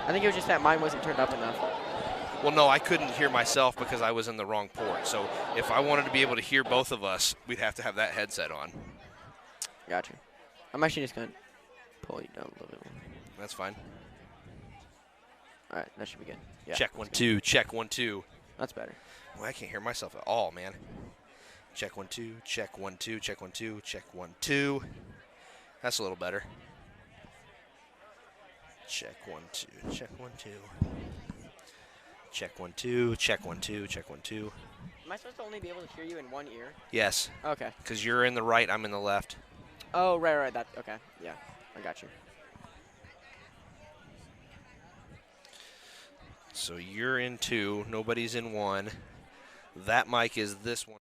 I think it was just that mine wasn't turned up enough. Well, no, I couldn't hear myself because I was in the wrong port. So if I wanted to be able to hear both of us, we'd have to have that headset on. Gotcha. I'm actually just going to pull you down a little bit more. That's fine. All right, that should be good. Yeah, check 1 2, check 1 2. That's better. Well, I can't hear myself at all, man. Check 1 2, check 1 2, check 1 2, check 1 2. That's a little better. Check 1 2, check 1 2. Check 1 2, check 1 2, check 1 2. Am I supposed to only be able to hear you in one ear? Yes. Okay. Because you're in the right, I'm in the left. Oh, right. That okay. Yeah, I got you. So you're in 2, nobody's in 1. That mic is this one.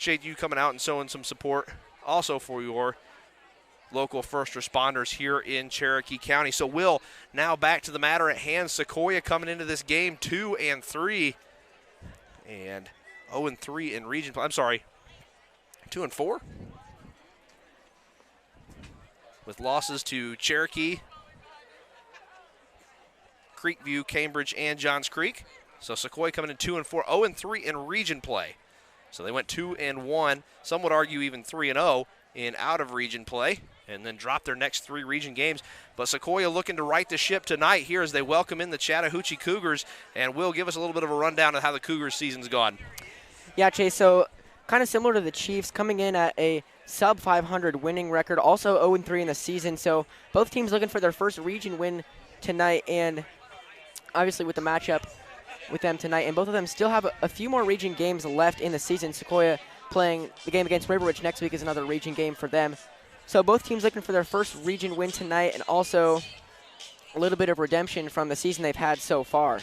Appreciate you coming out and showing some support also for your local first responders here in Cherokee County. So Will, now back to the matter at hand. Sequoyah coming into this game 2-3 and 0-3 in region play. I'm sorry, 2-4 with losses to Cherokee, Creekview, Cambridge, and Johns Creek. So Sequoyah coming in 2-4, 0-3 in region play. So they went 2-1, some would argue even 3-0 in out-of-region play, and then dropped their next 3 region games. But Sequoyah looking to right the ship tonight here as they welcome in the Chattahoochee Cougars. And Will, give us a little bit of a rundown of how the Cougars season's gone. Yeah, Chase, so kind of similar to the Chiefs, coming in at a sub-500 winning record, also 0-3 in the season. So both teams looking for their first region win tonight, and obviously with the matchup with them tonight, and both of them still have a few more region games left in the season. Sequoyah playing the game against River Ridge next week is another region game for them. So both teams looking for their first region win tonight, and also a little bit of redemption from the season they've had so far.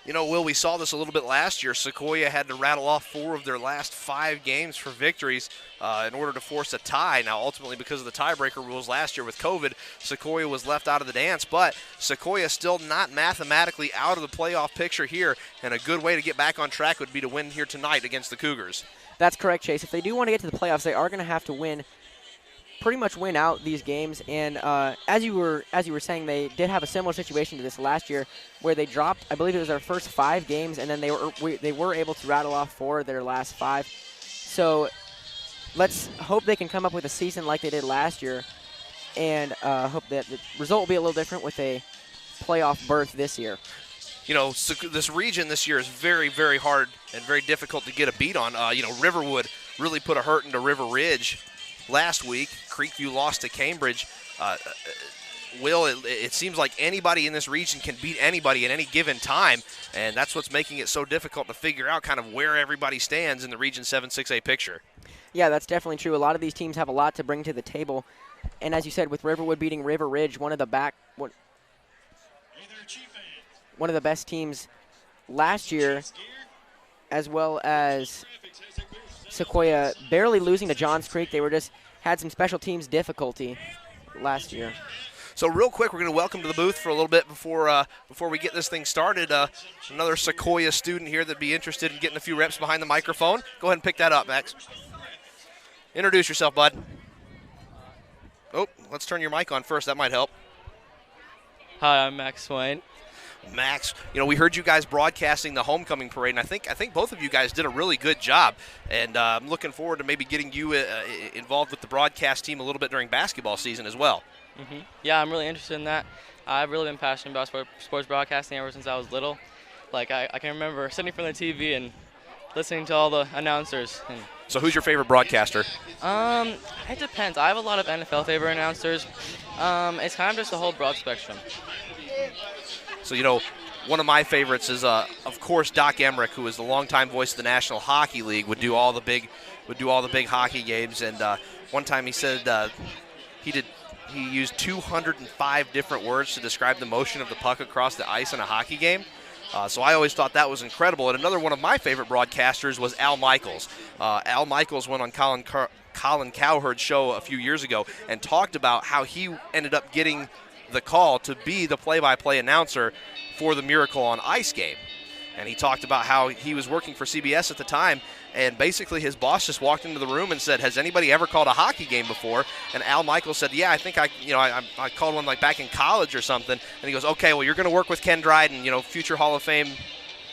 You know, Will, we saw this a little bit last year. Sequoyah had to rattle off 4 of their last 5 games for victories in order to force a tie. Now, ultimately, because of the tiebreaker rules last year with COVID, Sequoyah was left out of the dance. But Sequoyah still not mathematically out of the playoff picture here, and a good way to get back on track would be to win here tonight against the Cougars. That's correct, Chase. If they do want to get to the playoffs, they are going to have to pretty much win out these games. And as you were saying, they did have a similar situation to this last year, where they dropped, I believe it was their first 5 games, and then they were able to rattle off 4 of their last 5. So let's hope they can come up with a season like they did last year, and hope that the result will be a little different with a playoff berth this year. You know, this region this year is very, very hard and very difficult to get a beat on. You know, Riverwood really put a hurt into River Ridge last week. Creekview lost to Cambridge. Will, it seems like anybody in this region can beat anybody at any given time, and that's what's making it so difficult to figure out kind of where everybody stands in the Region 7 6A picture. Yeah, that's definitely true. A lot of these teams have a lot to bring to the table. And as you said, with Riverwood beating River Ridge, one of the best teams last year, as well as Sequoyah barely losing to Johns Creek. They were just had some special teams difficulty last year. So real quick, we're going to welcome to the booth for a little bit before we get this thing started. Another Sequoyah student here that'd be interested in getting a few reps behind the microphone. Go ahead and pick that up, Max. Introduce yourself, bud. Oh, let's turn your mic on first. That might help. Hi, I'm Max Swain. Max, we heard you guys broadcasting the homecoming parade, and I think both of you guys did a really good job. And I'm looking forward to maybe getting you involved with the broadcast team a little bit during basketball season as well. Mm-hmm. Yeah, I'm really interested in that. I've really been passionate about sports broadcasting ever since I was little. Like, I can remember sitting in front of the TV and listening to all the announcers. So who's your favorite broadcaster? It depends. I have a lot of NFL favorite announcers. It's kind of just the whole broad spectrum. So, one of my favorites is, of course, Doc Emmerich, who is the longtime voice of the National Hockey League, would do all the big hockey games. And one time he said he used 205 different words to describe the motion of the puck across the ice in a hockey game. So I always thought that was incredible. And another one of my favorite broadcasters was Al Michaels. Al Michaels went on Colin Cowherd's show a few years ago and talked about how he ended up getting the call to be the play-by-play announcer for the Miracle on Ice game. And he talked about how he was working for CBS at the time, and basically his boss just walked into the room and said, "Has anybody ever called a hockey game before?" And Al Michaels said, "Yeah, I think I called one like back in college or something." And he goes, "Okay, well, you're going to work with Ken Dryden, future Hall of Fame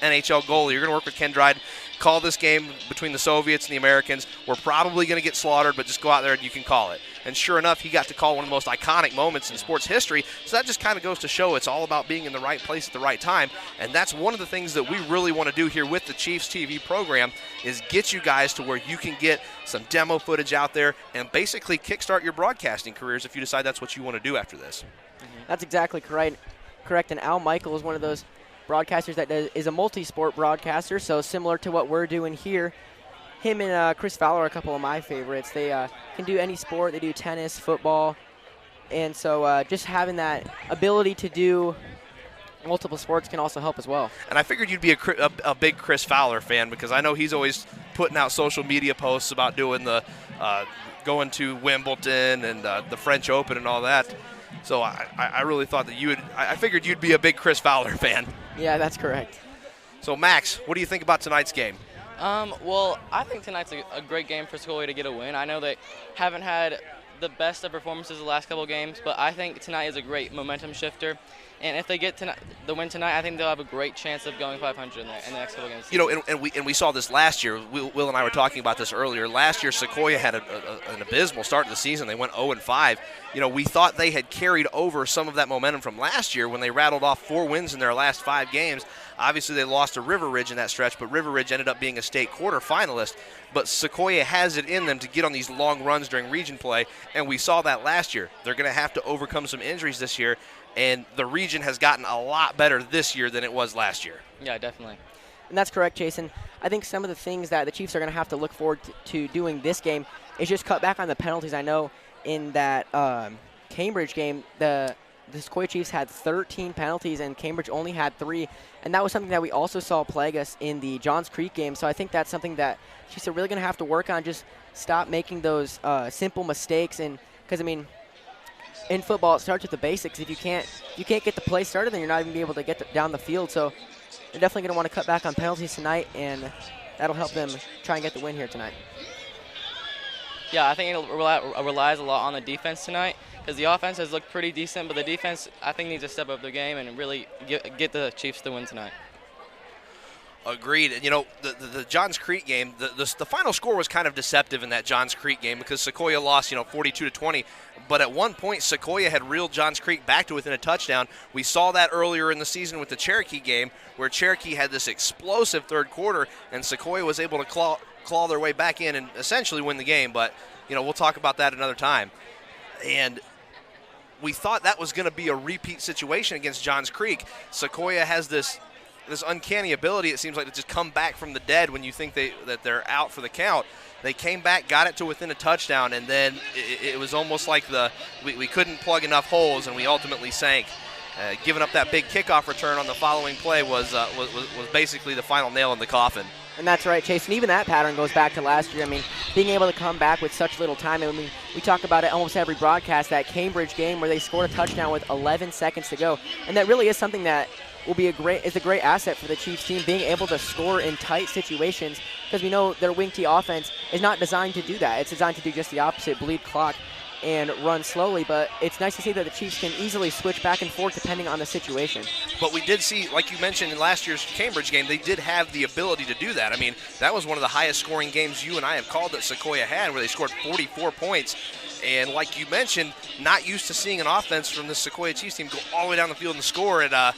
NHL goalie. You're going to work with Ken Dryden. Call this game between the Soviets and the Americans. We're probably going to get slaughtered, but just go out there and you can call it." And sure enough, he got to call one of the most iconic moments in sports history. So that just kind of goes to show it's all about being in the right place at the right time. And that's one of the things that we really want to do here with the Chiefs TV program is get you guys to where you can get some demo footage out there and basically kickstart your broadcasting careers if you decide that's what you want to do after this. Mm-hmm. That's exactly correct. And Al Michael is one of those broadcasters that is a multi-sport broadcaster, so similar to what we're doing here. Him and Chris Fowler are a couple of my favorites. They can do any sport. They do tennis, football, and so just having that ability to do multiple sports can also help as well. And I figured you'd be a big Chris Fowler fan because I know he's always putting out social media posts about doing the going to Wimbledon and the French Open and all that. So I really thought that I figured you'd be a big Chris Fowler fan. Yeah, that's correct. So, Max, what do you think about tonight's game? Well, I think tonight's a great game for Scholeck to get a win. I know they haven't had the best of performances the last couple of games, but I think tonight is a great momentum shifter. And if they get the win tonight, I think they'll have a great chance of going 500 in the next couple of games. And we saw this last year. Will and I were talking about this earlier. Last year, Sequoyah had an abysmal start to the season. They went 0-5. We thought they had carried over some of that momentum from last year when they rattled off 4 wins in their last 5 games. Obviously, they lost to River Ridge in that stretch, but River Ridge ended up being a state quarterfinalist. But Sequoyah has it in them to get on these long runs during region play, and we saw that last year. They're going to have to overcome some injuries this year, and the region has gotten a lot better this year than it was last year. Yeah, definitely. And that's correct, Jason. I think some of the things that the Chiefs are going to have to look forward to doing this game is just cut back on the penalties. I know in that Cambridge game, the Sequoyah Chiefs had 13 penalties and Cambridge only had 3, and that was something that we also saw plague us in the Johns Creek game. So I think that's something that Chiefs are really going to have to work on, just stop making those simple mistakes. And because, in football, it starts with the basics. If you can't get the play started, then you're not even going to be able to get down the field. So they're definitely going to want to cut back on penalties tonight, and that'll help them try and get the win here tonight. Yeah, I think it relies a lot on the defense tonight because the offense has looked pretty decent, but the defense, I think, needs to step up their game and really get the Chiefs the win tonight. Agreed. And, the Johns Creek game, the final score was kind of deceptive in that Johns Creek game because Sequoyah lost, 42-20. But at one point, Sequoyah had reeled Johns Creek back to within a touchdown. We saw that earlier in the season with the Cherokee game where Cherokee had this explosive third quarter, and Sequoyah was able to claw their way back in and essentially win the game. But, we'll talk about that another time. And we thought that was going to be a repeat situation against Johns Creek. Sequoyah has this uncanny ability, it seems like, to just come back from the dead when you think that they're out for the count. They came back, got it to within a touchdown, and then it was almost like we couldn't plug enough holes, and we ultimately sank. Giving up that big kickoff return on the following play was basically the final nail in the coffin. And that's right, Chase. And even that pattern goes back to last year. I mean, being able to come back with such little time. I mean, we talk about it almost every broadcast, that Cambridge game where they scored a touchdown with 11 seconds to go. And that really is something that will be a great asset for the Chiefs team, being able to score in tight situations, because we know their wing T offense is not designed to do that. It's designed to do just the opposite, bleed clock and run slowly, but it's nice to see that the Chiefs can easily switch back and forth depending on the situation. But we did see, like you mentioned in last year's Cambridge game, they did have the ability to do that. I mean, that was one of the highest scoring games you and I have called that Sequoyah had, where they scored 44 points. And like you mentioned, not used to seeing an offense from the Sequoyah Chiefs team go all the way down the field and score at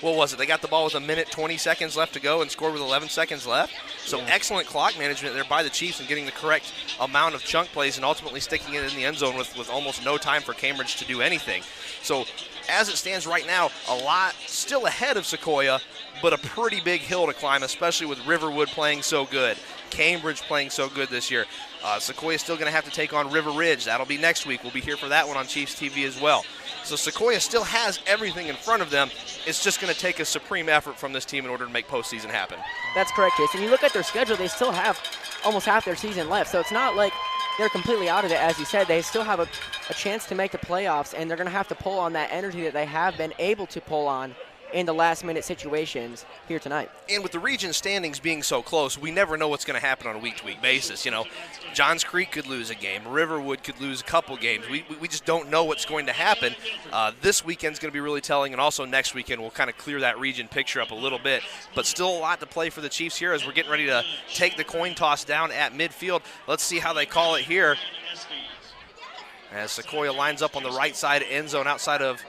what was it? They got the ball with 1:20 seconds left to go and scored with 11 seconds left. So excellent clock management there by the Chiefs and getting the correct amount of chunk plays and ultimately sticking it in the end zone with almost no time for Cambridge to do anything. So as it stands right now, a lot still ahead of Sequoyah, but a pretty big hill to climb, especially with Riverwood playing so good, Cambridge playing so good this year. Sequoyah still going to have to take on River Ridge. That'll be next week. We'll be here for that one on Chiefs TV as well. So Sequoyah still has everything in front of them. It's just going to take a supreme effort from this team in order to make postseason happen. That's correct, Jason. You look at their schedule, they still have almost half their season left. So it's not like they're completely out of it. As you said, they still have a chance to make the playoffs, and they're going to have to pull on that energy that they have been able to pull on in the last-minute situations here tonight. And with the region standings being so close, we never know what's going to happen on a week-to-week basis. You know, Johns Creek could lose a game. Riverwood could lose a couple games. We just don't know what's going to happen. This weekend's going to be really telling, and also next weekend we'll kind of clear that region picture up a little bit. But still a lot to play for the Chiefs here as we're getting ready to take the coin toss down at midfield. Let's see how they call it here. As Sequoyah lines up on the right side end zone outside of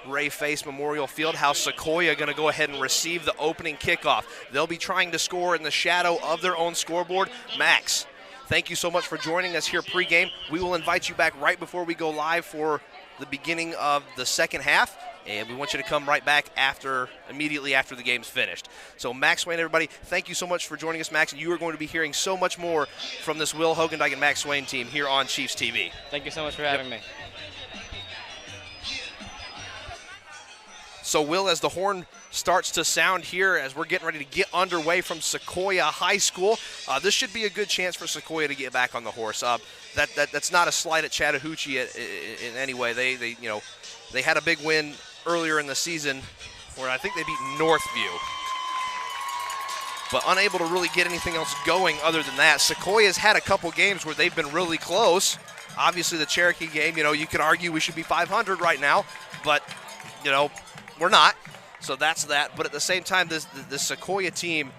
Ray Face Memorial Fieldhouse. Sequoyah going to go ahead and receive the opening kickoff. They'll be trying to score in the shadow of their own scoreboard. Max, thank you so much for joining us here pregame. We will invite you back right before we go live for the beginning of the second half, and we want you to come right back immediately after the game's finished. So Max Swain, everybody, thank you so much for joining us, Max, and you are going to be hearing so much more from this Will Hoogendyk and Max Swain team here on Chiefs TV. Thank you so much for having me. So, Will, as the horn starts to sound here, as we're getting ready to get underway from Sequoyah High School, this should be a good chance for Sequoyah to get back on the horse. That's not a slight at Chattahoochee in any way. They had a big win earlier in the season where I think they beat Northview, but unable to really get anything else going other than that. Sequoyah's had a couple games where they've been really close. Obviously, the Cherokee game, you could argue we should be 500 right now, but, we're not, so that's that. But at the same time, the Sequoyah team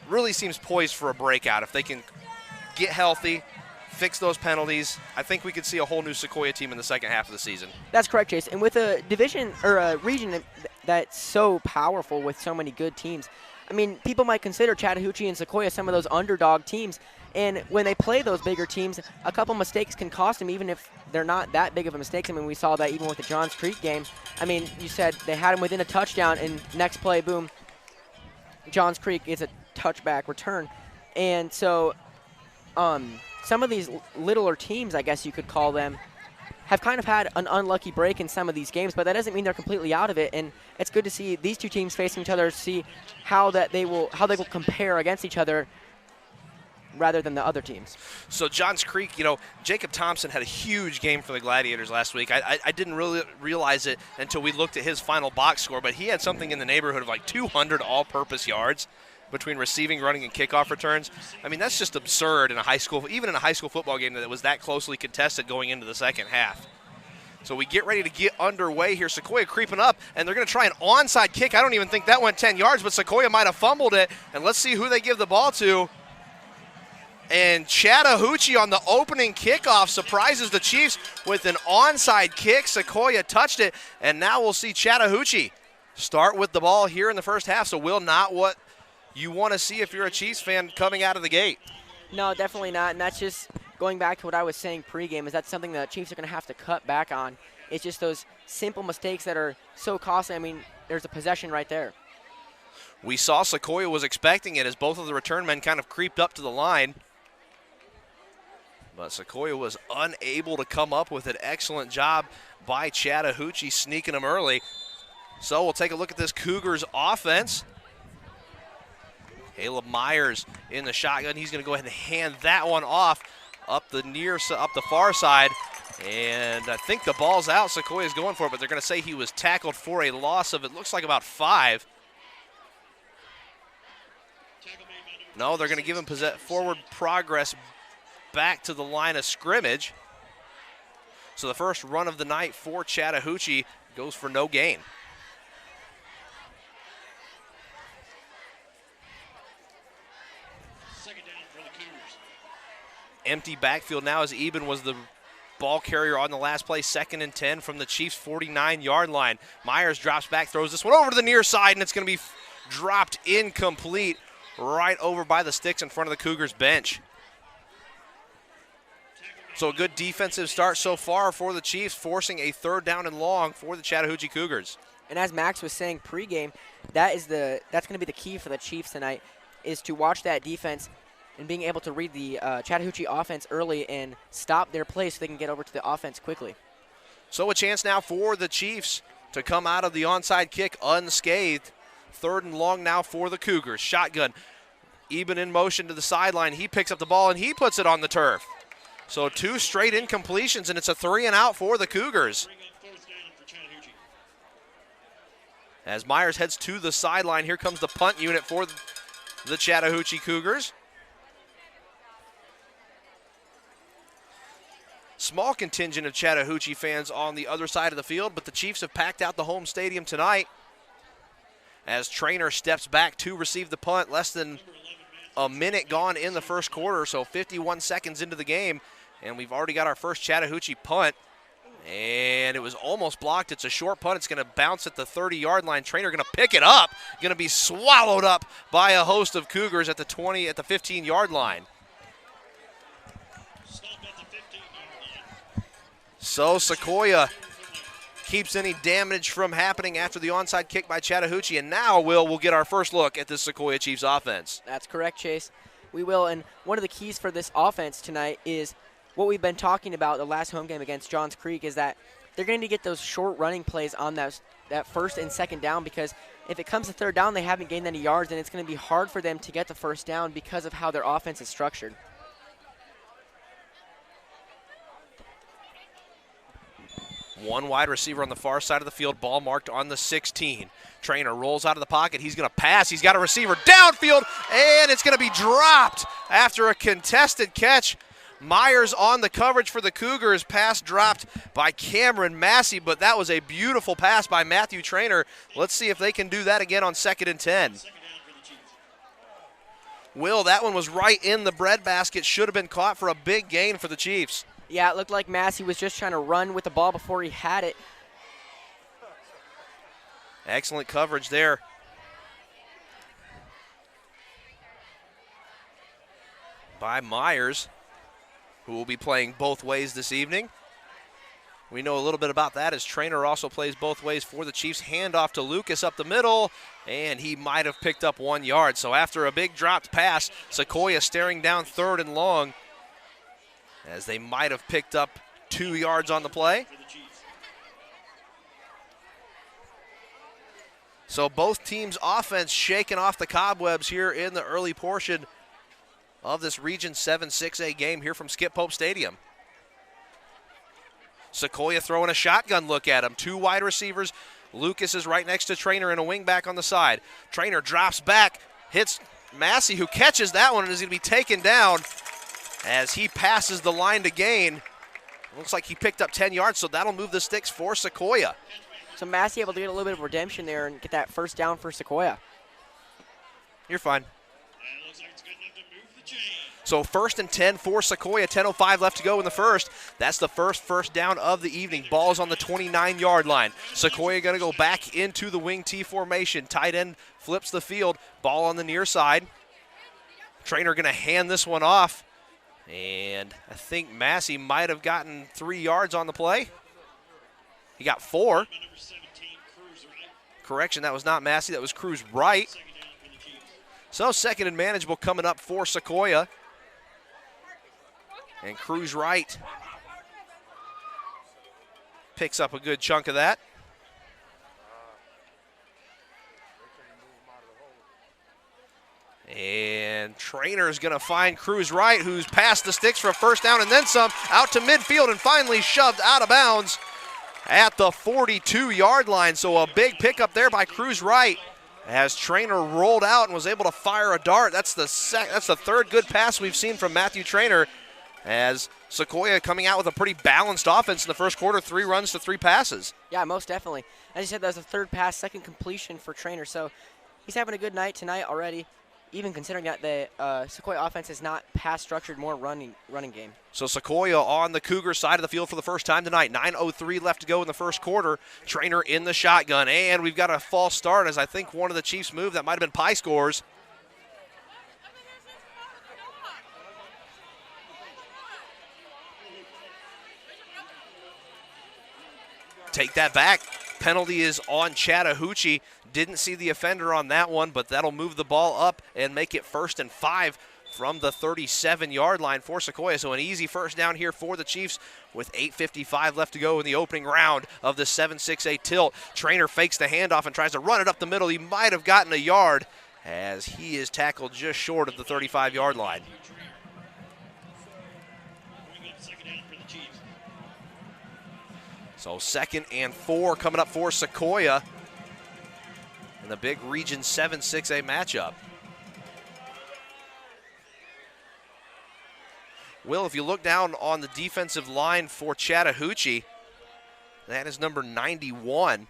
really seems poised for a breakout. If they can get healthy, fix those penalties, I think we could see a whole new Sequoyah team in the second half of the season. That's correct, Chase. And with a division or a region that's so powerful with so many good teams, I mean, people might consider Chattahoochee and Sequoyah some of those underdog teams. And when they play those bigger teams, a couple mistakes can cost them, even if they're not that big of a mistake. I mean, we saw that even with the Johns Creek game. I mean, you said they had them within a touchdown, and next play, boom, Johns Creek is a touchback return. And so some of these littler teams, I guess you could call them, have kind of had an unlucky break in some of these games, but that doesn't mean they're completely out of it. And it's good to see these two teams facing each other, see how they will compare against each other rather than the other teams. So Johns Creek, Jacob Thompson had a huge game for the Gladiators last week. I didn't really realize it until we looked at his final box score, but he had something in the neighborhood of like 200 all-purpose yards between receiving, running, and kickoff returns. I mean, that's just absurd in even in a high school football game that was that closely contested going into the second half. So we get ready to get underway here. Sequoyah creeping up, and they're going to try an onside kick. I don't even think that went 10 yards, but Sequoyah might have fumbled it. And let's see who they give the ball to. And Chattahoochee on the opening kickoff surprises the Chiefs with an onside kick. Sequoyah touched it, and now we'll see Chattahoochee start with the ball here in the first half. So, Will, not what you want to see if you're a Chiefs fan coming out of the gate. No, definitely not, and that's just going back to what I was saying pregame, is that's something that Chiefs are going to have to cut back on. It's just those simple mistakes that are so costly. I mean, there's a possession right there. We saw Sequoyah was expecting it as both of the return men kind of creeped up to the line. But Sequoyah was unable to come up with an excellent job by Chattahoochee sneaking them early. So we'll take a look at this Cougars offense. Caleb Myers in the shotgun. He's going to go ahead and hand that one off up the far side. And I think the ball's out. Sequoyah's going for it, but they're going to say he was tackled for a loss of, it looks like, about 5. No, they're going to give him forward progress back to the line of scrimmage. So the first run of the night for Chattahoochee goes for no gain. Second down for the Cougars. Empty backfield now as Eben was the ball carrier on the last play. 2nd and 10 from the Chiefs' 49-yard line. Myers drops back, throws this one over to the near side, and it's going to be dropped incomplete right over by the sticks in front of the Cougars bench. So a good defensive start so far for the Chiefs, forcing a 3rd down and long for the Chattahoochee Cougars. And as Max was saying pregame, that's going to be the key for the Chiefs tonight, is to watch that defense and being able to read the Chattahoochee offense early and stop their play so they can get over to the offense quickly. So a chance now for the Chiefs to come out of the onside kick unscathed. 3rd and long now for the Cougars. Shotgun, Eben in motion to the sideline. He picks up the ball and he puts it on the turf. So 2 straight incompletions, and it's a 3 and out for the Cougars. As Myers heads to the sideline, here comes the punt unit for the Chattahoochee Cougars. Small contingent of Chattahoochee fans on the other side of the field, but the Chiefs have packed out the home stadium tonight. As Trainer steps back to receive the punt, less than a minute gone in the first quarter, so 51 seconds into the game, and we've already got our first Chattahoochee punt, and it was almost blocked. It's a short punt. It's going to bounce at the 30-yard line. Trainer going to pick it up, going to be swallowed up by a host of Cougars at the 15-yard line. So Sequoyah keeps any damage from happening after the onside kick by Chattahoochee. And now, we'll get our first look at this Sequoyah Chiefs offense. That's correct, Chase. We will, and one of the keys for this offense tonight is what we've been talking about the last home game against Johns Creek, is that they're going to get those short running plays on that 1st and 2nd down, because if it comes to 3rd down, they haven't gained any yards, and it's going to be hard for them to get the 1st down because of how their offense is structured. One wide receiver on the far side of the field, ball marked on the 16. Trainer rolls out of the pocket. He's going to pass. He's got a receiver downfield, and it's going to be dropped after a contested catch. Myers on the coverage for the Cougars. Pass dropped by Cameron Massey, but that was a beautiful pass by Matthew Trainer. Let's see if they can do that again on 2nd and 10. Will, that one was right in the breadbasket. Should have been caught for a big gain for the Chiefs. Yeah, it looked like Massey was just trying to run with the ball before he had it. Excellent coverage there. By Myers, who will be playing both ways this evening. We know a little bit about that as Trainer also plays both ways for the Chiefs. Handoff to Lucas up the middle, and he might have picked up 1 yard. So after a big dropped pass, Sequoyah staring down 3rd and long, as they might have picked up 2 yards on the play. So both teams' offense shaking off the cobwebs here in the early portion of this Region 7 6A game here from Skip Pope Stadium. Sequoyah throwing a shotgun look at him. 2 wide receivers. Lucas is right next to Trainer and a wing back on the side. Trainer drops back, hits Massey, who catches that one and is going to be taken down as he passes the line to gain. Looks like he picked up 10 yards, so that'll move the sticks for Sequoyah. So Massey able to get a little bit of redemption there and get that 1st down for Sequoyah. You're fine. Looks like it's good enough to move the chain. So 1st and 10 for Sequoyah. 10:05 left to go in the first. That's the first down of the evening. Ball is on the 29-yard line. Sequoyah going to go back into the wing T formation. Tight end flips the field. Ball on the near side. Trainer going to hand this one off And I think Massey might have gotten 3 yards on the play. He got 4. Number 17, Cruz right. Correction, that was not Massey, that was Cruz right. Second down for the Chiefs. So second and manageable coming up for Sequoyah. And Cruz right picks up a good chunk of that. And Trainer's going to find Cruz right, who's past the sticks for a first down and then some, out to midfield and finally shoved out of bounds at the 42-yard line. So a big pickup there by Cruz right as Trainer rolled out and was able to fire a dart. That's the third good pass we've seen from Matthew Trainer, as Sequoyah coming out with a pretty balanced offense in the first quarter, 3 runs to 3 passes. Yeah, most definitely. As you said, that was the third pass, second completion for Trainer. So he's having a good night tonight already, even considering that the Sequoyah offense is not pass-structured, more running game. So Sequoyah on the Cougar side of the field for the first time tonight. 9:03 left to go in the first quarter. Trainer in the shotgun, and we've got a false start as I think one of the Chiefs moved. That might have been Pie scores. Take that back. Penalty is on Chattahoochee. Didn't see the offender on that one, but that'll move the ball up and make it 1st and 5 from the 37-yard line for Sequoyah. So an easy first down here for the Chiefs with 8:55 left to go in the opening round of the 7-6-8 tilt. Trainer fakes the handoff and tries to run it up the middle. He might have gotten a yard as he is tackled just short of the 35-yard line. Bring up second down for the Chiefs. So 2nd and 4 coming up for Sequoyah in the big Region 7-6A matchup. Will, if you look down on the defensive line for Chattahoochee, that is number 91.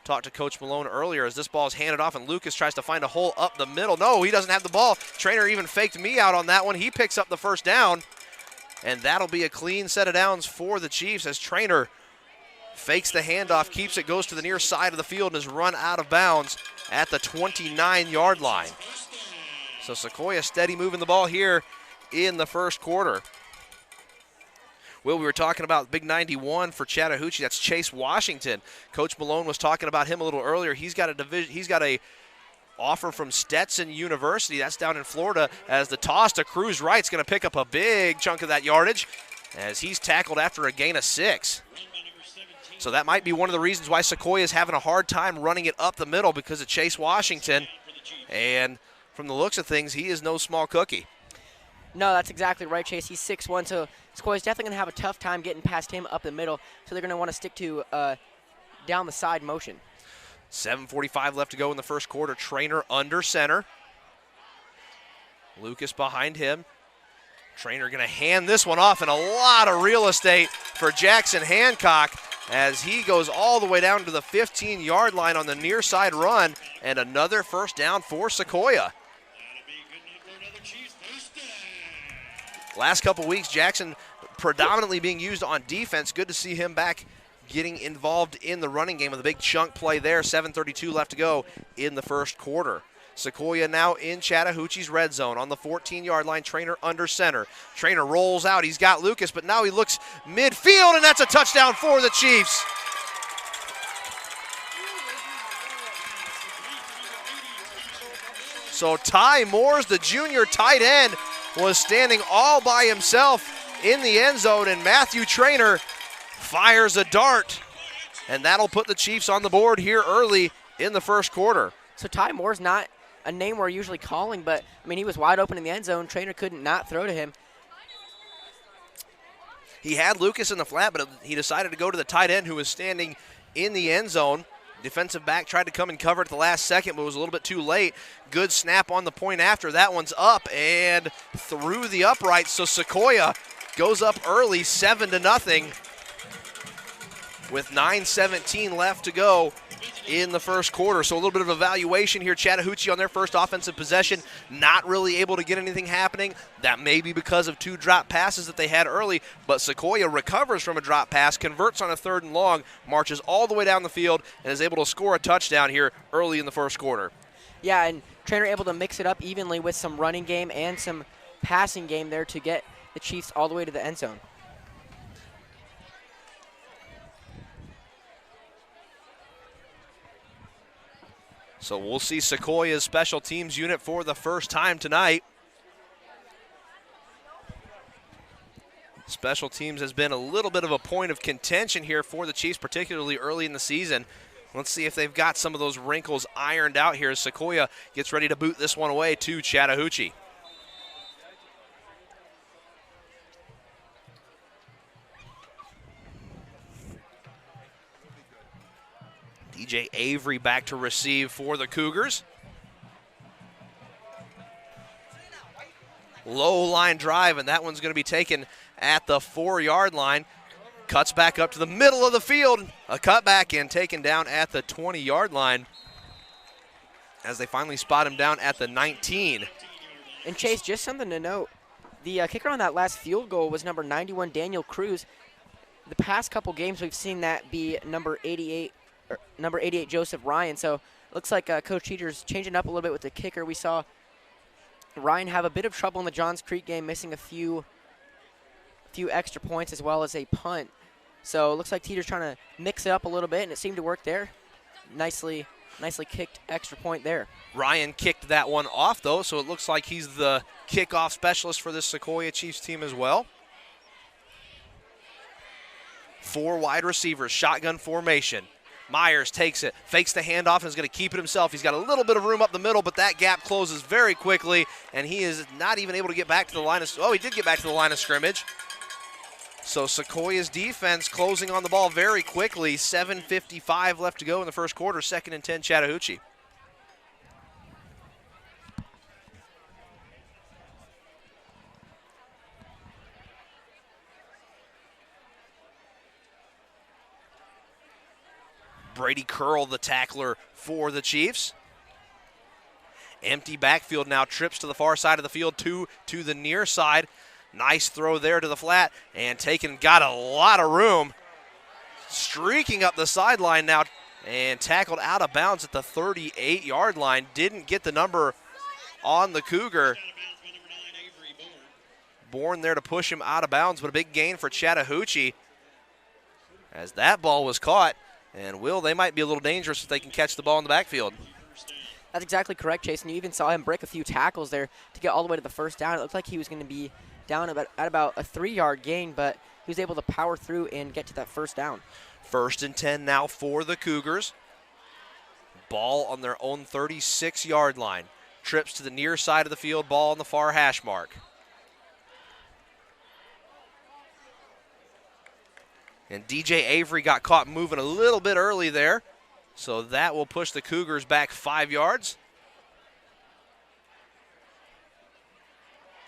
Talked to Coach Malone earlier as this ball is handed off and Lucas tries to find a hole up the middle. No, he doesn't have the ball. Trainer even faked me out on that one. He picks up the first down, and that'll be a clean set of downs for the Chiefs as Trainer fakes the handoff, keeps it, goes to the near side of the field, and is run out of bounds at the 29-yard line. So Sequoyah steady moving the ball here in the first quarter. Will, we were talking about big 91 for Chattahoochee. That's Chase Washington. Coach Malone was talking about him a little earlier. He's got a offer from Stetson University. That's down in Florida, as the toss to Cruz right's going to pick up a big chunk of that yardage as he's tackled after a gain of 6. So that might be one of the reasons why Sequoyah is having a hard time running it up the middle, because of Chase Washington. And from the looks of things, he is no small cookie. No, that's exactly right, Chase. He's 6'1", so Sequoyah's definitely going to have a tough time getting past him up the middle, so they're going to want to stick to down the side motion. 7:45 left to go in the first quarter. Trainer under center. Lucas behind him. Trainer going to hand this one off, and a lot of real estate for Jackson Hancock as he goes all the way down to the 15-yard line on the near side run, and another first down for Sequoyah. That'll be good enough for another Chiefs first down. Last couple weeks, Jackson predominantly being used on defense. Good to see him back getting involved in the running game with a big chunk play there. 7:32 left to go in the first quarter. Sequoyah now in Chattahoochee's red zone on the 14-yard line. Trainer under center. Trainer rolls out. He's got Lucas, but now he looks midfield, and that's a touchdown for the Chiefs. So Ty Moores, the junior tight end, was standing all by himself in the end zone, and Matthew Trainer fires a dart, and that'll put the Chiefs on the board here early in the first quarter. So Ty Moore's not a name we're usually calling, but, I mean, he was wide open in the end zone. Trainer couldn't not throw to him. He had Lucas in the flat, but he decided to go to the tight end who was standing in the end zone. Defensive back tried to come and cover at the last second, but was a little bit too late. Good snap on the point after. That one's up and through the upright. So Sequoyah goes up early, 7-0, with 9:17 left to go in the first quarter. So a little bit of evaluation here. Chattahoochee on their first offensive possession, not really able to get anything happening. That may be because of 2 drop passes that they had early, but Sequoyah recovers from a drop pass, converts on a 3rd and long, marches all the way down the field, and is able to score a touchdown here early in the first quarter. Yeah, and Trainer able to mix it up evenly with some running game and some passing game there to get the Chiefs all the way to the end zone. So we'll see Sequoiah's special teams unit for the first time tonight. Special teams has been a little bit of a point of contention here for the Chiefs, particularly early in the season. Let's see if they've got some of those wrinkles ironed out here as Sequoyah gets ready to boot this one away to Chattahoochee. DJ Avery back to receive for the Cougars. Low line drive, and that one's going to be taken at the 4-yard line. Cuts back up to the middle of the field. A cutback and taken down at the 20-yard line as they finally spot him down at the 19. And Chase, just something to note, the kicker on that last field goal was number 91, Daniel Cruz. The past couple games we've seen that be number 88, Joseph Ryan. So it looks like Coach Cheater's changing up a little bit with the kicker. We saw Ryan have a bit of trouble in the Johns Creek game, missing a few extra points as well as a punt. So it looks like Teeter's trying to mix it up a little bit, and it seemed to work there. Nicely kicked extra point there. Ryan kicked that one off, though, so it looks like he's the kickoff specialist for this Sequoyah Chiefs team as well. 4 wide receivers, shotgun formation. Myers takes it, fakes the handoff, and is going to keep it himself. He's got a little bit of room up the middle, but that gap closes very quickly, and he is not even able to get back to the line of – oh, he did get back to the line of scrimmage. So Sequoiah's defense closing on the ball very quickly. 7:55 left to go in the first quarter, 2nd and 10 Chattahoochee. Brady Curl, the tackler for the Chiefs. Empty backfield now, trips to the far side of the field, to the near side. Nice throw there to the flat, and got a lot of room. Streaking up the sideline now, and tackled out of bounds at the 38-yard line. Didn't get the number on the Cougar. Bourne there to push him out of bounds, but a big gain for Chattahoochee as that ball was caught. And they might be a little dangerous if they can catch the ball in the backfield. That's exactly correct, Jason. You even saw him break a few tackles there to get all the way to the first down. It looked like he was going to be down at about a 3-yard gain, but he was able to power through and get to that first down. 1st and 10 now for the Cougars. Ball on their own 36-yard line. Trips to the near side of the field, ball on the far hash mark. And DJ Avery got caught moving a little bit early there, so that will push the Cougars back 5 yards.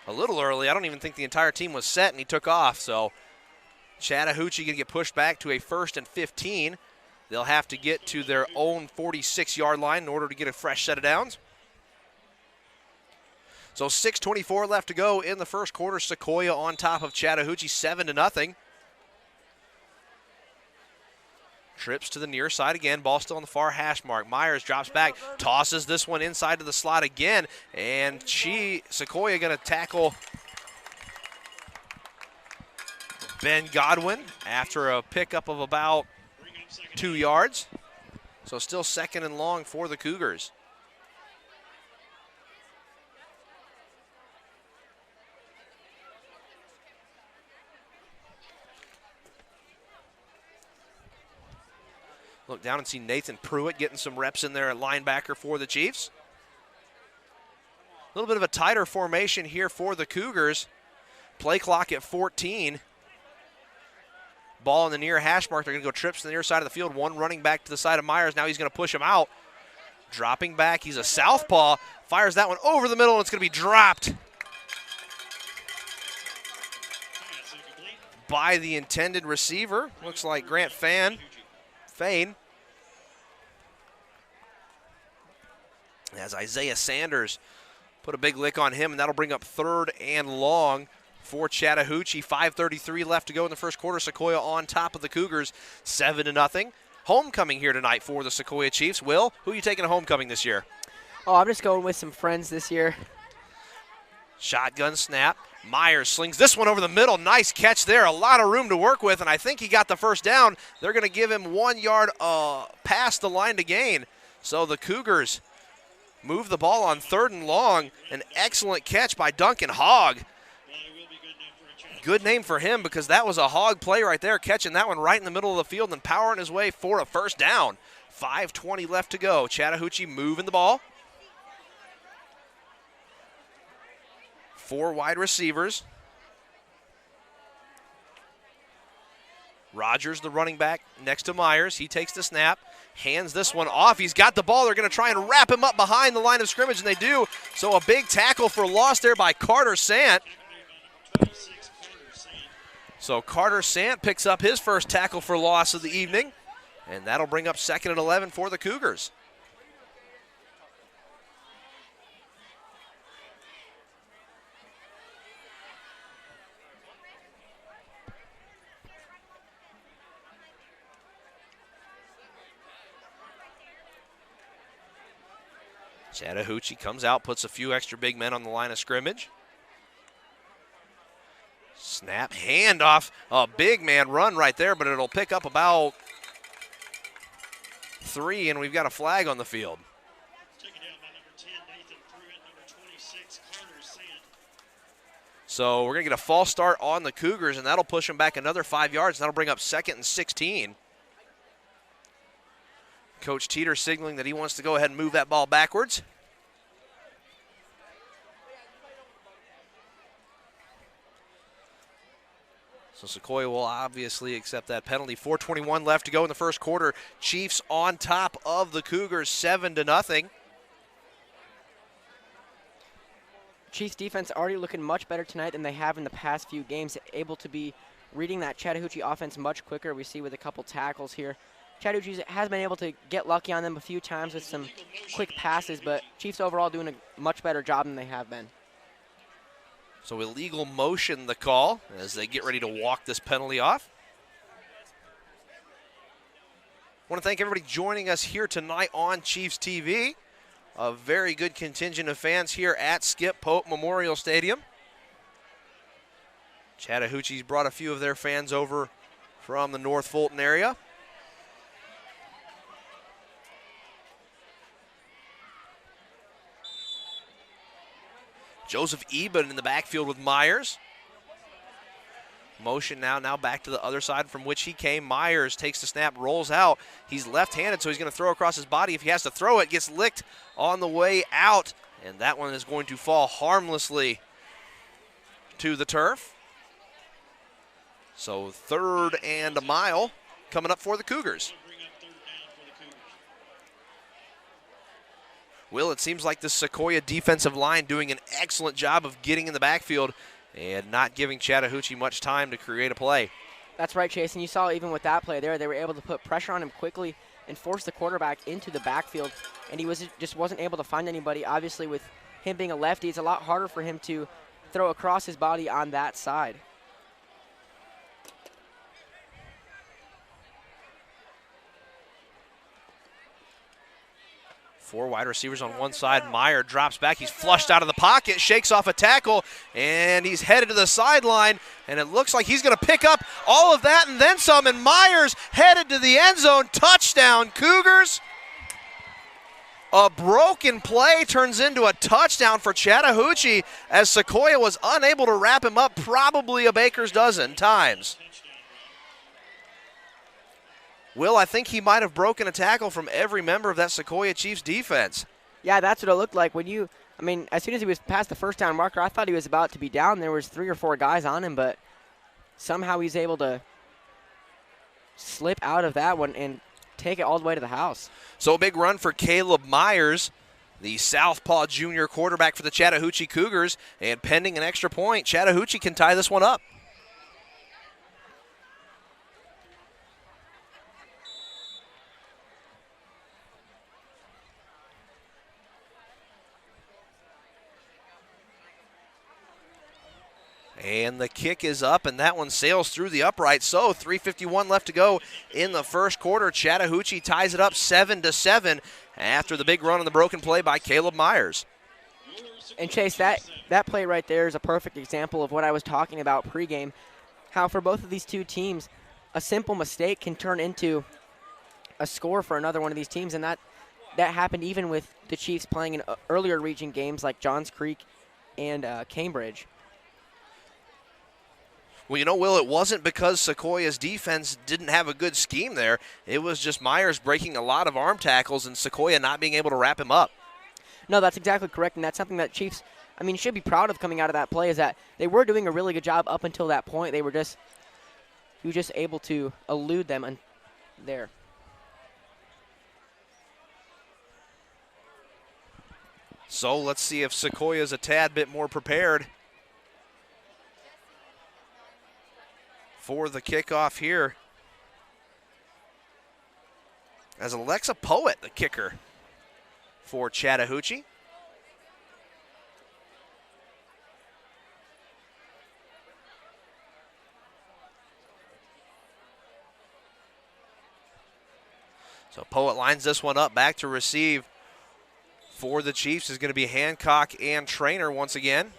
A little early. I don't even think the entire team was set, and he took off. So Chattahoochee going to get pushed back to a 1st and 15. They'll have to get to their own 46-yard line in order to get a fresh set of downs. So 6:24 left to go in the first quarter. Sequoyah on top of Chattahoochee, 7-0. Trips to the near side again. Ball still on the far hash mark. Myers drops back, tosses this one inside to the slot again, and Sequoyah going to tackle Ben Godwin after a pickup of about 2 yards. So still 2nd and long for the Cougars. Look down and see Nathan Pruitt getting some reps in there at linebacker for the Chiefs. A little bit of a tighter formation here for the Cougars. Play clock at 14. Ball in the near hash mark. They're going to go trips to the near side of the field. One running back to the side of Myers. Now he's going to push him out. Dropping back. He's a southpaw. Fires that one over the middle, and it's going to be dropped by the intended receiver. Looks like Grant Fane. As Isaiah Sanders put a big lick on him, and that'll bring up 3rd and long for Chattahoochee. 5:33 left to go in the first quarter. Sequoyah on top of the Cougars, 7-0. Homecoming here tonight for the Sequoyah Chiefs. Will, who are you taking to homecoming this year? Oh, I'm just going with some friends this year. Shotgun snap. Myers slings this one over the middle. Nice catch there. A lot of room to work with, and I think he got the first down. They're going to give him 1 yard past the line to gain. So the Cougars move the ball on 3rd and long. An excellent catch by Duncan Hogg. Good name for him because that was a hog play right there, catching that one right in the middle of the field and powering his way for a first down. 5:20 left to go. Chattahoochee moving the ball. 4 wide receivers. Rogers, the running back, next to Myers. He takes the snap, hands this one off. He's got the ball. They're going to try and wrap him up behind the line of scrimmage, and they do. So a big tackle for loss there by Carter Sandt. So Carter Sandt picks up his first tackle for loss of the evening, and that'll bring up 2nd and 11 for the Cougars. Chattahoochee comes out, puts a few extra big men on the line of scrimmage. Snap, handoff, a big man run right there, but it'll pick up about 3, and we've got a flag on the field. Taken down by number 10, Nathan Pruitt, number 26, Carter Sandt. So we're going to get a false start on the Cougars, and that'll push them back another 5 yards, and that'll bring up 2nd and 16. Coach Teeter signaling that he wants to go ahead and move that ball backwards. So Sequoyah will obviously accept that penalty. 4:21 left to go in the first quarter. Chiefs on top of the Cougars, 7-0. Chiefs defense already looking much better tonight than they have in the past few games, able to be reading that Chattahoochee offense much quicker. We see with a couple tackles here. Chattahoochee has been able to get lucky on them a few times with some quick passes, but Chiefs overall doing a much better job than they have been. So illegal motion the call as they get ready to walk this penalty off. I want to thank everybody joining us here tonight on Chiefs TV. A very good contingent of fans here at Skip Pope Memorial Stadium. Chattahoochee's brought a few of their fans over from the North Fulton area. Joseph Eben in the backfield with Myers. Motion now back to the other side from which he came. Myers takes the snap, rolls out. He's left-handed, so he's going to throw across his body. If he has to throw it, gets licked on the way out, and that one is going to fall harmlessly to the turf. So 3rd and a mile coming up for the Cougars. Will, it seems like the Sequoyah defensive line doing an excellent job of getting in the backfield and not giving Chattahoochee much time to create a play. That's right, Chase, and you saw even with that play there, they were able to put pressure on him quickly and force the quarterback into the backfield, and he just wasn't able to find anybody. Obviously, with him being a lefty, it's a lot harder for him to throw across his body on that side. Four wide receivers on one side. Meyer drops back. He's flushed out of the pocket, shakes off a tackle, and he's headed to the sideline. And it looks like he's going to pick up all of that and then some. And Myers headed to the end zone. Touchdown, Cougars. A broken play turns into a touchdown for Chattahoochee as Sequoyah was unable to wrap him up probably a baker's dozen times. Will, I think he might have broken a tackle from every member of that Sequoyah Chiefs defense. Yeah, that's what it looked like. As soon as he was past the first down marker, I thought he was about to be down. There was 3 or 4 guys on him, but somehow he's able to slip out of that one and take it all the way to the house. So a big run for Caleb Myers, the Southpaw junior quarterback for the Chattahoochee Cougars, and pending an extra point, Chattahoochee can tie this one up. And the kick is up, and that one sails through the upright. So 3:51 left to go in the first quarter. Chattahoochee ties it up 7-7 after the big run on the broken play by Caleb Myers. And Chase, that play right there is a perfect example of what I was talking about pregame, how for both of these two teams, a simple mistake can turn into a score for another one of these teams, and that happened even with the Chiefs playing in earlier region games like Johns Creek and Cambridge. Well, you know, Will, it wasn't because Sequoiah's defense didn't have a good scheme there. It was just Myers breaking a lot of arm tackles and Sequoyah not being able to wrap him up. No, that's exactly correct, and that's something that Chiefs, should be proud of coming out of that play, is that they were doing a really good job up until that point. He was just able to elude them there. So let's see if Sequoiah's a tad bit more prepared for the kickoff here. As Alexa Poet, the kicker for Chattahoochee. So Poet lines this one up, back to receive for the Chiefs is going to be Hancock and Trainer once again.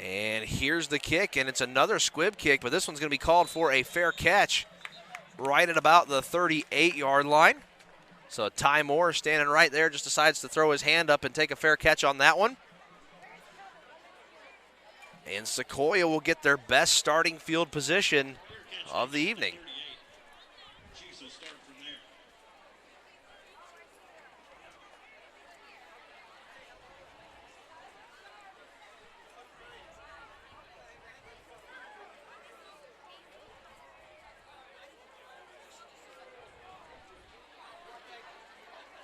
And here's the kick, and it's another squib kick, but this one's going to be called for a fair catch right at about the 38-yard line. So Ty Moore standing right there just decides to throw his hand up and take a fair catch on that one. And Sequoyah will get their best starting field position of the evening.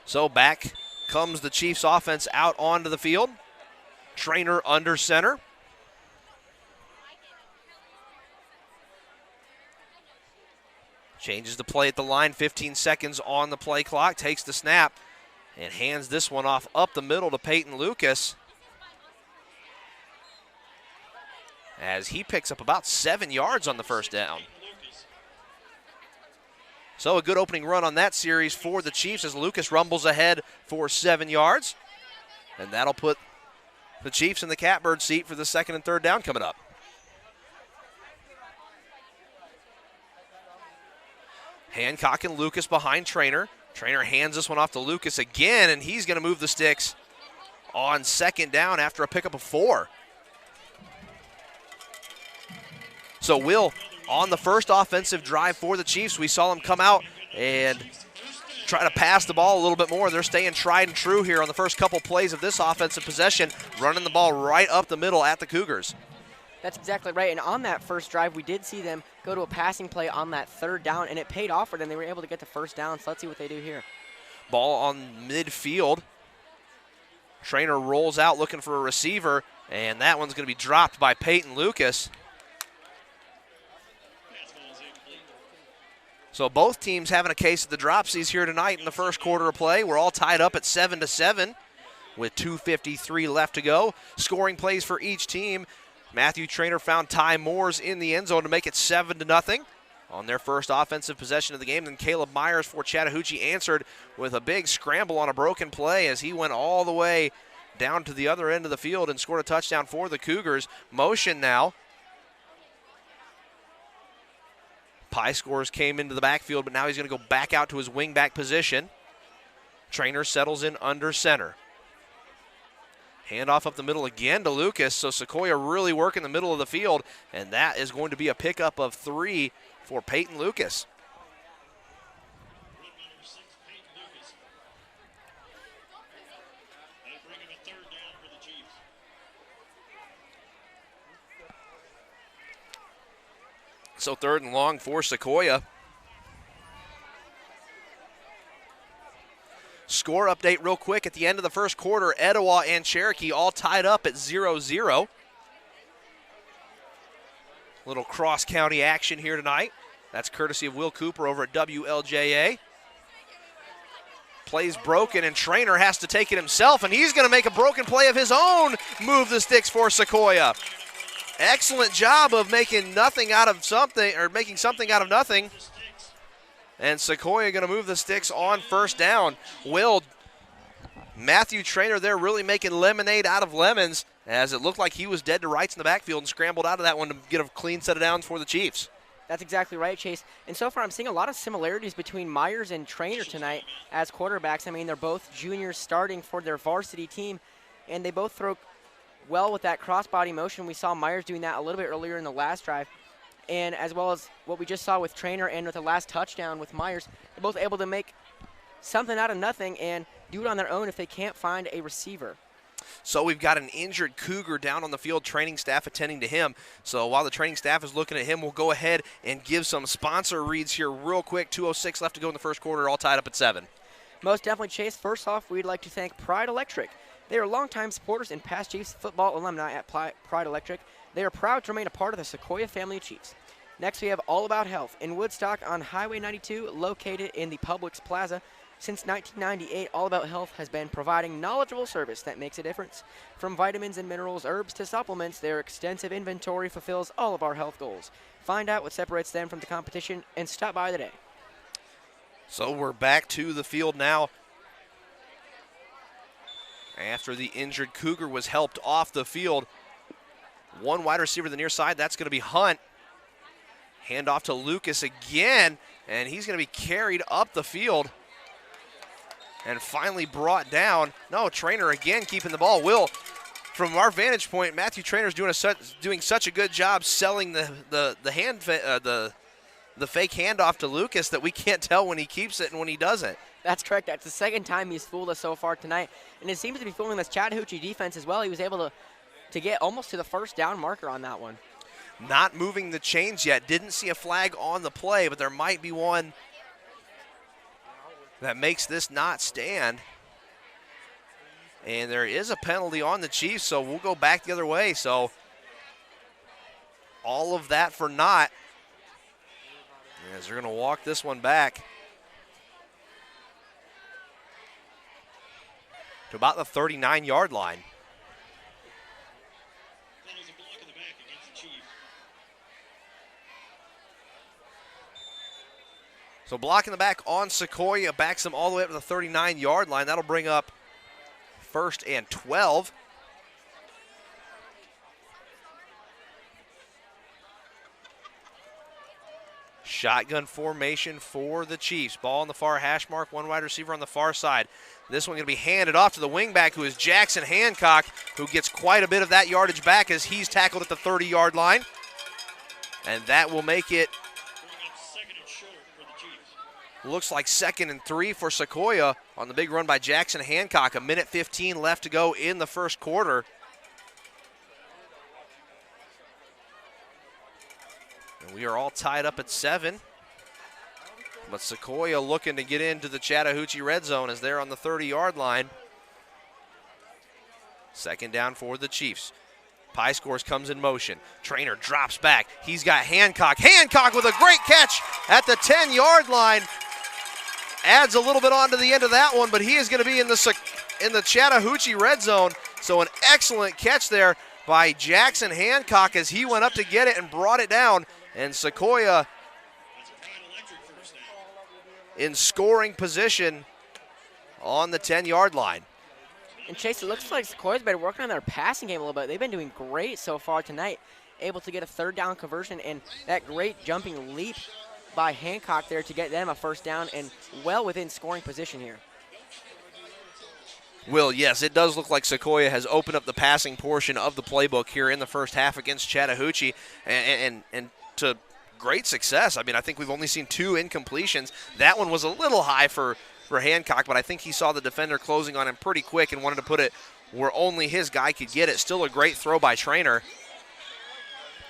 So back comes the Chiefs offense out onto the field. Trainer under center. Changes the play at the line, 15 seconds on the play clock, takes the snap, and hands this one off up the middle to Peyton Lucas, as he picks up about 7 yards on the first down. So a good opening run on that series for the Chiefs as Lucas rumbles ahead for 7 yards. And that'll put the Chiefs in the catbird seat for the second and third down coming up. Hancock and Lucas behind Trainer. Trainer hands this one off to Lucas again, and he's going to move the sticks on second down after a pickup of 4. So Will, on the first offensive drive for the Chiefs, we saw them come out and try to pass the ball a little bit more. They're staying tried and true here on the first couple plays of this offensive possession, running the ball right up the middle at the Cougars. That's exactly right, and on that first drive, we did see them go to a passing play on that third down, and it paid off for them. They were able to get the first down, so let's see what they do here. Ball on midfield. Trainer rolls out looking for a receiver, and that one's going to be dropped by Peyton Lucas. So both teams having a case of the dropsies here tonight in the first quarter of play. We're all tied up at 7-7 with 2:53 left to go. Scoring plays for each team. Matthew Trainer found Ty Moores in the end zone to make it 7-0 on their first offensive possession of the game. Then Caleb Myers for Chattahoochee answered with a big scramble on a broken play as he went all the way down to the other end of the field and scored a touchdown for the Cougars. Motion now. Pie Scores came into the backfield, but now he's going to go back out to his wingback position. Trainer settles in under center. Handoff up the middle again to Lucas, so Sequoyah really working the middle of the field, and that is going to be a pickup of 3 for Peyton Lucas. So third and long for Sequoyah. Score update real quick at the end of the first quarter. Etowah and Cherokee all tied up at 0-0. Little cross-county action here tonight. That's courtesy of Will Cooper over at WLJA. Play's broken, and Trainer has to take it himself, and he's going to make a broken play of his own. Move the sticks for Sequoyah. Excellent job of making nothing out of something, or making something out of nothing. And Sequoyah going to move the sticks on first down. Matthew Trainer there really making lemonade out of lemons, as it looked like he was dead to rights in the backfield and scrambled out of that one to get a clean set of downs for the Chiefs. That's exactly right, Chase. And so far I'm seeing a lot of similarities between Myers and Trainer tonight as quarterbacks. I mean, they're both juniors starting for their varsity team, and they both throw well with that crossbody motion. We saw Myers doing that a little bit earlier in the last drive, and as well as what we just saw with Trainer and with the last touchdown with Myers, they're both able to make something out of nothing and do it on their own if they can't find a receiver. So we've got an injured Cougar down on the field, training staff attending to him. So while the training staff is looking at him, we'll go ahead and give some sponsor reads here real quick. 2:06 left to go in the first quarter, all tied up at 7. Most definitely, Chase. First off, we'd like to thank Pride Electric. They are longtime supporters and past Chiefs football alumni at Pride Electric. They are proud to remain a part of the Sequoyah family of Chiefs. Next, we have All About Health in Woodstock on Highway 92, located in the Publix Plaza. Since 1998, All About Health has been providing knowledgeable service that makes a difference. From vitamins and minerals, herbs to supplements, their extensive inventory fulfills all of our health goals. Find out what separates them from the competition and stop by today. So we're back to the field now. After the injured Cougar was helped off the field, one wide receiver to the near side, that's going to be Hunt. Hand off to Lucas again, and he's going to be carried up the field and finally brought down. No, Trainer again keeping the ball. From our vantage point, Matthew Trainer's doing such a good job selling the fake handoff to Lucas that we can't tell when he keeps it and when he doesn't. That's correct. That's the second time he's fooled us so far tonight, and it seems to be fooling this Chattahoochee defense as well. He was able to get almost to the first down marker on that one. Not moving the chains yet. Didn't see a flag on the play, but there might be one that makes this not stand. And there is a penalty on the Chiefs, so we'll go back the other way. So all of that for naught, as they're going to walk this one back to about the 39-yard line. That is a block in the back against the Chiefs. So blocking the back on Sequoyah backs them all the way up to the 39-yard line. That'll bring up 1st and 12. Shotgun formation for the Chiefs. Ball on the far hash mark, one wide receiver on the far side. This one going to be handed off to the wingback, who is Jackson Hancock, who gets quite a bit of that yardage back as he's tackled at the 30-yard line. And that will make it, looks like 2nd and 3 for Sequoyah on the big run by Jackson Hancock. 1:15 left to go in the first quarter. And we are all tied up at 7. But Sequoyah looking to get into the Chattahoochee red zone as they're on the 30-yard line. 2nd down for the Chiefs. Pie Scores comes in motion. Trainer drops back. He's got Hancock. Hancock with a great catch at the 10-yard line. Adds a little bit onto the end of that one, but he is going to be in the Chattahoochee red zone. So an excellent catch there by Jackson Hancock as he went up to get it and brought it down. And Sequoyah in scoring position on the 10-yard line. And Chase, it looks like Sequoiah's been working on their passing game a little bit. They've been doing great so far tonight, able to get a 3rd down conversion, and that great jumping leap by Hancock there to get them a 1st down and well within scoring position here. Will, yes, it does look like Sequoyah has opened up the passing portion of the playbook here in the first half against Chattahoochee, and to great success. I mean, I think we've only seen 2 incompletions. That one was a little high for Hancock, but I think he saw the defender closing on him pretty quick and wanted to put it where only his guy could get it. Still a great throw by Trainer,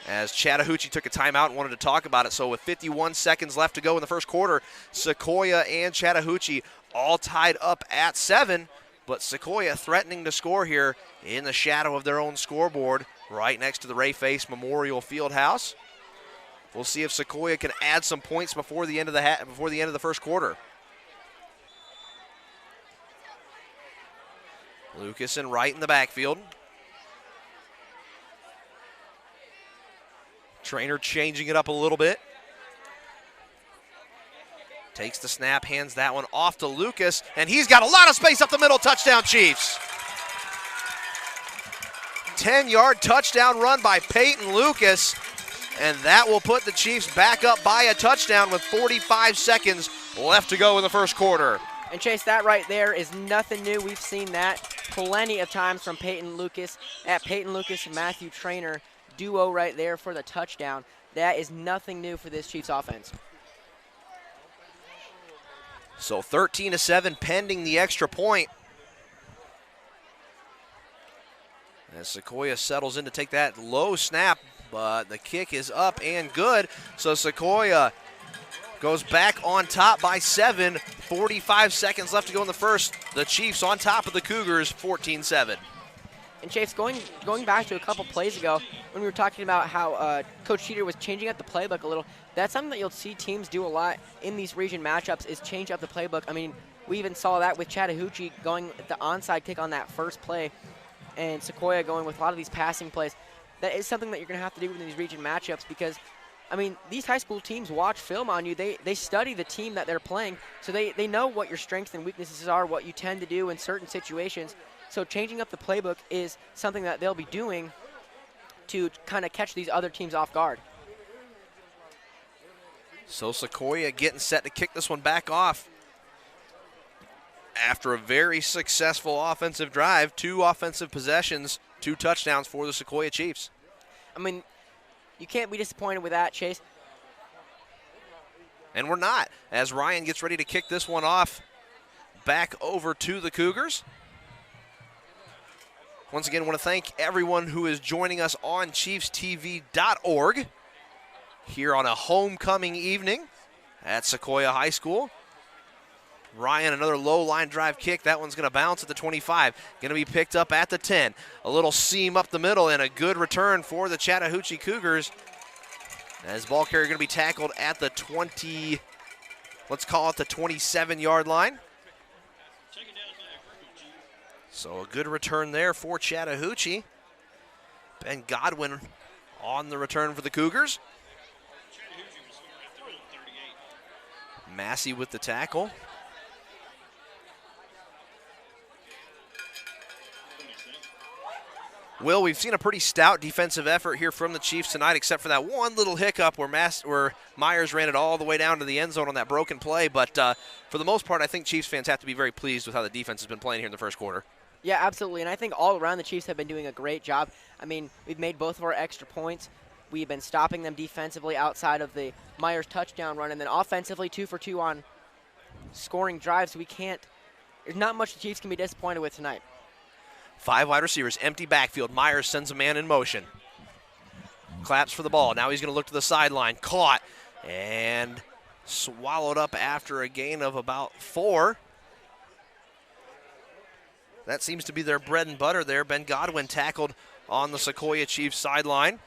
as Chattahoochee took a timeout and wanted to talk about it. So with 51 seconds left to go in the first quarter, Sequoyah and Chattahoochee all tied up at 7, but Sequoyah threatening to score here in the shadow of their own scoreboard right next to the Ray Face Memorial Fieldhouse. We'll see if Sequoyah can add some points before the end of the first quarter. Lucas and Wright in the backfield. Trainer changing it up a little bit. Takes the snap, hands that one off to Lucas, and he's got a lot of space up the middle. Touchdown, Chiefs. 10-yard touchdown run by Peyton Lucas, and that will put the Chiefs back up by a touchdown with 45 seconds left to go in the first quarter. And Chase, that right there is nothing new. We've seen that plenty of times from Peyton Lucas. At Peyton Lucas and Matthew Trainer duo right there for the touchdown. That is nothing new for this Chiefs offense. So 13-7 pending the extra point. As Sequoyah settles in to take that low snap, but the kick is up and good. So Sequoyah goes back on top by 7. 45 seconds left to go in the first. The Chiefs on top of the Cougars, 14-7. And Chase, going back to a couple plays ago when we were talking about how Coach Cheater was changing up the playbook a little, that's something that you'll see teams do a lot in these region matchups is change up the playbook. I mean, we even saw that with Chattahoochee going with the onside kick on that first play and Sequoyah going with a lot of these passing plays. That is something that you're going to have to do in these region matchups because, I mean, these high school teams watch film on you. They study the team that they're playing, so they know what your strengths and weaknesses are, what you tend to do in certain situations. So changing up the playbook is something that they'll be doing to kind of catch these other teams off guard. So Sequoyah getting set to kick this one back off. After a very successful offensive drive, 2 offensive possessions, 2 touchdowns for the Sequoyah Chiefs. I mean, you can't be disappointed with that, Chase. And we're not, as Ryan gets ready to kick this one off back over to the Cougars. Once again, I want to thank everyone who is joining us on ChiefsTV.org here on a homecoming evening at Sequoyah High School. Ryan, another low line drive kick. That one's going to bounce at the 25. Going to be picked up at the 10. A little seam up the middle and a good return for the Chattahoochee Cougars. As ball carrier going to be tackled at the 20, let's call it the 27-yard line. So a good return there for Chattahoochee. Ben Godwin on the return for the Cougars. Massey with the tackle. Will, we've seen a pretty stout defensive effort here from the Chiefs tonight, except for that one little hiccup where Myers ran it all the way down to the end zone on that broken play. But for the most part, I think Chiefs fans have to be very pleased with how the defense has been playing here in the first quarter. Yeah, absolutely. And I think all around the Chiefs have been doing a great job. I mean, we've made both of our extra points. We've been stopping them defensively outside of the Myers touchdown run, and then offensively 2 for 2 on scoring drives. There's not much the Chiefs can be disappointed with tonight. 5 wide receivers, empty backfield. Myers sends a man in motion. Claps for the ball. Now he's going to look to the sideline. Caught and swallowed up after a gain of about 4. That seems to be their bread and butter there. Ben Godwin tackled on the Sequoyah Chiefs sideline.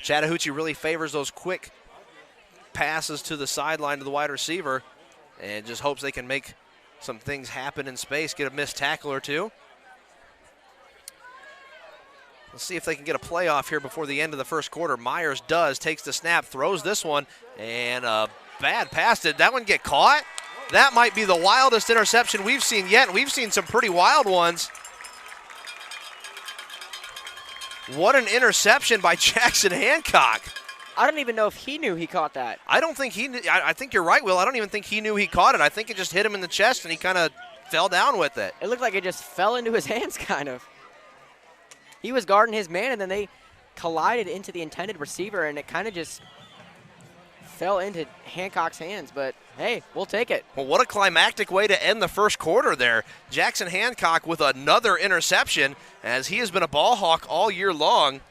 Chattahoochee really favors those quick passes to the sideline to the wide receiver and just hopes they can make some things happen in space, get a missed tackle or 2. Let's see if they can get a playoff here before the end of the first quarter. Myers does, takes the snap, throws this one, and a bad pass. Did that one get caught? That might be the wildest interception we've seen yet, and we've seen some pretty wild ones. What an interception by Jackson Hancock. I don't even know if he knew he caught that. I don't think he knew. I think you're right, Will. I don't even think he knew he caught it. I think it just hit him in the chest, and he kind of fell down with it. It looked like it just fell into his hands, kind of. He was guarding his man, and then they collided into the intended receiver, and it kind of just fell into Hancock's hands. But, hey, we'll take it. Well, what a climactic way to end the first quarter there. Jackson Hancock with another interception, as he has been a ball hawk all year long.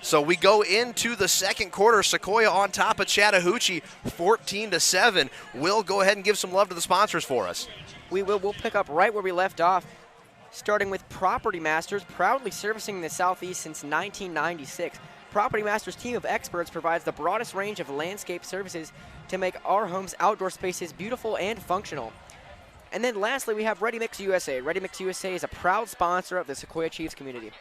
So we go into the second quarter. Sequoyah on top of Chattahoochee, 14-7. We'll go ahead and give some love to the sponsors for us. We'll pick up right where we left off, starting with Property Masters, proudly servicing the Southeast since 1996. Property Masters' team of experts provides the broadest range of landscape services to make our homes' outdoor spaces beautiful and functional. And then lastly, we have Ready Mix USA. Ready Mix USA is a proud sponsor of the Sequoyah Chiefs community.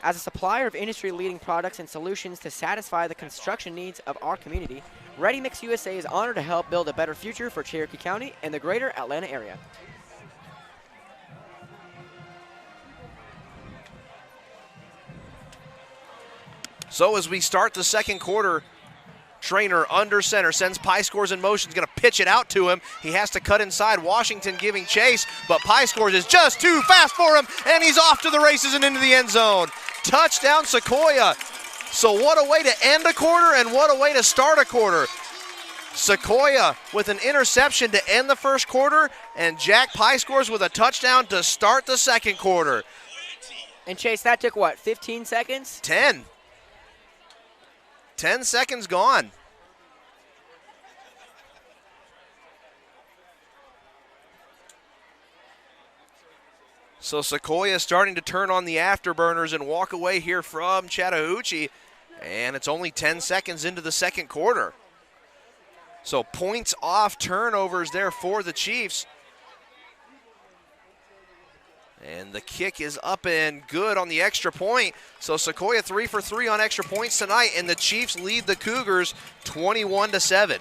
As a supplier of industry-leading products and solutions to satisfy the construction needs of our community, Ready Mix USA is honored to help build a better future for Cherokee County and the greater Atlanta area. So as we start the second quarter, Trainer under center, sends Pie Scores in motion, is going to pitch it out to him. He has to cut inside, Washington giving chase, but Pie Scores is just too fast for him, and he's off to the races and into the end zone. Touchdown, Sequoyah. So what a way to end a quarter and what a way to start a quarter. Sequoyah with an interception to end the first quarter, and Jack Pie Scores with a touchdown to start the second quarter. And Chase, that took what, 15 seconds? 10 seconds gone. So Sequoyah starting to turn on the afterburners and walk away here from Chattahoochee, and it's only 10 seconds into the second quarter. So points off turnovers there for the Chiefs. And the kick is up and good on the extra point. So Sequoyah 3 for 3 on extra points tonight, and the Chiefs lead the Cougars 21-7.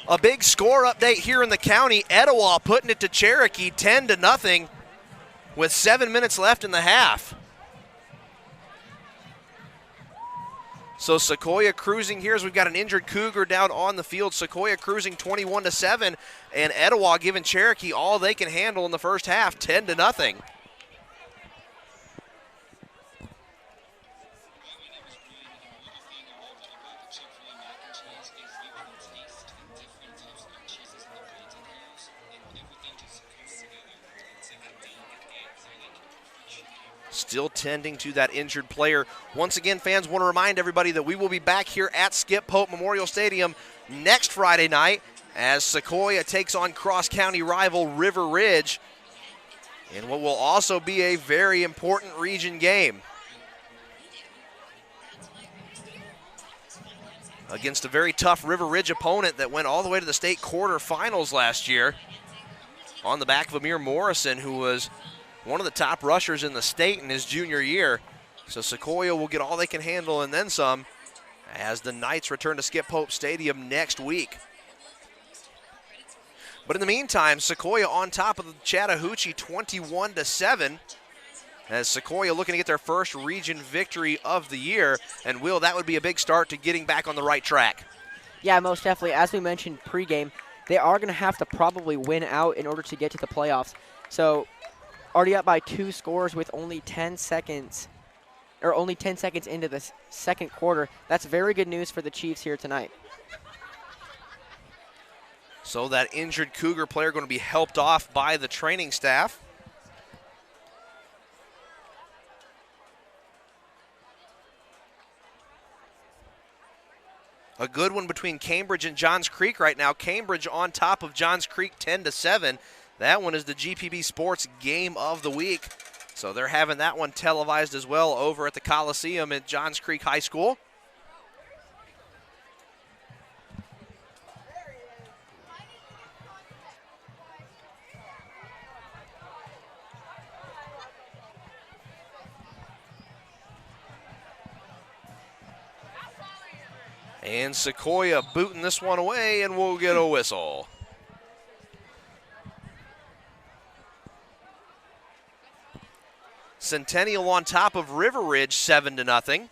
A big score update here in the county. Etowah putting it to Cherokee 10-0 with 7 minutes left in the half. So Sequoyah cruising here as we've got an injured Cougar down on the field. Sequoyah cruising 21-7, and Etowah giving Cherokee all they can handle in the first half, 10-0. Still tending to that injured player. Once again, fans, want to remind everybody that we will be back here at Skip Pope Memorial Stadium next Friday night as Sequoyah takes on cross-county rival River Ridge in what will also be a very important region game against a very tough River Ridge opponent that went all the way to the state quarterfinals last year on the back of Amir Morrison, who was one of the top rushers in the state in his junior year. So Sequoyah will get all they can handle and then some as the Knights return to Skip Pope Stadium next week. But in the meantime, Sequoyah on top of the Chattahoochee 21-7 as Sequoyah looking to get their first region victory of the year. And Will, that would be a big start to getting back on the right track. Yeah, most definitely. As we mentioned pregame, they are going to have to probably win out in order to get to the playoffs. So already up by 2 scores with only 10 seconds into the second quarter. That's very good news for the Chiefs here tonight. So that injured Cougar player going to be helped off by the training staff. A good one between Cambridge and Johns Creek right now. Cambridge on top of Johns Creek 10-7. That one is the GPB Sports Game of the Week. So they're having that one televised as well over at the Coliseum at Johns Creek High School. And Sequoyah booting this one away, and we'll get a whistle. Centennial on top of River Ridge 7-0.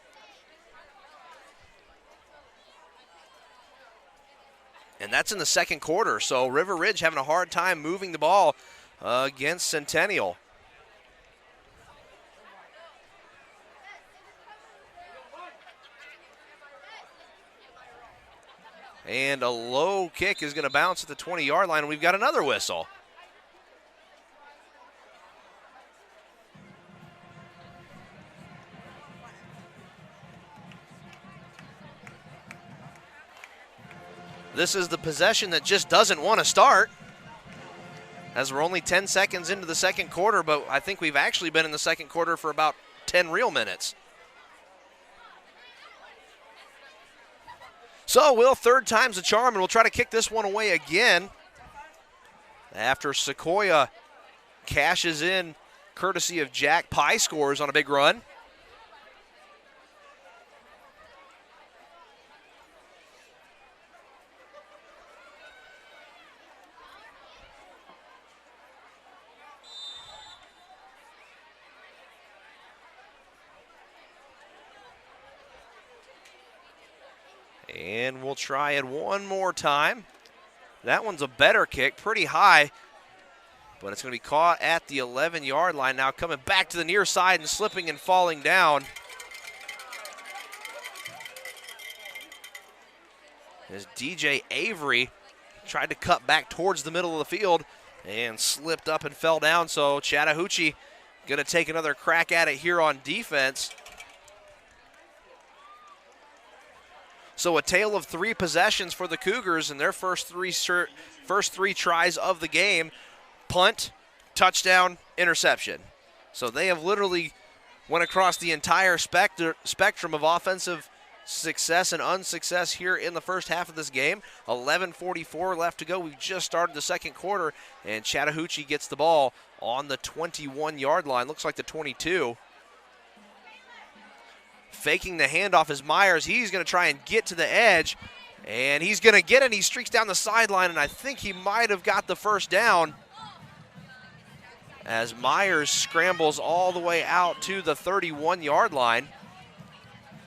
And that's in the second quarter, so River Ridge having a hard time moving the ball against Centennial. And a low kick is going to bounce at the 20-yard line, and we've got another whistle. This is the possession that just doesn't want to start, as we're only 10 seconds into the second quarter, but I think we've actually been in the second quarter for about 10 real minutes. So, Will, third time's the charm, and we'll try to kick this one away again after Sequoyah cashes in courtesy of Jack Pye scores on a big run. And we'll try it one more time. That one's a better kick, pretty high, but it's going to be caught at the 11-yard line. Now coming back to the near side and slipping and falling down as DJ Avery tried to cut back towards the middle of the field and slipped up and fell down. So Chattahoochee going to take another crack at it here on defense. So a tale of 3 possessions for the Cougars in their first three tries of the game. Punt, touchdown, interception. So they have literally went across the entire spectrum of offensive success and unsuccess here in the first half of this game. 11:44 left to go. We've just started the second quarter, and Chattahoochee gets the ball on the 21-yard line. Looks like the 22. Faking the handoff is Myers. He's going to try and get to the edge, and he's going to get it. He streaks down the sideline, and I think he might have got the first down as Myers scrambles all the way out to the 31-yard line.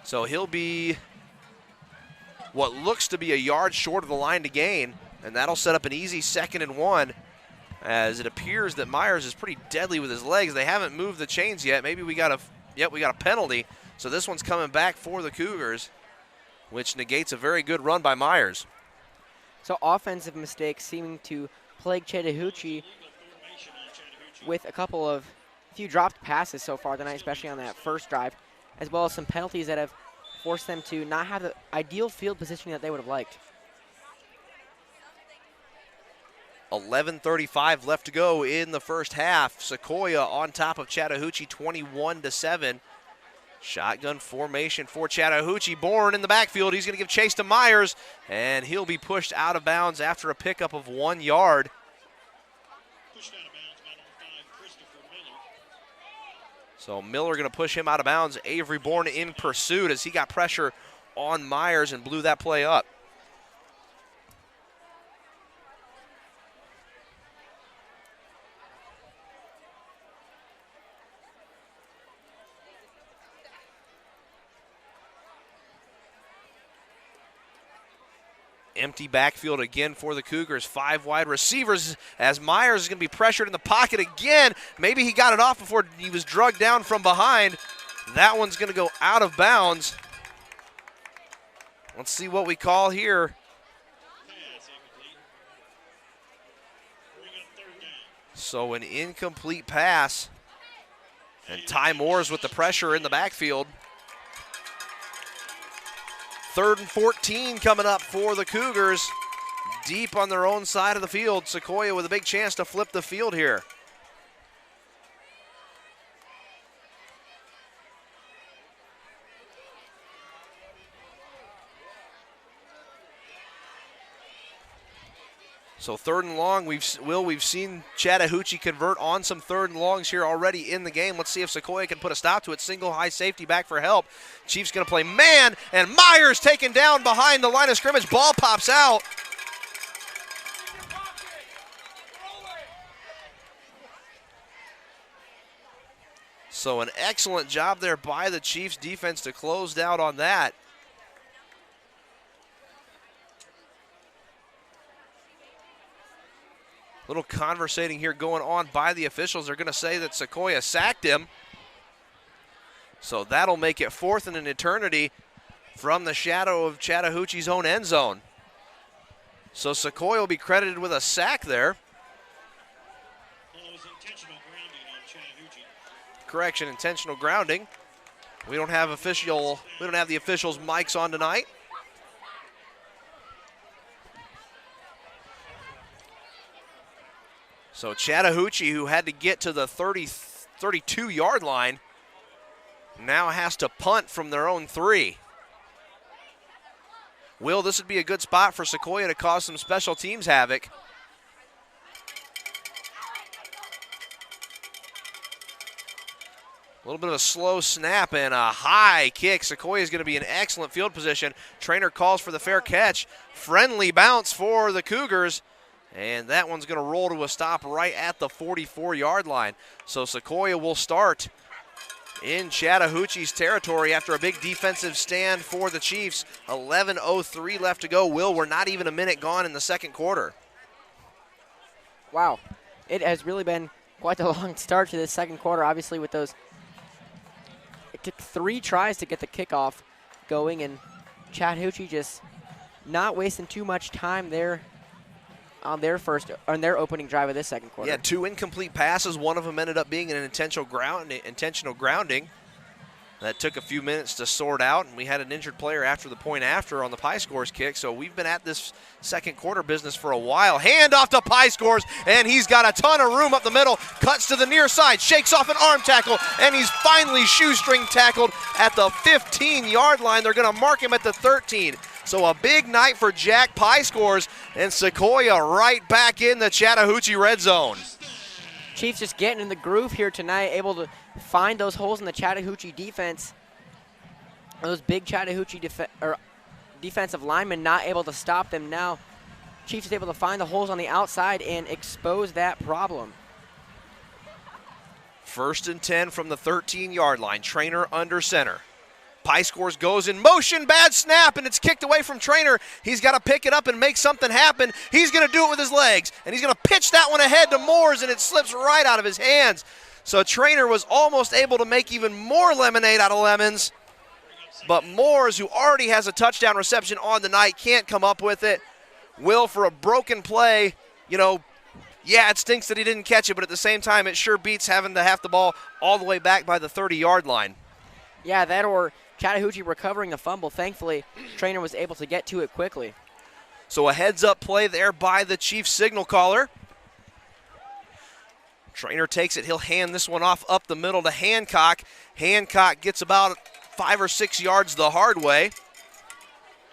So he'll be what looks to be a yard short of the line to gain, and that'll set up an easy 2nd and 1, as it appears that Myers is pretty deadly with his legs. They haven't moved the chains yet. Maybe we got a penalty. So this one's coming back for the Cougars, which negates a very good run by Myers. So offensive mistakes seeming to plague Chattahoochee with a few dropped passes so far tonight, especially on that first drive, as well as some penalties that have forced them to not have the ideal field positioning that they would have liked. 11:35 left to go in the first half. Sequoyah on top of Chattahoochee 21-7. Shotgun formation for Chattahoochee. Bourne in the backfield. He's going to give chase to Myers, and he'll be pushed out of bounds after a pickup of 1 yard. Pushed out of bounds by number 5, Christopher Miller. So Miller going to push him out of bounds. Avery Bourne in pursuit as he got pressure on Myers and blew that play up. Empty backfield again for the Cougars. 5 wide receivers as Myers is going to be pressured in the pocket again. Maybe he got it off before he was drugged down from behind. That one's going to go out of bounds. Let's see what we call here. So an incomplete pass. And Ty Moore's with the pressure in the backfield. 3rd and 14 coming up for the Cougars. Deep on their own side of the field. Sequoyah with a big chance to flip the field here. So 3rd and long, we've seen Chattahoochee convert on some 3rd and longs here already in the game. Let's see if Sequoyah can put a stop to it. Single high safety back for help. Chiefs going to play man, and Myers taken down behind the line of scrimmage. Ball pops out. So an excellent job there by the Chiefs defense to close down on that. Little conversating here going on by the officials. They're going to say that Sequoyah sacked him. So that'll make it 4th and an eternity from the shadow of Chattahoochee's own end zone. So Sequoyah will be credited with a sack there. Well, it was intentional grounding on Chattahoochee. Correction, intentional grounding. We don't have the officials' mics on tonight. So Chattahoochee, who had to get to the 32-yard line, now has to punt from their own 3. Will, this would be a good spot for Sequoyah to cause some special teams havoc. A little bit of a slow snap and a high kick. Sequoyah is going to be in excellent field position. Trainer calls for the fair catch. Friendly bounce for the Cougars. And that one's going to roll to a stop right at the 44-yard line. So Sequoyah will start in Chattahoochee's territory after a big defensive stand for the Chiefs. 11:03 left to go. Will, we're not even a minute gone in the second quarter. Wow, it has really been quite a long start to this second quarter, obviously with those. It took 3 tries to get the kickoff going, and Chattahoochee just not wasting too much time there on their opening drive of this second quarter. Yeah, 2 incomplete passes. One of them ended up being an intentional grounding. That took a few minutes to sort out, and we had an injured player after the point after on the Pie Scores kick, so we've been at this second quarter business for a while. Hand off to Pie Scores, and he's got a ton of room up the middle, cuts to the near side, shakes off an arm tackle, and he's finally shoestring tackled at the 15-yard line. They're going to mark him at the 13. So a big night for Jack Pie Scores, and Sequoyah right back in the Chattahoochee red zone. Chiefs just getting in the groove here tonight, able to find those holes in the Chattahoochee defense. Those big Chattahoochee defensive linemen not able to stop them now. Chiefs is able to find the holes on the outside and expose that problem. 1st and 10 from the 13-yard line. Trainer under center. Pie Scores goes in motion, bad snap, and it's kicked away from Trainer. He's got to pick it up and make something happen. He's going to do it with his legs, and he's going to pitch that one ahead to Moores, and it slips right out of his hands. So Trainer was almost able to make even more lemonade out of lemons, but Moores, who already has a touchdown reception on the night, can't come up with it. Will, for a broken play, yeah, it stinks that he didn't catch it, but at the same time, it sure beats having to have the ball all the way back by the 30-yard line. Yeah, that or Chattahoochee recovering the fumble. Thankfully, Trainer was able to get to it quickly. So a heads-up play there by the Chiefs signal caller. Trainer takes it. He'll hand this one off up the middle to Hancock. Hancock gets about 5 or 6 yards the hard way.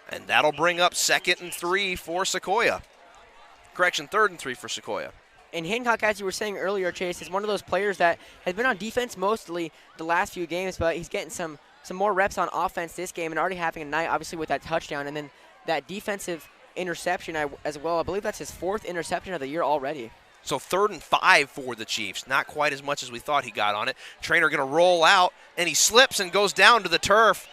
And that'll bring up 2nd and 3 for Sequoyah. Correction, 3rd and 3 for Sequoyah. And Hancock, as you were saying earlier, Chase, is one of those players that has been on defense mostly the last few games, but he's getting some more reps on offense this game and already having a night, obviously, with that touchdown. And then that defensive interception as well. I believe that's his 4th interception of the year already. So 3rd and 5 for the Chiefs. Not quite as much as we thought he got on it. Trainer going to roll out, and he slips and goes down to the turf.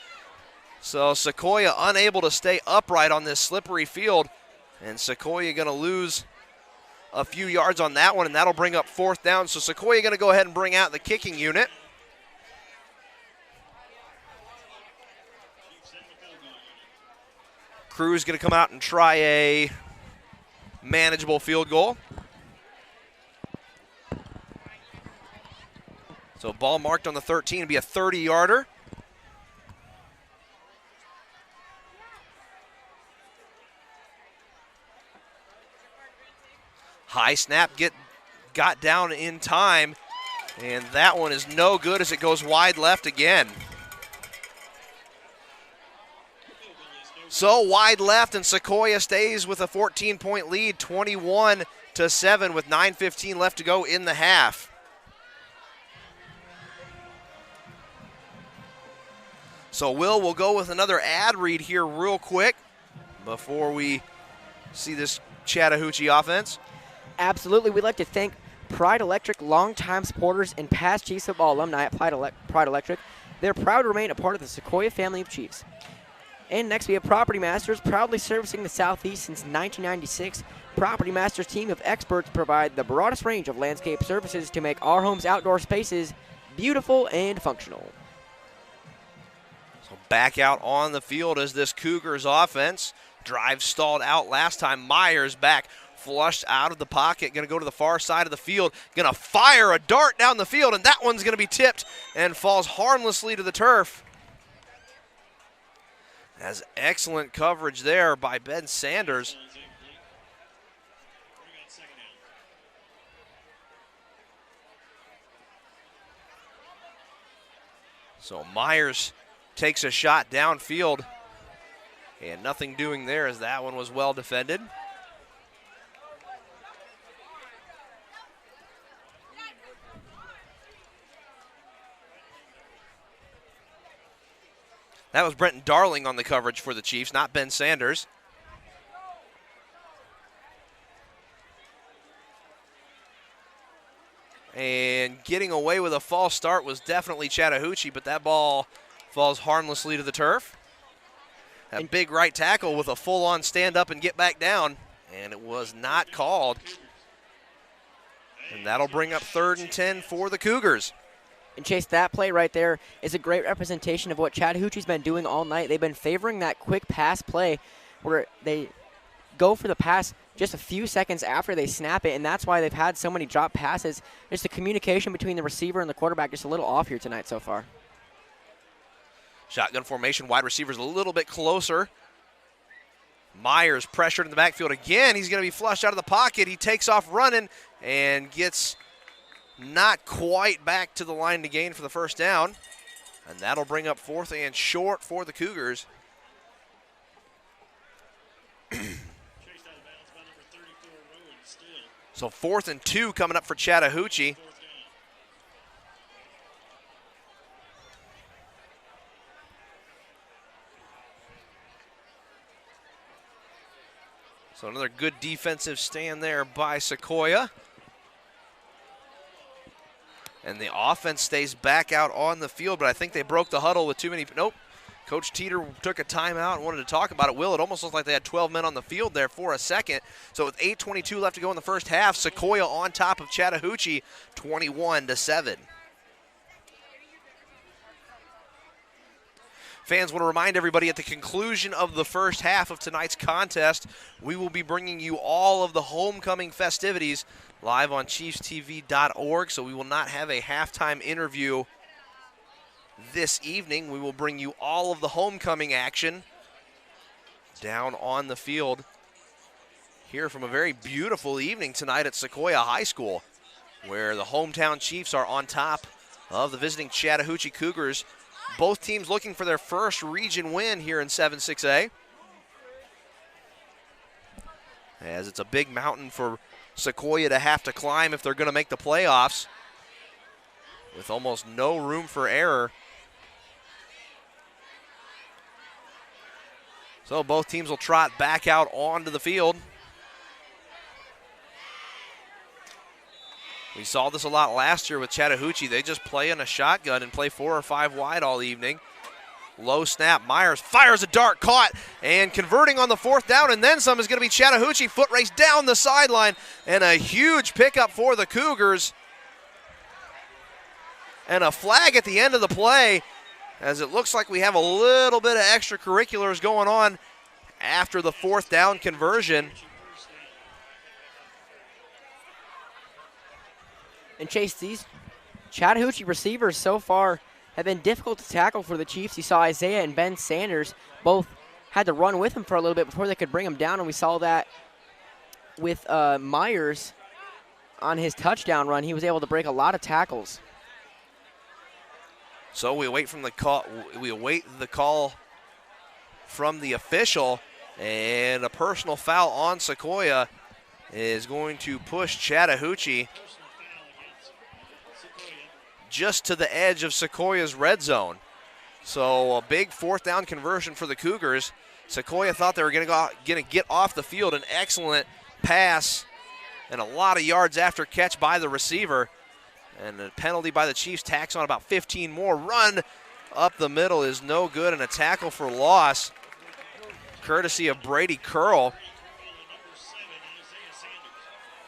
So Sequoyah unable to stay upright on this slippery field, and Sequoyah going to lose a few yards on that one, and that'll bring up 4th down. So Sequoyah going to go ahead and bring out the kicking unit. Crew's going to come out and try a manageable field goal. So ball marked on the 13, it'll be a 30-yarder. High snap got down in time, and that one is no good as it goes wide left again. So wide left, and Sequoyah stays with a 14-point lead, 21-7 with 9:15 left to go in the half. So we'll go with another ad read here real quick before we see this Chattahoochee offense. Absolutely. We'd like to thank Pride Electric, longtime supporters and past Chiefs football alumni at Pride Electric. They're proud to remain a part of the Sequoyah family of Chiefs. And next we have Property Masters, proudly servicing the Southeast since 1996. Property Masters team of experts provide the broadest range of landscape services to make our homes' outdoor spaces beautiful and functional. So back out on the field as this Cougars offense. Drive stalled out last time. Myers back, flushed out of the pocket, going to go to the far side of the field, going to fire a dart down the field, and that one's going to be tipped and falls harmlessly to the turf. Has excellent coverage there by Ben Sanders. So Myers takes a shot downfield, And nothing doing there as that one was well defended. That was Brenton Darling on the coverage for the Chiefs, not Ben Sanders. And getting away with a false start was definitely Chattahoochee, but that ball falls harmlessly to the turf. A big right tackle with a full-on stand-up and get back down, and it was not called. And that'll bring up 3rd and 10 for the Cougars. And Chase, that play right there is a great representation of what Chattahoochee's been doing all night. They've been favoring that quick pass play where they go for the pass just a few seconds after they snap it, and that's why they've had so many drop passes. Just the communication between the receiver and the quarterback just a little off here tonight so far. Shotgun formation, wide receivers a little bit closer. Myers pressured in the backfield again. He's going to be flushed out of the pocket. He takes off running and gets not quite back to the line to gain for the first down. And that'll bring up 4th and short for the Cougars. So 4th and 2 coming up for Chattahoochee. So another good defensive stand there by Sequoyah. And the offense stays back out on the field, but I think they broke the huddle with too many. Nope. Coach Teeter took a timeout and wanted to talk about it. Will, it almost looked like they had 12 men on the field there for a second. So with 8:22 left to go in the first half, Sequoyah on top of Chattahoochee, 21-7. Fans want to remind everybody at the conclusion of the first half of tonight's contest, we will be bringing you all of the homecoming festivities live on ChiefsTV.org, so we will not have a halftime interview this evening. We will bring you all of the homecoming action down on the field here from a very beautiful evening tonight at Sequoyah High School, where the hometown Chiefs are on top of the visiting Chattahoochee Cougars. Both teams looking for their first region win here in 7-6A. As it's a big mountain for Sequoyah to have to climb if they're going to make the playoffs, with almost no room for error. So both teams will trot back out onto the field. We saw this a lot last year with Chattahoochee. They just play in a shotgun and play 4 or 5 wide all evening. Low snap, Myers fires a dart, caught, and converting on the 4th down, and then some is going to be Chattahoochee. Foot race down the sideline, and a huge pickup for the Cougars. And a flag at the end of the play, as it looks like we have a little bit of extracurriculars going on after the 4th down conversion. And Chase, these Chattahoochee receivers so far have been difficult to tackle for the Chiefs. You saw Isaiah and Ben Sanders both had to run with him for a little bit before they could bring him down, and we saw that with Myers on his touchdown run. He was able to break a lot of tackles. So we await the call from the official, and a personal foul on Sequoyah is going to push Chattahoochee just to the edge of Sequoyah's red zone. So a big 4th down conversion for the Cougars. Sequoyah thought they were going to get off the field. An excellent pass and a lot of yards after catch by the receiver. And a penalty by the Chiefs tacks on about 15 more. Run up the middle is no good, and a tackle for loss courtesy of Brady Curl.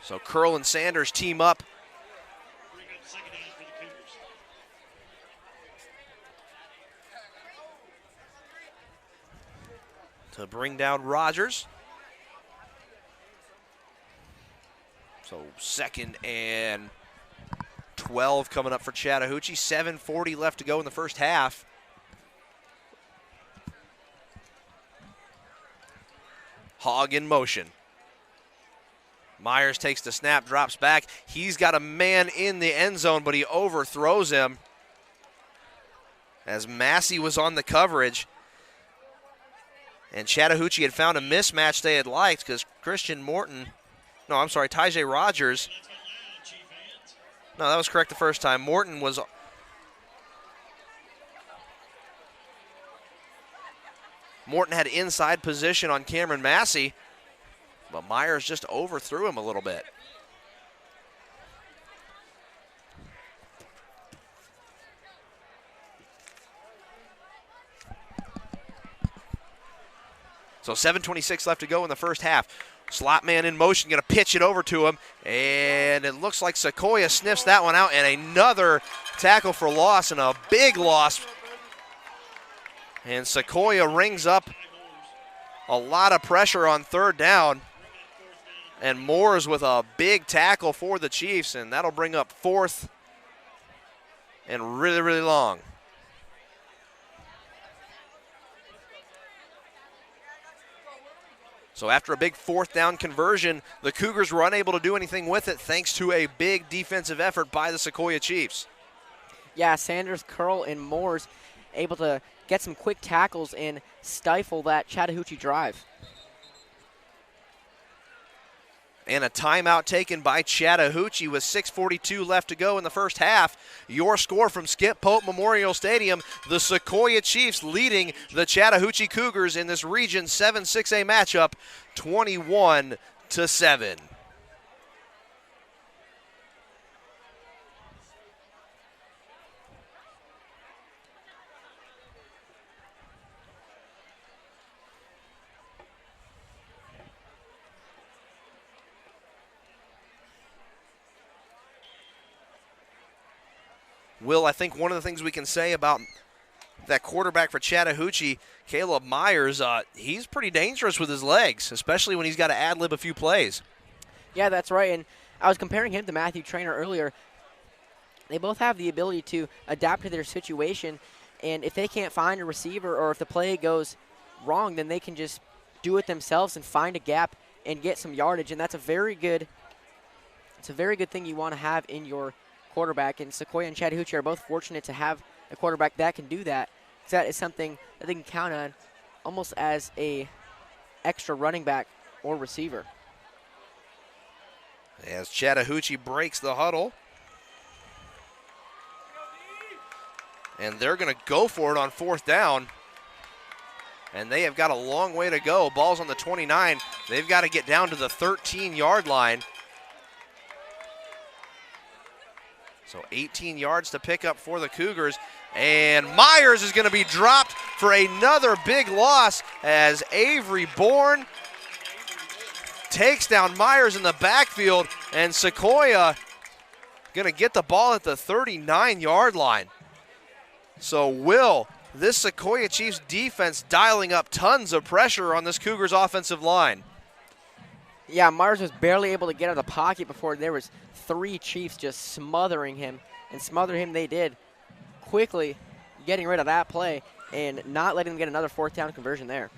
So Curl and Sanders team up. To bring down Rogers. So 2nd and 12 coming up for Chattahoochee. 7:40 left to go in the first half. Hogg in motion. Myers takes the snap, drops back. He's got a man in the end zone, but he overthrows him as Massey was on the coverage. And Chattahoochee had found a mismatch they had liked because Tyjae Rogers. No, that was correct the first time. Morton had inside position on Cameron Massey, but Myers just overthrew him a little bit. So 7:26 left to go in the first half. Slot man in motion, going to pitch it over to him, and it looks like Sequoyah sniffs that one out, and another tackle for loss, and a big loss. And Sequoyah rings up a lot of pressure on third down, and Moores with a big tackle for the Chiefs, and that'll bring up fourth and really, really long. So after a big fourth down conversion, the Cougars were unable to do anything with it thanks to a big defensive effort by the Sequoyah Chiefs. Yeah, Sanders, Curl, and Moores able to get some quick tackles and stifle that Chattahoochee drive. And a timeout taken by Chattahoochee with 6:42 left to go in the first half. Your score from Skip Pope Memorial Stadium, the Sequoyah Chiefs leading the Chattahoochee Cougars in this Region 7 6A matchup, 21-7. Will, I think one of the things we can say about that quarterback for Chattahoochee, Caleb Myers, he's pretty dangerous with his legs, especially when he's got to ad-lib a few plays. Yeah, that's right, and I was comparing him to Matthew Trainer earlier. They both have the ability to adapt to their situation, and if they can't find a receiver or if the play goes wrong, then they can just do it themselves and find a gap and get some yardage, and that's a very good thing you want to have in your quarterback, and Sequoyah and Chattahoochee are both fortunate to have a quarterback that can do that. So that is something that they can count on almost as a extra running back or receiver. As Chattahoochee breaks the huddle. And they're going to go for it on fourth down. And they have got a long way to go. Ball's on the 29. They've got to get down to the 13-yard line. So 18 yards to pick up for the Cougars. And Myers is going to be dropped for another big loss as Avery Bourne takes down Myers in the backfield. And Sequoyah going to get the ball at the 39-yard line. So Will, this Sequoyah Chiefs defense dialing up tons of pressure on this Cougars offensive line. Yeah, Myers was barely able to get out of the pocket before there was three Chiefs just smothering him, and smother him they did, quickly getting rid of that play and not letting them get another fourth down conversion there.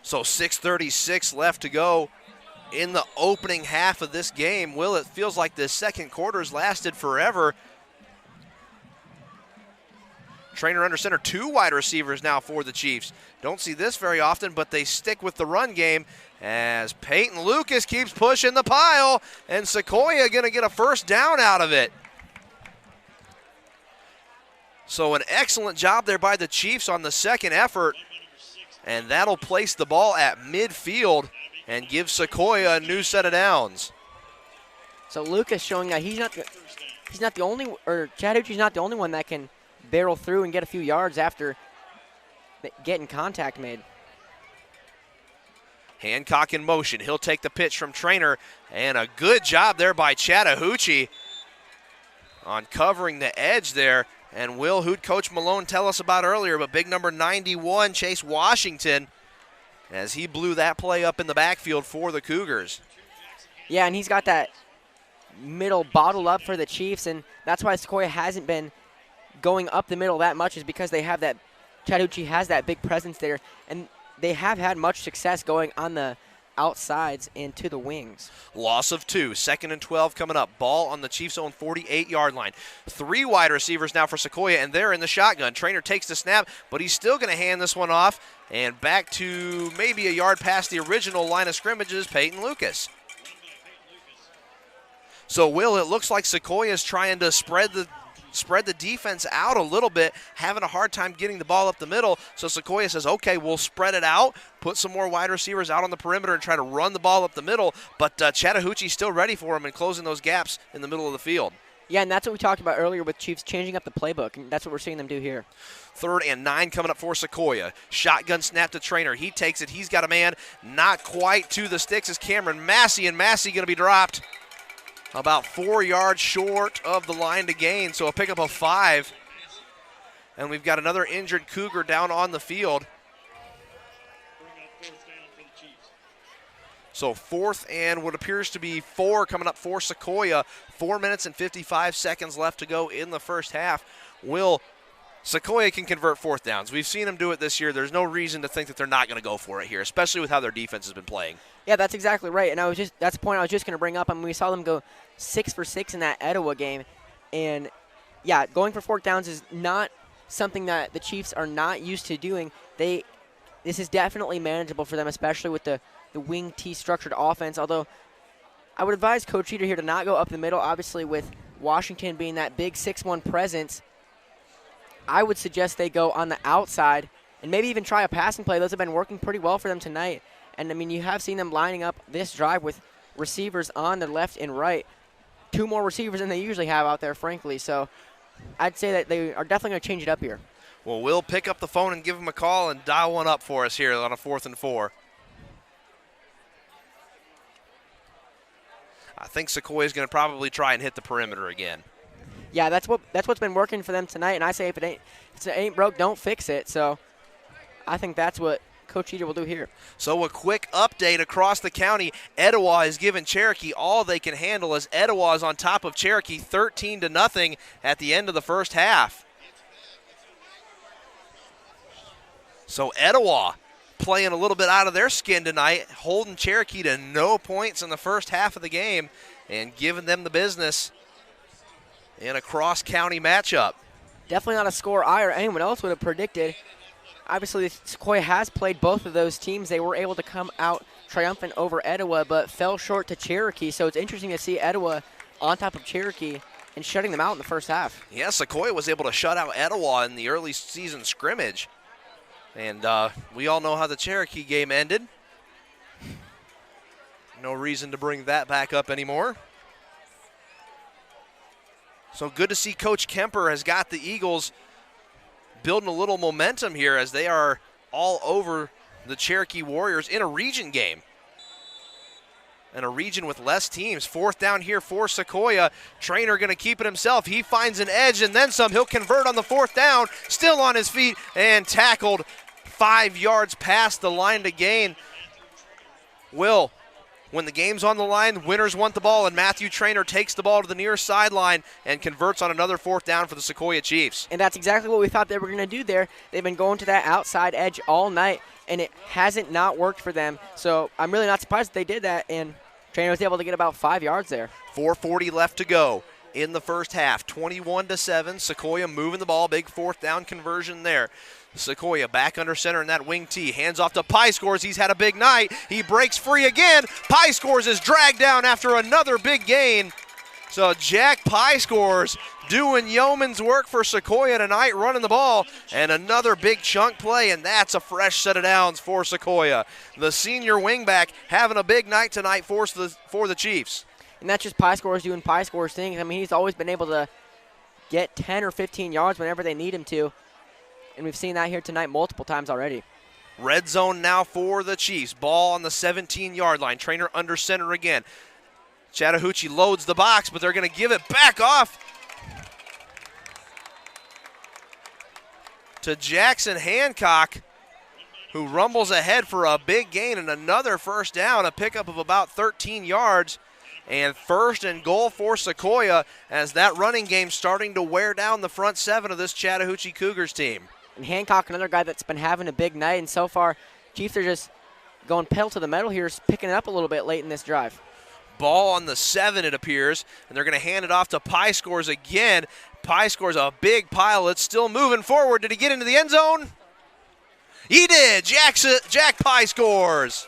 So 6:36 left to go in the opening half of this game. Will, it feels like the second quarter's lasted forever. Trainer under center, two wide receivers now for the Chiefs. Don't see this very often, but they stick with the run game as Peyton Lucas keeps pushing the pile, and Sequoyah going to get a first down out of it. So an excellent job there by the Chiefs on the second effort, and that'll place the ball at midfield and give Sequoyah a new set of downs. So Lucas showing that he's not the only, or Chattahoochee's not the only one that can barrel through and get a few yards after getting contact made. Hancock in motion. He'll take the pitch from Trainer, and a good job there by Chattahoochee on covering the edge there. And Will, who'd Coach Malone tell us about earlier, but big number 91, Chase Washington, as he blew that play up in the backfield for the Cougars. Yeah, and he's got that middle bottled up for the Chiefs, and that's why Sequoyah hasn't been going up the middle that much, is because they have that, Chattahoochee has that big presence there, and they have had much success going on the outsides and to the wings. Loss of 2. 2nd and 12 coming up. Ball on the Chiefs' own 48-yard line. 3 wide receivers now for Sequoyah, and they're in the shotgun. Trainer takes the snap, but he's still going to hand this one off. And back to maybe a yard past the original line of scrimmages, Peyton Lucas. So, Will, it looks like Sequoyah is trying to spread the defense out a little bit, having a hard time getting the ball up the middle. So Sequoyah says, okay, we'll spread it out, put some more wide receivers out on the perimeter and try to run the ball up the middle. But Chattahoochee's still ready for him and closing those gaps in the middle of the field. Yeah, and that's what we talked about earlier with Chiefs changing up the playbook, and that's what we're seeing them do here. 3rd and 9 coming up for Sequoyah. Shotgun snap to Trainer. He takes it. He's got a man. Not quite to the sticks is Cameron Massey, and Massey going to be dropped about 4 yards short of the line to gain, so a pickup of 5. And we've got another injured Cougar down on the field. So 4th and what appears to be 4 coming up for Sequoyah. 4 minutes and 55 seconds left to go in the first half. Sequoyah can convert 4th downs. We've seen them do it this year. There's no reason to think that they're not going to go for it here, especially with how their defense has been playing. Yeah, that's exactly right. And that's the point I was just going to bring up. I mean, we saw them go 6 for 6 in that Etowah game. And, yeah, going for 4th downs is not something that the Chiefs are not used to doing. This is definitely manageable for them, especially with the wing T structured offense. Although I would advise Coach Eater here to not go up the middle. Obviously, with Washington being that big 6'1" presence, I would suggest they go on the outside and maybe even try a passing play. Those have been working pretty well for them tonight. And, I mean, you have seen them lining up this drive with receivers on the left and right. 2 more receivers than they usually have out there, frankly. So I'd say that they are definitely going to change it up here. Well, we'll pick up the phone and give them a call and dial one up for us here on a 4th and 4. I think Sequoyah is going to probably try and hit the perimeter again. Yeah, that's what's been working for them tonight. And I say if it ain't broke, don't fix it. So I think that's what Coach Eater will do here. So a quick update across the county. Etowah has given Cherokee all they can handle as Etowah is on top of Cherokee 13-0 at the end of the first half. So Etowah playing a little bit out of their skin tonight, holding Cherokee to no points in the first half of the game and giving them the business in a cross-county matchup. Definitely not a score I or anyone else would have predicted. Obviously, Sequoyah has played both of those teams. They were able to come out triumphant over Etowah, but fell short to Cherokee. So it's interesting to see Etowah on top of Cherokee and shutting them out in the first half. Yeah, Sequoyah was able to shut out Etowah in the early season scrimmage. And we all know how the Cherokee game ended. No reason to bring that back up anymore. So good to see Coach Kemper has got the Eagles building a little momentum here as they are all over the Cherokee Warriors in a region game. And a region with less teams. 4th down here for Sequoyah. Trainer going to keep it himself. He finds an edge and then some. He'll convert on the 4th down. Still on his feet and tackled 5 yards past the line to gain. When the game's on the line, winners want the ball, and Matthew Trainer takes the ball to the near sideline and converts on another 4th down for the Sequoyah Chiefs. And that's exactly what we thought they were going to do there. They've been going to that outside edge all night, and it hasn't not worked for them. So I'm really not surprised that they did that, and Trainer was able to get about 5 yards there. 4:40 left to go in the first half. 21-7. Sequoyah moving the ball. Big 4th down conversion there. Sequoyah back under center in that wing T. Hands off to Pie Scores. He's had a big night. He breaks free again. Pie Scores is dragged down after another big gain. So Jack Pie Scores doing yeoman's work for Sequoyah tonight, running the ball. And another big chunk play, and that's a fresh set of downs for Sequoyah. The senior wingback having a big night tonight for the Chiefs. And that's just Pie Scores doing Pie Scores things. I mean, he's always been able to get 10 or 15 yards whenever they need him to. And we've seen that here tonight multiple times already. Red zone now for the Chiefs. Ball on the 17-yard line. Trainer under center again. Chattahoochee loads the box, but they're going to give it back off to Jackson Hancock, who rumbles ahead for a big gain and another first down, a pickup of about 13 yards. And 1st and goal for Sequoyah as that running game starting to wear down the front 7 of this Chattahoochee Cougars team. And Hancock, another guy that's been having a big night, and so far Chiefs are just going pedal to the metal here, picking it up a little bit late in this drive. Ball on the 7, it appears, and they're going to hand it off to Pie Scores again. Pie Scores a big pile. It's still moving forward. Did he get into the end zone? He did. Jack Pie Scores.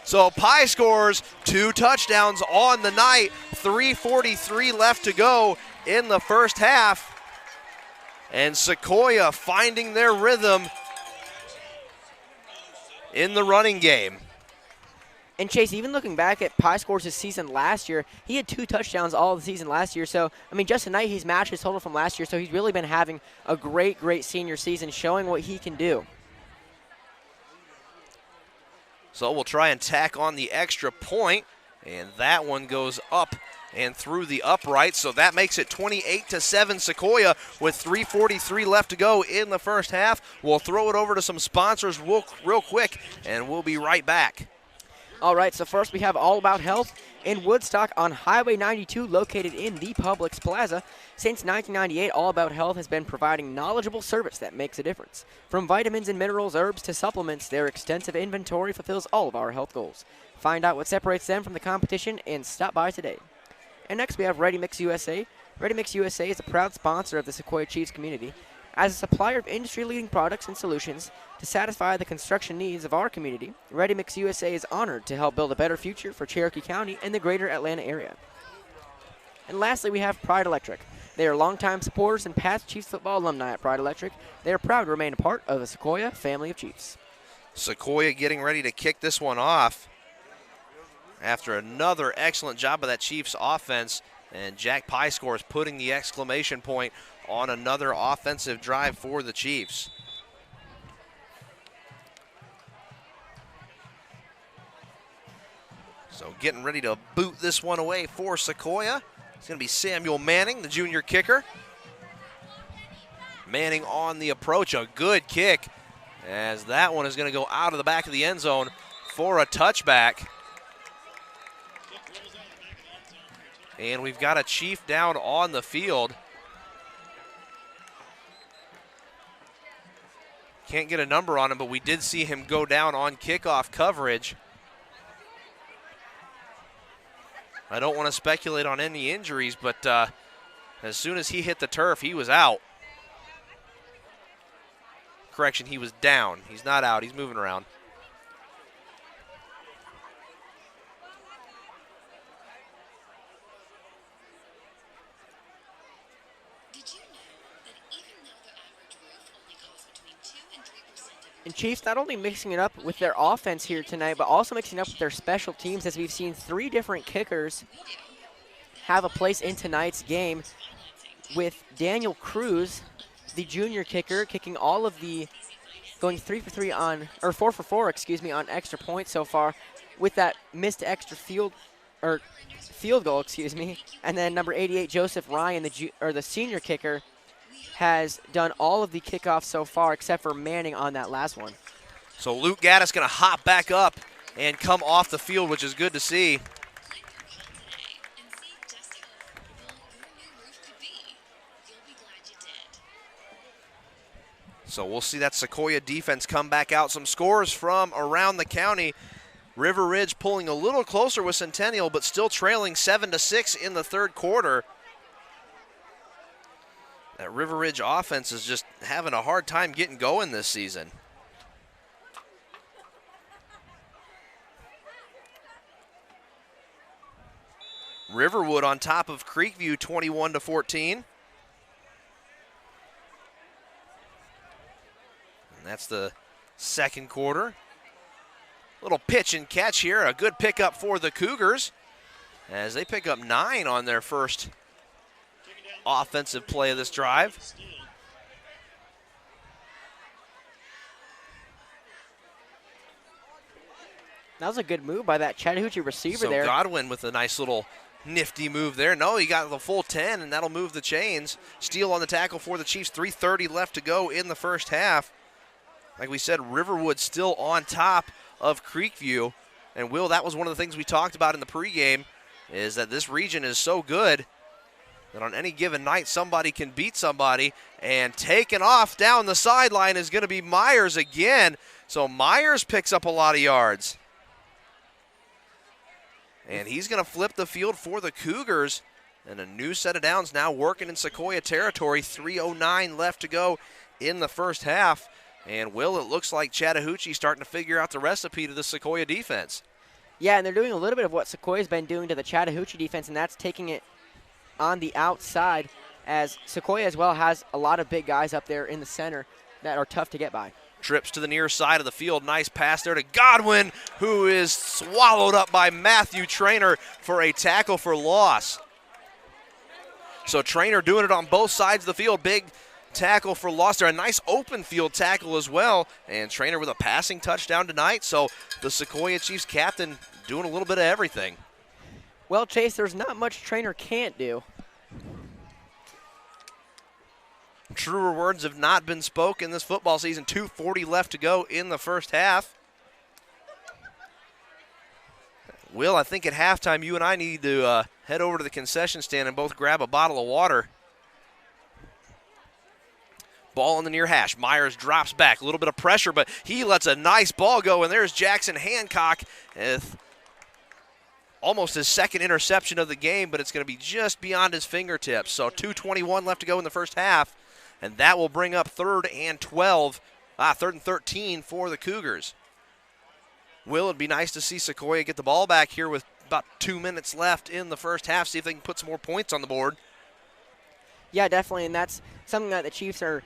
So Pie Scores 2 touchdowns on the night. 3:43 left to go in the first half. And Sequoyah finding their rhythm in the running game. And Chase, even looking back at Pie Scores' season last year, he had 2 touchdowns all the season last year. So, I mean, just tonight he's matched his total from last year. So he's really been having a great, great senior season, showing what he can do. So we'll try and tack on the extra point, and that one goes up and through the upright. So that makes it 28-7 Sequoyah with 3:43 left to go in the first half. We'll throw it over to some sponsors real quick, and we'll be right back. All right, so first we have All About Health in Woodstock on Highway 92, located in the Publix Plaza. Since 1998, All About Health has been providing knowledgeable service that makes a difference. From vitamins and minerals, herbs to supplements, their extensive inventory fulfills all of our health goals. Find out what separates them from the competition and stop by today. And next we have Ready Mix USA. Ready Mix USA is a proud sponsor of the Sequoyah Chiefs community. As a supplier of industry-leading products and solutions to satisfy the construction needs of our community, Ready Mix USA is honored to help build a better future for Cherokee County and the greater Atlanta area. And lastly, we have Pride Electric. They are longtime supporters and past Chiefs football alumni at Pride Electric. They are proud to remain a part of the Sequoyah family of Chiefs. Sequoyah getting ready to kick this one off after another excellent job of that Chiefs offense. And Jack Pie Scores putting the exclamation point on another offensive drive for the Chiefs. So getting ready to boot this one away for Sequoyah. It's going to be Samuel Manning, the junior kicker. Manning on the approach, a good kick, as that one is going to go out of the back of the end zone for a touchback. And we've got a Chief down on the field. Can't get a number on him, but we did see him go down on kickoff coverage. I don't want to speculate on any injuries, but as soon as he hit the turf, he was out. Correction, he was down. He's not out. He's moving around. And Chiefs not only mixing it up with their offense here tonight, but also mixing it up with their special teams, as we've seen 3 different kickers have a place in tonight's game, with Daniel Cruz, the junior kicker, kicking all of the, going 3 for 3 on, or 4 for 4, excuse me, on extra points so far, with that missed extra field goal, excuse me. And then number 88, Joseph Ryan, the senior kicker, has done all of the kickoffs so far except for Manning on that last one. So Luke Gaddis going to hop back up and come off the field, which is good to see. So we'll see that Sequoyah defense come back out. Some scores from around the county. River Ridge pulling a little closer with Centennial, but still trailing 7-6 in the third quarter. That River Ridge offense is just having a hard time getting going this season. Riverwood on top of Creekview 21-14. And that's the second quarter. Little pitch and catch here. A good pickup for the Cougars as they pick up 9 on their first offensive play of this drive. That was a good move by that Chattahoochee receiver there. So Godwin with a nice little nifty move there. No, he got the full 10, and that'll move the chains. Steele on the tackle for the Chiefs. 3:30 left to go in the first half. Like we said, Riverwood still on top of Creekview. And, Will, that was one of the things we talked about in the pregame, is that this region is so good that on any given night somebody can beat somebody. And taking off down the sideline is going to be Myers again. So Myers picks up a lot of yards. And he's going to flip the field for the Cougars. And a new set of downs now working in Sequoyah territory. 3:09 left to go in the first half. And, Will, it looks like Chattahoochee starting to figure out the recipe to the Sequoyah defense. Yeah, and they're doing a little bit of what Sequoiah's been doing to the Chattahoochee defense, and that's taking it on the outside, as Sequoyah as well has a lot of big guys up there in the center that are tough to get by. Trips to the near side of the field. Nice pass there to Godwin, who is swallowed up by Matthew Trainer for a tackle for loss. So Trainer doing it on both sides of the field. Big tackle for loss there. A nice open field tackle as well. And Trainer with a passing touchdown tonight. So the Sequoyah Chiefs captain doing a little bit of everything. Well, Chase, there's not much Trainer can't do. Truer words have not been spoken this football season. 2:40 left to go in the first half. Will, I think at halftime you and I need to head over to the concession stand and both grab a bottle of water. Ball in the near hash. Myers drops back. A little bit of pressure, but he lets a nice ball go, and there's Jackson Hancock with almost his second interception of the game, but it's going to be just beyond his fingertips. So 2:21 left to go in the first half, and that will bring up 3rd and 13 for the Cougars. Will, it'd be nice to see Sequoyah get the ball back here with about 2 minutes left in the first half, see if they can put some more points on the board. Yeah, definitely, and that's something that the Chiefs are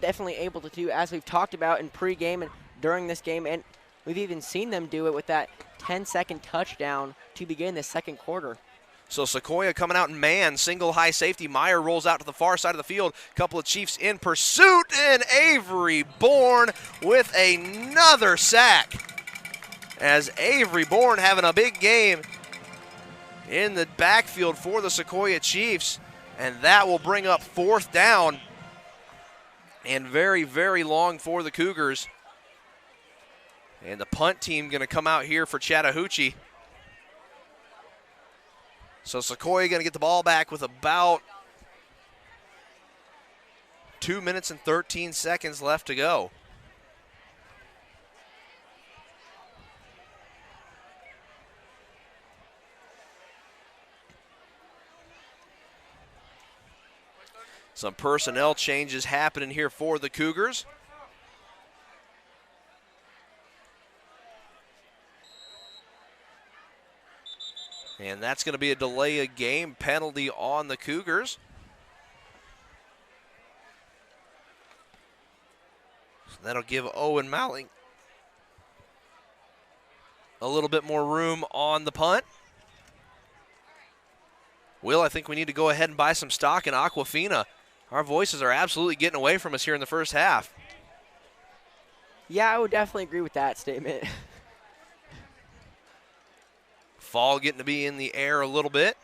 definitely able to do, as we've talked about in pregame and during this game, and we've even seen them do it with that 10-second touchdown to begin the second quarter. So Sequoyah coming out in man, single high safety. Meyer rolls out to the far side of the field. Couple of Chiefs in pursuit, and Avery Bourne with another sack. As Avery Bourne having a big game in the backfield for the Sequoyah Chiefs, and that will bring up 4th down and very, very long for the Cougars. And the punt team going to come out here for Chattahoochee. So Sequoyah going to get the ball back with about 2 minutes and 13 seconds left to go. Some personnel changes happening here for the Cougars. And that's going to be a delay of game penalty on the Cougars. So that'll give Owen Mowling a little bit more room on the punt. Will, I think we need to go ahead and buy some stock in Aquafina. Our voices are absolutely getting away from us here in the first half. Yeah, I would definitely agree with that statement. Fall getting to be in the air a little bit.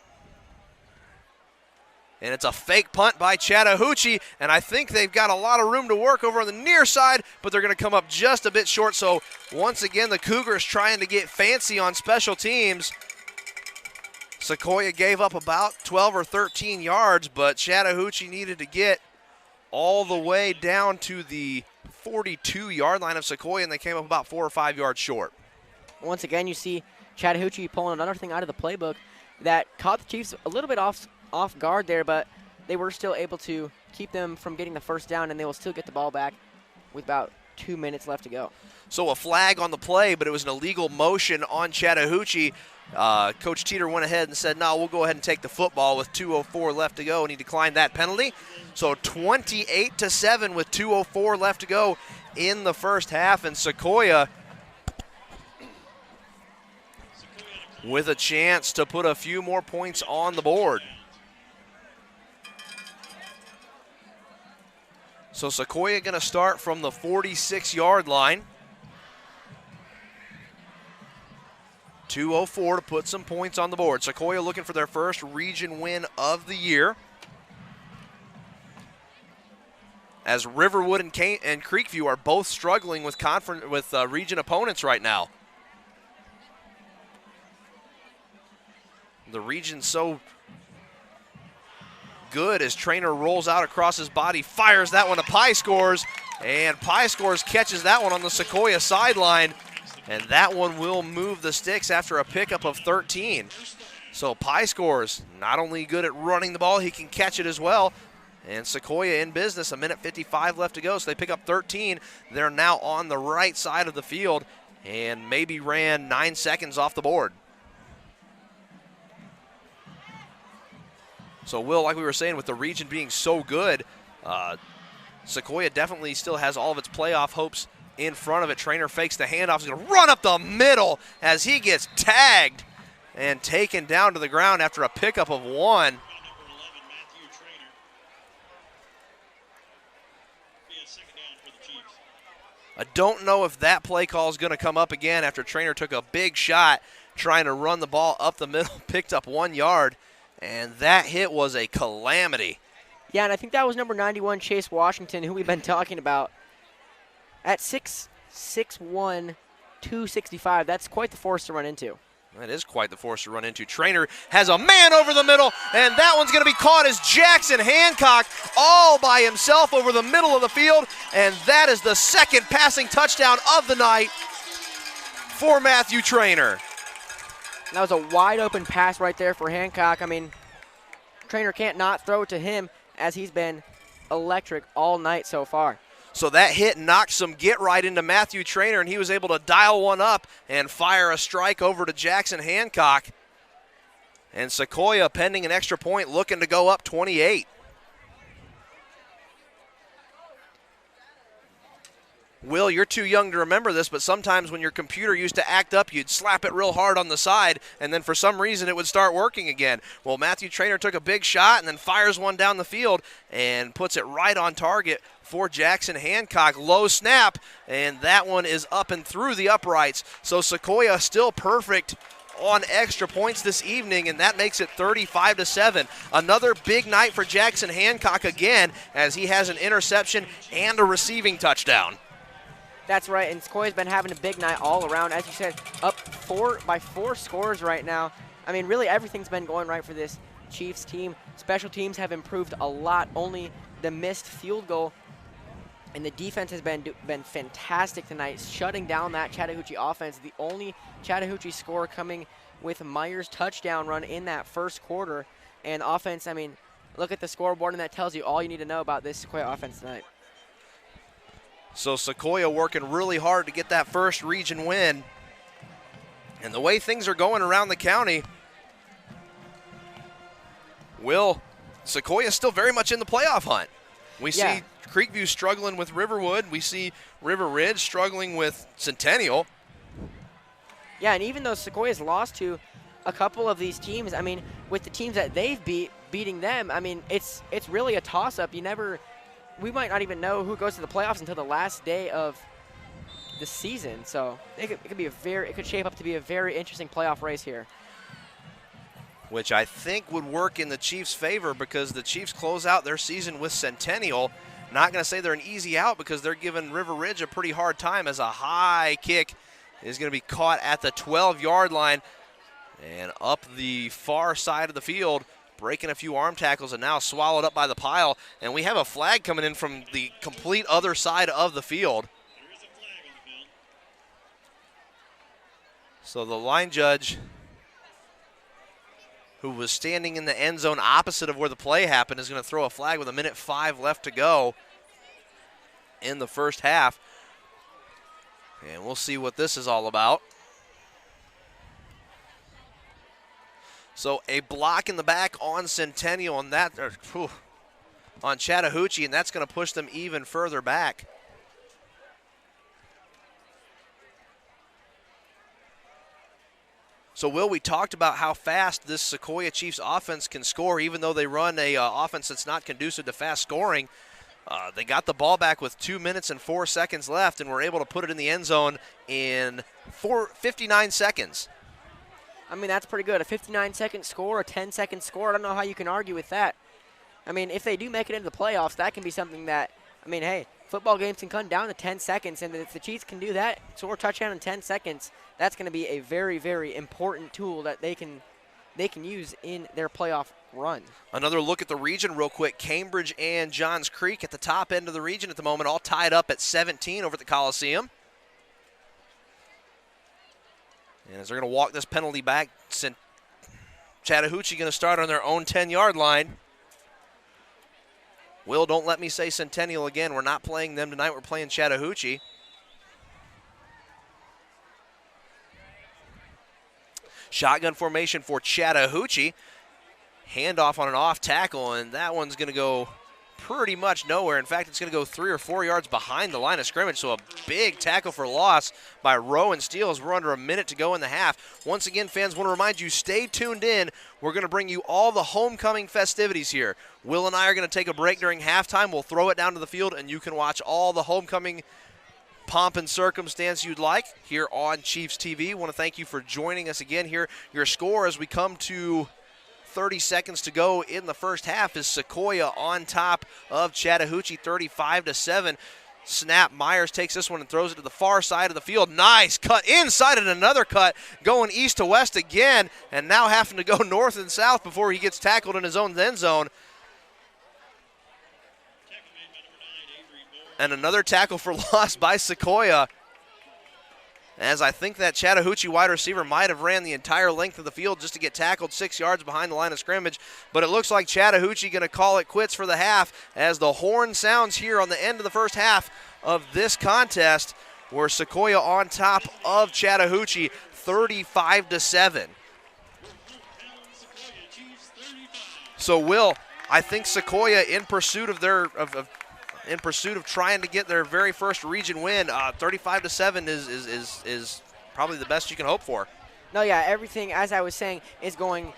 And it's a fake punt by Chattahoochee, and I think they've got a lot of room to work over on the near side, but they're going to come up just a bit short. So once again, the Cougars trying to get fancy on special teams. Sequoyah gave up about 12 or 13 yards, but Chattahoochee needed to get all the way down to the 42-yard line of Sequoyah, and they came up about 4 or 5 yards short. Once again, you see Chattahoochee pulling another thing out of the playbook that caught the Chiefs a little bit off guard there, but they were still able to keep them from getting the first down, and they will still get the ball back with about 2 minutes left to go. So a flag on the play, but it was an illegal motion on Chattahoochee. Coach Teeter went ahead and said, no, we'll go ahead and take the football with 2:04 left to go, and he declined that penalty. So 28-7 with 2:04 left to go in the first half, and Sequoyah with a chance to put a few more points on the board. So Sequoyah going to start from the 46-yard line. 2:04 to put some points on the board. Sequoyah looking for their first region win of the year, as Riverwood and Creekview are both struggling with region opponents right now. The region's so good as Trainer rolls out across his body, fires that one to Pie Scores, and Pie Scores catches that one on the Sequoyah sideline, and that one will move the sticks after a pickup of 13. So Pie Scores not only good at running the ball, he can catch it as well. And Sequoyah in business, a minute 55 left to go, so they pick up 13. They're now on the right side of the field and maybe ran 9 seconds off the board. So, Will, like we were saying, with the region being so good, Sequoyah definitely still has all of its playoff hopes in front of it. Trainer fakes the handoff. He's going to run up the middle as he gets tagged and taken down to the ground after a pickup of 1. I don't know if that play call is going to come up again after Trainer took a big shot trying to run the ball up the middle, picked up 1 yard, and that hit was a calamity. Yeah, and I think that was number 91, Chase Washington, who we've been talking about. At 6'1", 265, that's quite the force to run into. That is quite the force to run into. Trainer has a man over the middle, and that one's going to be caught as Jackson Hancock all by himself over the middle of the field, and that is the second passing touchdown of the night for Matthew Trainer. That was a wide open pass right there for Hancock. I mean, Trainer can't not throw it to him as he's been electric all night so far. So that hit knocked some get right into Matthew Trainer, and he was able to dial one up and fire a strike over to Jackson Hancock. And Sequoyah, pending an extra point, looking to go up 28. Will, you're too young to remember this, but sometimes when your computer used to act up, you'd slap it real hard on the side, and then for some reason it would start working again. Well, Matthew Trainer took a big shot and then fires one down the field and puts it right on target for Jackson Hancock. Low snap, and that one is up and through the uprights. So Sequoyah still perfect on extra points this evening, and that makes it 35-7. Another big night for Jackson Hancock again, as he has an interception and a receiving touchdown. That's right, and Sequoyah's been having a big night all around. As you said, up by 4 scores right now. I mean, really everything's been going right for this Chiefs team. Special teams have improved a lot. Only the missed field goal, and the defense has been fantastic tonight, shutting down that Chattahoochee offense. The only Chattahoochee score coming with Meyer's touchdown run in that first quarter. And offense, I mean, look at the scoreboard, and that tells you all you need to know about this Sequoyah offense tonight. So Sequoyah working really hard to get that first region win. And the way things are going around the county, Sequoyah still very much in the playoff hunt. We see Creekview struggling with Riverwood. We see River Ridge struggling with Centennial. Yeah, and even though Sequoyah's lost to a couple of these teams, I mean, with the teams that they've beating them, I mean, it's really a toss-up. We might not even know who goes to the playoffs until the last day of the season. So it could shape up to be a very interesting playoff race here. Which I think would work in the Chiefs' favor, because the Chiefs close out their season with Centennial. Not going to say they're an easy out, because they're giving River Ridge a pretty hard time, as a high kick is going to be caught at the 12-yard line and up the far side of the field, breaking a few arm tackles and now swallowed up by the pile. And we have a flag coming in from the complete other side of the field. There is a flag on the field. So the line judge, who was standing in the end zone opposite of where the play happened, is going to throw a flag with 1:05 left to go in the first half. And we'll see what this is all about. So a block in the back on Centennial, and that on Chattahoochee, and that's going to push them even further back. So, Will, we talked about how fast this Sequoyah Chiefs offense can score, even though they run a offense that's not conducive to fast scoring. They got the ball back with 2 minutes and 4 seconds left, and were able to put it in the end zone in 59 seconds. I mean, that's pretty good. A 59-second score, a 10-second score. I don't know how you can argue with that. I mean, if they do make it into the playoffs, that can be something that, I mean, hey, football games can come down to 10 seconds, and if the Chiefs can do that, score a touchdown in 10 seconds, that's going to be a very, very important tool that they can they can use in their playoff run. Another look at the region real quick. Cambridge and Johns Creek at the top end of the region at the moment, all tied up at 17 over at the Coliseum. And as they're going to walk this penalty back, Chattahoochee going to start on their own 10-yard line. Will, don't let me say Centennial again. We're not playing them tonight. We're playing Chattahoochee. Shotgun formation for Chattahoochee. Handoff on an off tackle, and that one's going to go pretty much nowhere. In fact, it's going to go 3 or 4 yards behind the line of scrimmage, so a big tackle for loss by Rowan Steele as we're under a minute to go in the half. Once again, fans, want to remind you, stay tuned in. We're going to bring you all the homecoming festivities here. Will and I are going to take a break during halftime. We'll throw it down to the field, and you can watch all the homecoming pomp and circumstance you'd like here on Chiefs TV. Want to thank you for joining us again here. Your score as we come to 30 seconds to go in the first half is Sequoyah on top of Chattahoochee 35-7. Snap, Myers takes this one and throws it to the far side of the field. Nice cut inside and another cut going east to west again, and now having to go north and south before he gets tackled in his own end zone. And another tackle for loss by Sequoyah, as I think that Chattahoochee wide receiver might have ran the entire length of the field just to get tackled 6 yards behind the line of scrimmage. But it looks like Chattahoochee going to call it quits for the half as the horn sounds here on the end of the first half of this contest, where Sequoyah on top of Chattahoochee 35-7. So, Will, I think Sequoyah in pursuit of their in pursuit of trying to get their very first region win, 35-7 is probably the best you can hope for. No, yeah, everything, as I was saying, is going,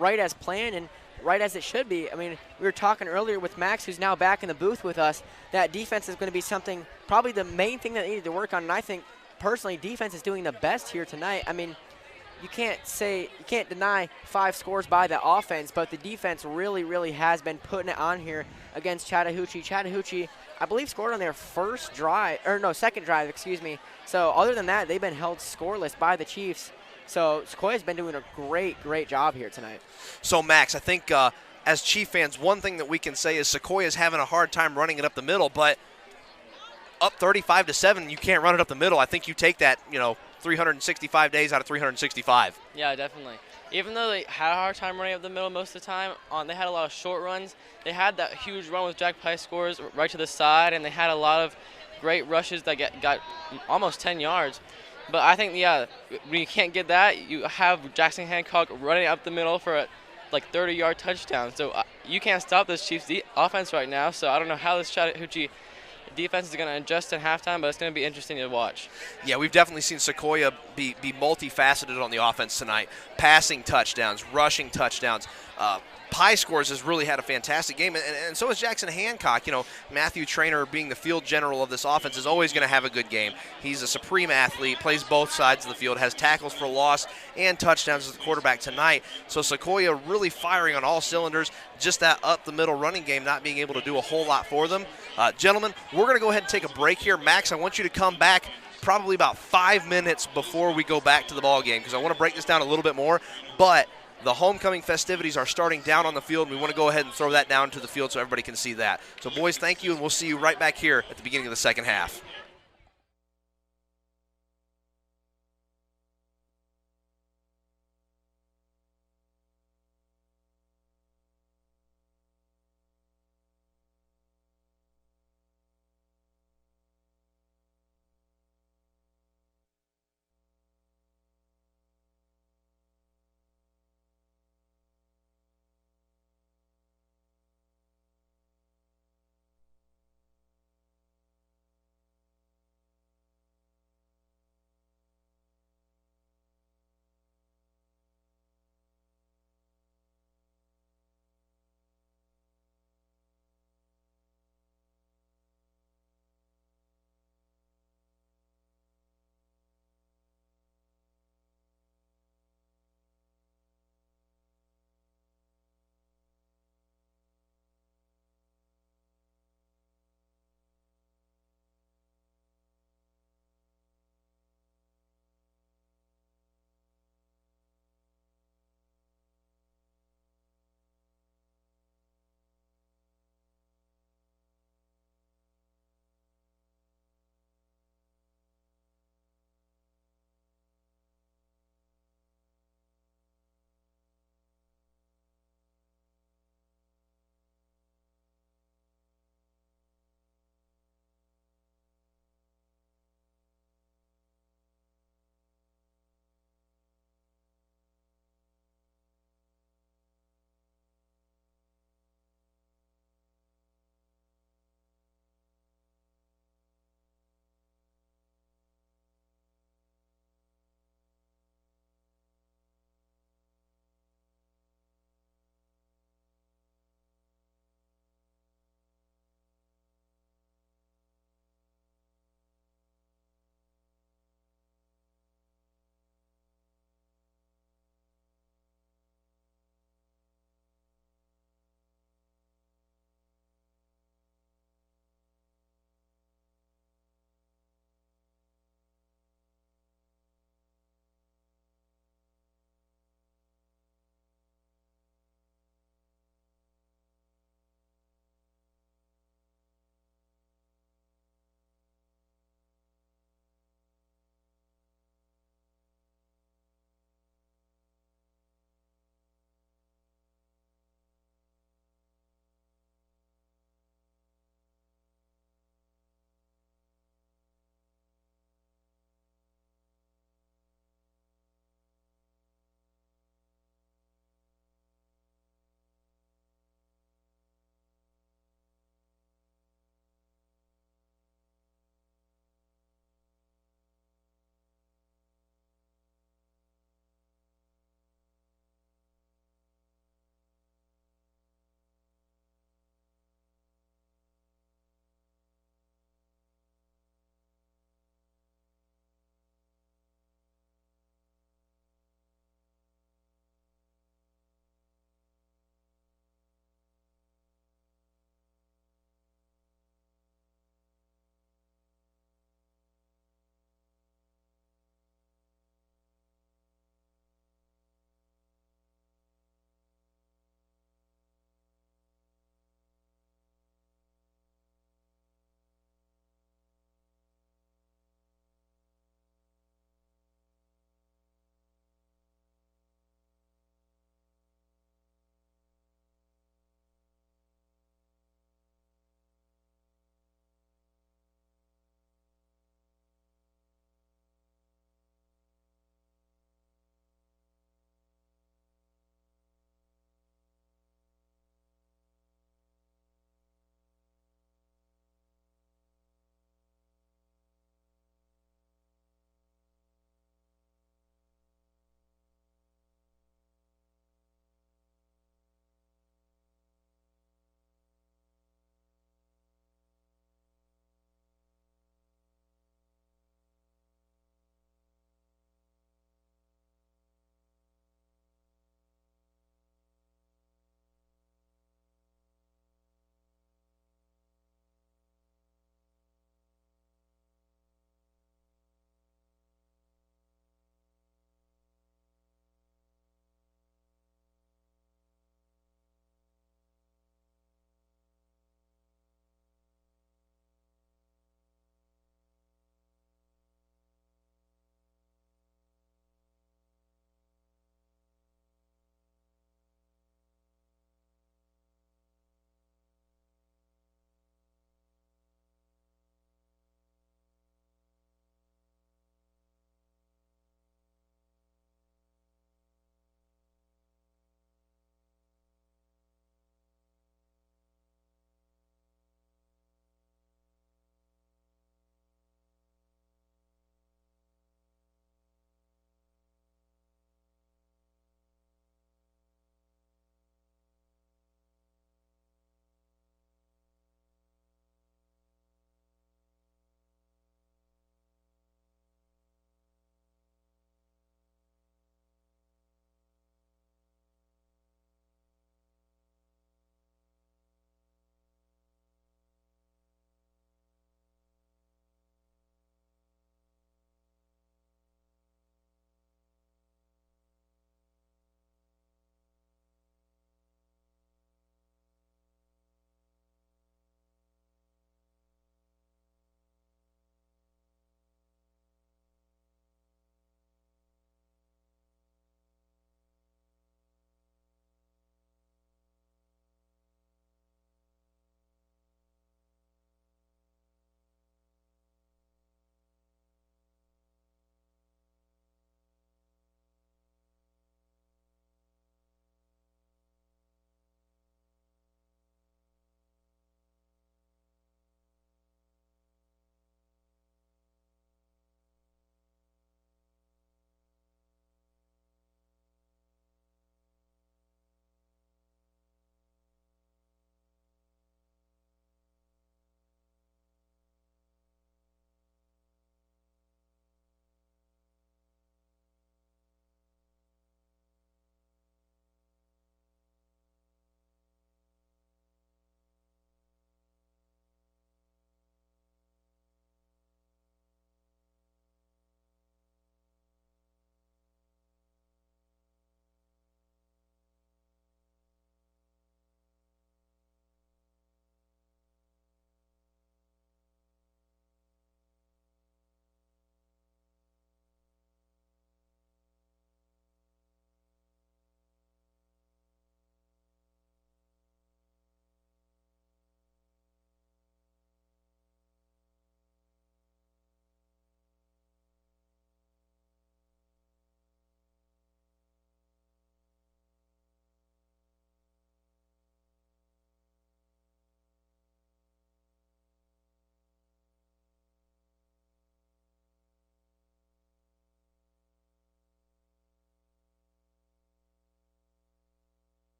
right as planned and right as it should be. We were talking earlier with Max, who's now back in the booth with us, that defense is going to be something, probably the main thing that they needed to work on, and I think, personally, defense is doing the best here tonight. You can't deny 5 scores by the offense, but the defense really, really has been putting it on here against Chattahoochee. Chattahoochee, I believe, scored on their second drive, excuse me. So other than that, they've been held scoreless by the Chiefs. So Sequoyah's been doing a great, great job here tonight. So, Max, I think as Chief fans, one thing that we can say is Sequoyah's having a hard time running it up the middle, but up 35-7, you can't run it up the middle. I think you take that, 365 days out of 365. Yeah, definitely. Even though they had a hard time running up the middle most of the time, they had a lot of short runs. They had that huge run with Jack Price scores right to the side, and they had a lot of great rushes that got almost 10 yards. But I think, when you can't get that, you have Jackson Hancock running up the middle for a 30-yard touchdown. So you can't stop this Chiefs offense right now. So I don't know how this Chattahoochee defense is going to adjust in halftime, but it's going to be interesting to watch. Yeah, we've definitely seen Sequoyah be multifaceted on the offense tonight. Passing touchdowns, rushing touchdowns. Pie Scores has really had a fantastic game, and so has Jackson Hancock. Matthew Traynor, being the field general of this offense, is always going to have a good game. He's a supreme athlete, plays both sides of the field, has tackles for loss and touchdowns as the quarterback tonight. So Sequoyah really firing on all cylinders. Just that up-the-middle running game not being able to do a whole lot for them. Gentlemen, we're going to go ahead and take a break here. Max, I want you to come back probably about 5 minutes before we go back to the ball game, because I want to break this down a little bit more. But the homecoming festivities are starting down on the field, and we want to go ahead and throw that down to the field so everybody can see that. So, boys, thank you, and we'll see you right back here at the beginning of the second half.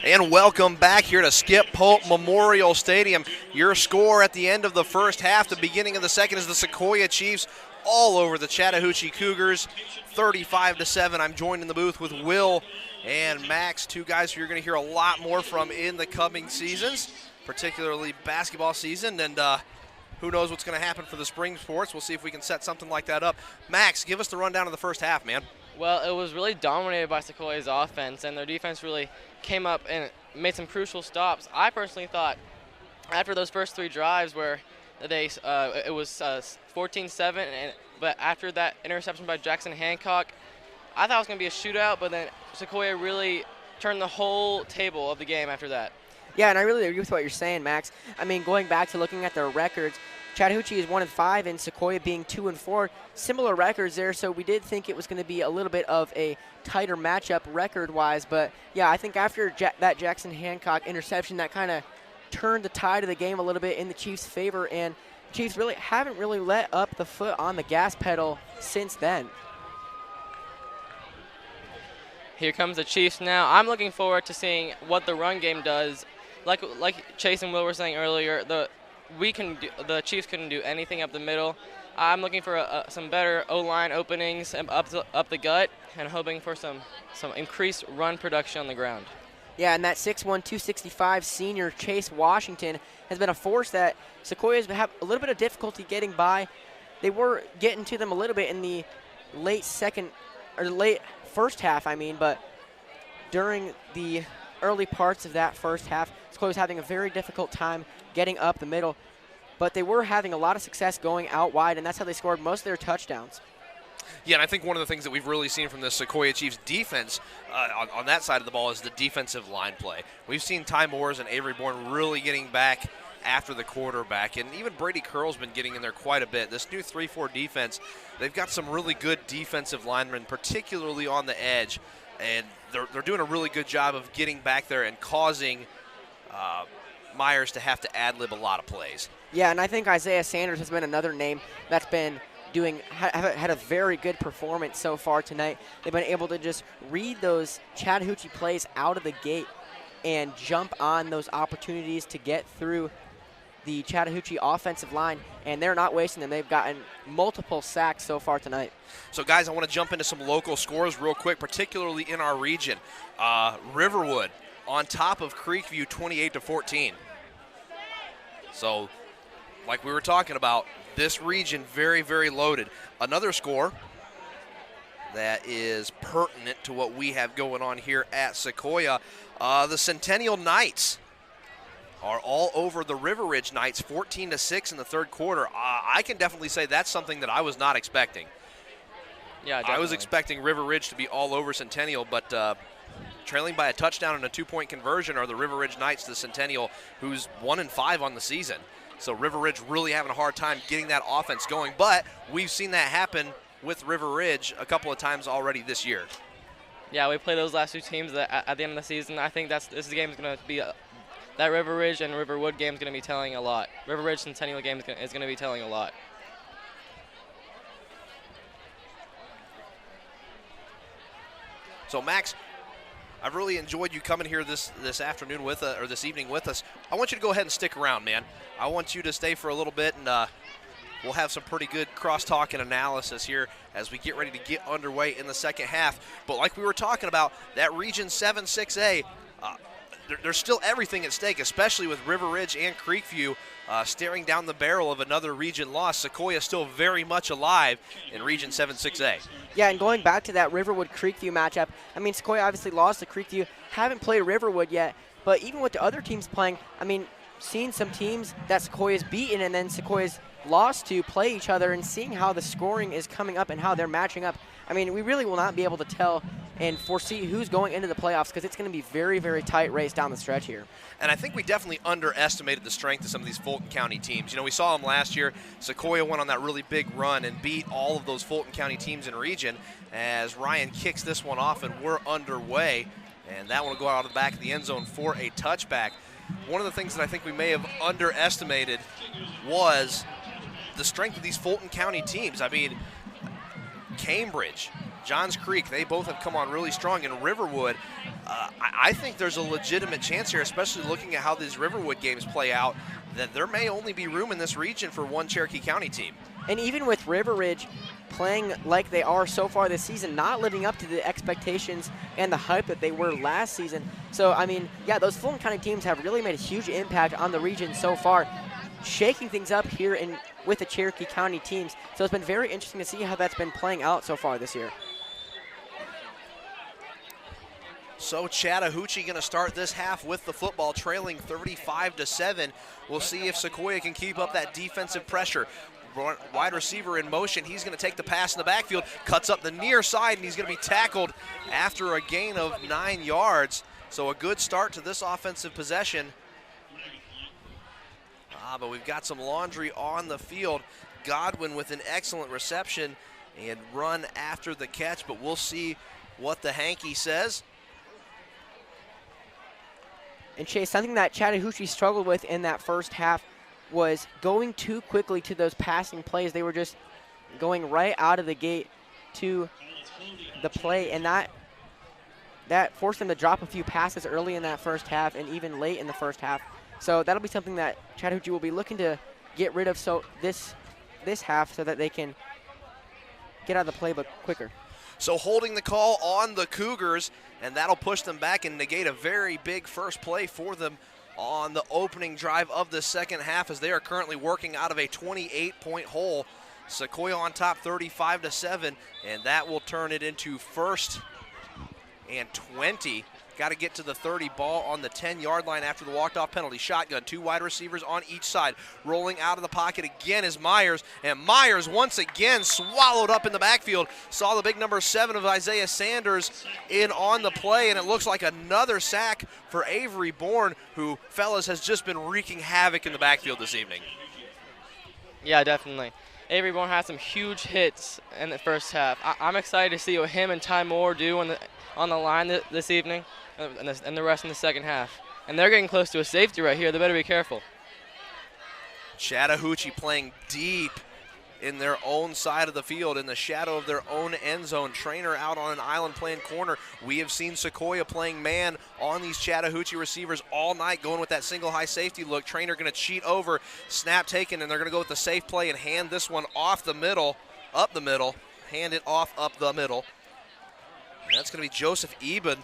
And welcome back here to Skip Pope Memorial Stadium. Your score at the end of the first half, the beginning of the second, is the Sequoyah Chiefs all over the Chattahoochee Cougars, 35-7. I'm joined in the booth with Will and Max, two guys who you're going to hear a lot more from in the coming seasons, particularly basketball season, and who knows what's going to happen for the spring sports. We'll see if we can set something like that up. Max, give us the rundown of the first half, man. Well, it was really dominated by Sequoiah's offense, and their defense really came up and made some crucial stops. I personally thought after those first three drives where they it was 14-7, but after that interception by Jackson Hancock, I thought it was going to be a shootout, but then Sequoyah really turned the whole table of the game after that. Yeah, and I really agree with what you're saying, Max. I mean, going back to looking at their records, Chattahoochee is 1-5, and Sequoyah being 2-4. Similar records there, so we did think it was going to be a little bit of a tighter matchup record-wise. But yeah, I think after that Jackson Hancock interception, that kind of turned the tide of the game a little bit in the Chiefs' favor, and Chiefs really haven't really let up the foot on the gas pedal since then. Here comes the Chiefs now. I'm looking forward to seeing what the run game does. Like Chase and Will were saying earlier, the Chiefs couldn't do anything up the middle. I'm looking for some better O-line openings up the gut, and hoping for some increased run production on the ground. Yeah, and that 6'1", 265 senior Chase Washington has been a force that Sequoiah's have a little bit of difficulty getting by. They were getting to them a little bit in the late first half, but during the early parts of that first half, Sequoiah was having a very difficult time getting up the middle, but they were having a lot of success going out wide, and that's how they scored most of their touchdowns. Yeah, and I think one of the things that we've really seen from the Sequoyah Chiefs defense on that side of the ball is the defensive line play. We've seen Ty Moores and Avery Bourne really getting back after the quarterback, and even Brady Curl's been getting in there quite a bit. This new 3-4 defense, they've got some really good defensive linemen, particularly on the edge, and they're doing a really good job of getting back there and causing Myers to have to ad-lib a lot of plays. Yeah, and I think Isaiah Sanders has been another name that's been had a very good performance so far tonight. They've been able to just read those Chattahoochee plays out of the gate and jump on those opportunities to get through the Chattahoochee offensive line, and they're not wasting them. They've gotten multiple sacks so far tonight. So, guys, I want to jump into some local scores real quick, particularly in our region. Riverwood on top of Creekview, 28-14. So, like we were talking about, this region very, very loaded. Another score that is pertinent to what we have going on here at Sequoyah, the Centennial Knights are all over the River Ridge Knights, 14-6 in the third quarter. I can definitely say that's something that I was not expecting. Yeah, definitely. I was expecting River Ridge to be all over Centennial, but trailing by a touchdown and a 2-point conversion are the River Ridge Knights, the Centennial, who's 1-5 on the season. So River Ridge really having a hard time getting that offense going, but we've seen that happen with River Ridge a couple of times already this year. Yeah, we play those last two teams at the end of the season. I think this game is going to be that River Ridge and Riverwood game is going to be telling a lot. River Ridge Centennial game is going to be telling a lot. So Max, I've really enjoyed you coming here this afternoon with or this evening with us. I want you to go ahead and stick around, man. I want you to stay for a little bit, and we'll have some pretty good crosstalk and analysis here as we get ready to get underway in the second half. But like we were talking about, that Region 7 6A, there's still everything at stake, especially with River Ridge and Creekview staring down the barrel of another region loss. Sequoyah still very much alive in Region 7 6A. Yeah, and going back to that Riverwood-Creekview matchup, I mean, Sequoyah obviously lost to Creekview, haven't played Riverwood yet, but even with the other teams playing, I mean, seeing some teams that Sequoiah's beaten and then Sequoiah's lost to play each other and seeing how the scoring is coming up and how they're matching up, I mean, we really will not be able to tell and foresee who's going into the playoffs because it's going to be very, very tight race down the stretch here. And I think we definitely underestimated the strength of some of these Fulton County teams. You know, we saw them last year. Sequoyah went on that really big run and beat all of those Fulton County teams in region as Ryan kicks this one off and we're underway. And that one will go out of the back of the end zone for a touchback. One of the things that I think we may have underestimated was the strength of these Fulton County teams. I mean, Cambridge, Johns Creek, they both have come on really strong. In Riverwood, I think there's a legitimate chance here, especially looking at how these Riverwood games play out, that there may only be room in this region for one Cherokee County team. And even with River Ridge playing like they are so far this season, not living up to the expectations and the hype that they were last season. So, I mean, yeah, those Fulton County teams have really made a huge impact on the region so far, shaking things up here with the Cherokee County teams. So it's been very interesting to see how that's been playing out so far this year. So Chattahoochee going to start this half with the football, trailing 35-7. We'll see if Sequoyah can keep up that defensive pressure. Wide receiver in motion. He's going to take the pass in the backfield, cuts up the near side, and he's going to be tackled after a gain of 9 yards. So a good start to this offensive possession. But we've got some laundry on the field. Godwin with an excellent reception and run after the catch, but we'll see what the hanky says. And Chase, something that Chattahoochee struggled with in that first half was going too quickly to those passing plays. They were just going right out of the gate to the play, and that forced them to drop a few passes early in that first half and even late in the first half. So that'll be something that Chattahoochee will be looking to get rid of this half so that they can get out of the playbook quicker. So holding the call on the Cougars, and that'll push them back and negate a very big first play for them on the opening drive of the second half, as they are currently working out of a 28-point hole. Sequoyah on top 35-7, and that will turn it into 1st and 20. Got to get to the 30, ball on the 10-yard line after the walked-off penalty. Shotgun, 2 wide receivers on each side. Rolling out of the pocket again is Myers, and Myers once again swallowed up in the backfield. Saw the big number 7 of Isaiah Sanders in on the play, and it looks like another sack for Avery Bourne, who, fellas, has just been wreaking havoc in the backfield this evening. Yeah, definitely. Avery Bourne had some huge hits in the first half. I'm excited to see what him and Ty Moore do on the line this evening. And the rest in the second half. And they're getting close to a safety right here. They better be careful. Chattahoochee playing deep in their own side of the field, in the shadow of their own end zone. Trainer out on an island playing corner. We have seen Sequoyah playing man on these Chattahoochee receivers all night, going with that single high safety look. Trainer going to cheat over, snap taken, and they're going to go with the safe play and hand this one off the middle, up the middle, hand it off up the middle. And that's going to be Joseph Eben,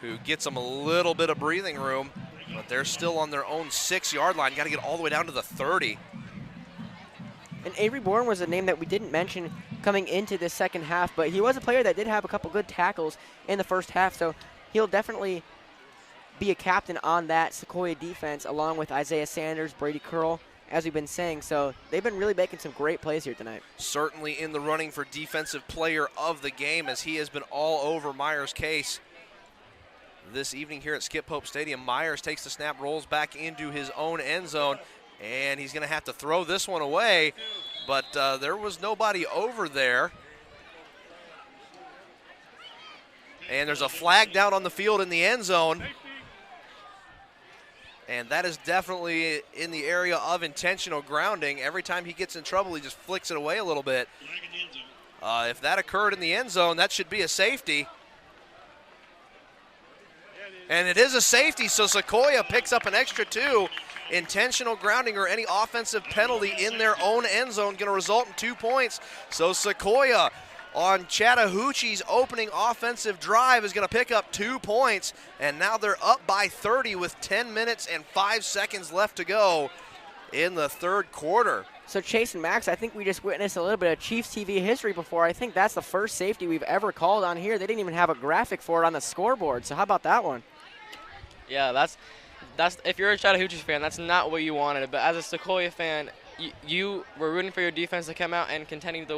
who gets them a little bit of breathing room, but they're still on their own 6-yard line. Got to get all the way down to the 30. And Avery Bourne was a name that we didn't mention coming into this second half, but he was a player that did have a couple good tackles in the first half, so he'll definitely be a captain on that Sequoyah defense, along with Isaiah Sanders, Brady Curl, as we've been saying. So they've been really making some great plays here tonight. Certainly in the running for defensive player of the game, as he has been all over Myers' case this evening here at Skip Pope Stadium. Myers takes the snap, rolls back into his own end zone, and he's going to have to throw this one away, but there was nobody over there. And there's a flag down on the field in the end zone, and that is definitely in the area of intentional grounding. Every time he gets in trouble, he just flicks it away a little bit. If that occurred in the end zone, that should be a safety. And it is a safety, so Sequoyah picks up an extra 2. Intentional grounding or any offensive penalty in their own end zone going to result in 2 points. So Sequoyah on Chattahoochee's opening offensive drive is going to pick up 2 points, and now they're up by 30 with 10 minutes and 5 seconds left to go in the third quarter. So Chase and Max, I think we just witnessed a little bit of Chiefs TV history before. I think that's the first safety we've ever called on here. They didn't even have a graphic for it on the scoreboard, so how about that one? Yeah, that's if you're a Chattahoochee fan, that's not what you wanted. But as a Sequoyah fan, you were rooting for your defense to come out and continue to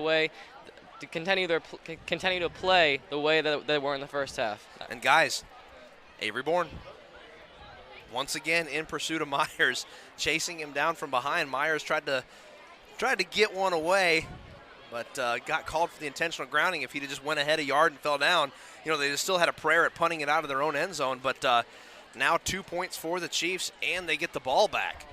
play the way that they were in the first half. And guys, Avery Bourne once again in pursuit of Myers, chasing him down from behind. Myers tried to get one away, but got called for the intentional grounding. If he'd just went ahead a yard and fell down, you know, they still had a prayer at punting it out of their own end zone. But now 2 points for the Chiefs, and they get the ball back.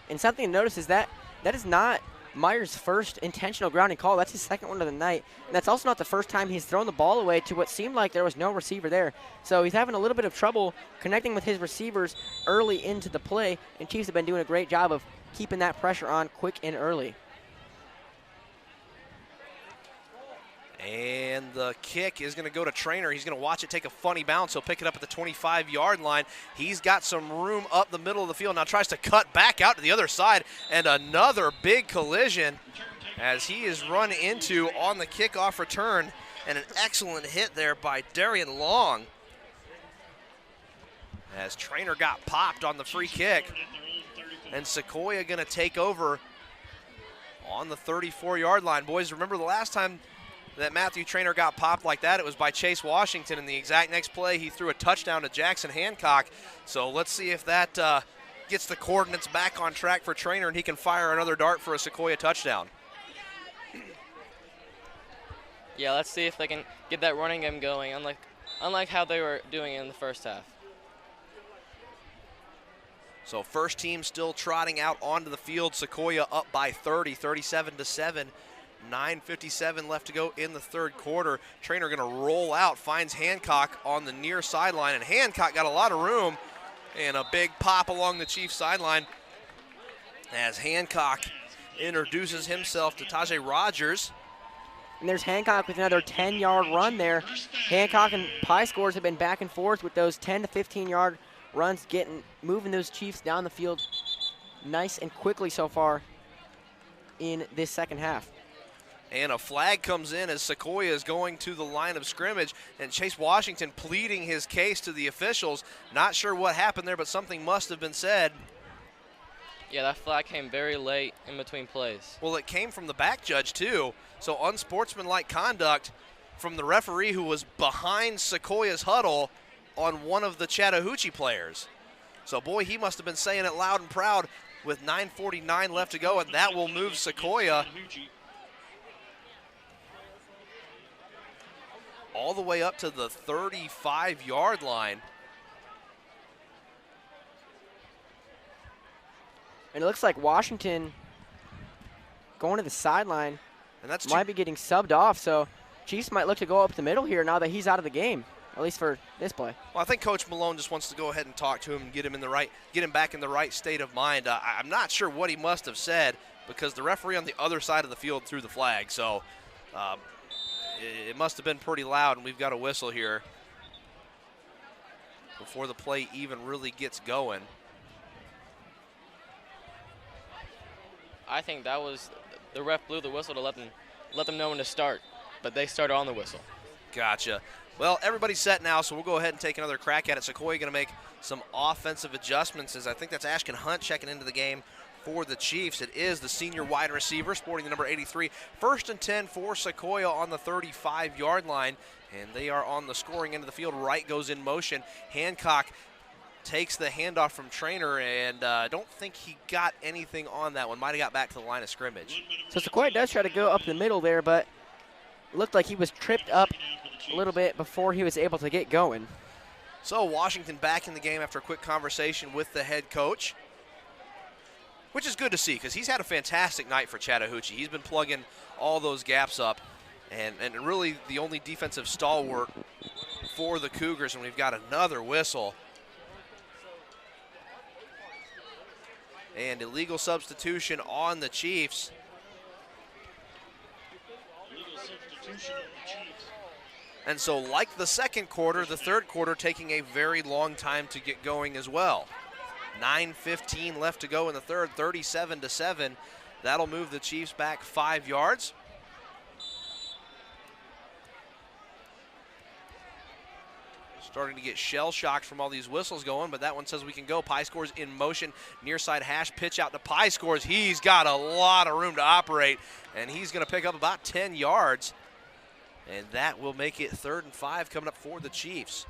And something to notice is that is not Meyer's first intentional grounding call. That's his second one of the night. And that's also not the first time he's thrown the ball away to what seemed like there was no receiver there. So he's having a little bit of trouble connecting with his receivers early into the play, and Chiefs have been doing a great job of keeping that pressure on quick and early. And the kick is going to go to Trainer. He's going to watch it take a funny bounce. He'll pick it up at the 25-yard line. He's got some room up the middle of the field. Now tries to cut back out to the other side. And another big collision as he is run into on the kickoff return. And an excellent hit there by Darian Long. As Trainer got popped on the free kick. And Sequoyah going to take over on the 34-yard line. Boys, remember the last time that Matthew Trainer got popped like that, it was by Chase Washington. In the exact next play, he threw a touchdown to Jackson Hancock. So let's see if that gets the coordinates back on track for Trainer and he can fire another dart for a Sequoyah touchdown. Yeah, let's see if they can get that running game going, unlike how they were doing it in the first half. So first team still trotting out onto the field. Sequoyah up by 30, 37-7. 9:57 left to go in the third quarter. Trainer going to roll out, finds Hancock on the near sideline, and Hancock got a lot of room and a big pop along the Chiefs sideline as Hancock introduces himself to Tajay Rogers. And there's Hancock with another 10-yard run there. Hancock and Pie Scores have been back and forth with those 10 to 15-yard runs, moving those Chiefs down the field nice and quickly so far in this second half. And a flag comes in as Sequoyah is going to the line of scrimmage, and Chase Washington pleading his case to the officials. Not sure what happened there, but something must have been said. Yeah, that flag came very late in between plays. Well, it came from the back judge too, so unsportsmanlike conduct from the referee who was behind Sequoyah's huddle on one of the Chattahoochee players. So boy, he must have been saying it loud and proud with 9:49 left to go, and that will move Sequoyah all the way up to the 35-yard line. And it looks like Washington going to the sideline And that's might be getting subbed off, so Chiefs might look to go up the middle here now that he's out of the game, at least for this play. Well, I think Coach Malone just wants to go ahead and talk to him and get him back in the right state of mind. I'm not sure what he must have said because the referee on the other side of the field threw the flag, so it must have been pretty loud, and we've got a whistle here before the play even really gets going. I think that was the ref blew the whistle to let them know when to start, but they started on the whistle. Gotcha. Well, everybody's set now, so we'll go ahead and take another crack at it. Sequoyah going to make some offensive adjustments as I think that's Ashton Hunt checking into the game for the Chiefs. It is the senior wide receiver sporting the number 83. 1st and 10 for Sequoyah on the 35-yard line, and they are on the scoring end of the field. Wright goes in motion. Hancock takes the handoff from Trainer, and I don't think he got anything on that one. Might have got back to the line of scrimmage. So Sequoyah does try to go up the middle there, but it looked like he was tripped up a little bit before he was able to get going. So Washington back in the game after a quick conversation with the head coach, which is good to see because he's had a fantastic night for Chattahoochee. He's been plugging all those gaps up and really the only defensive stalwart for the Cougars, and we've got another whistle. And illegal substitution on the Chiefs. Illegal substitution on the Chiefs. And so like the second quarter, the third quarter taking a very long time to get going as well. 9:15 left to go in the third, 37-7. That'll move the Chiefs back 5 yards. Starting to get shell-shocked from all these whistles going, but that one says we can go. Pie Scores in motion, near side hash, pitch out to Pie Scores. He's got a lot of room to operate, and he's going to pick up about 10 yards, and that will make it 3rd and 5 coming up for the Chiefs.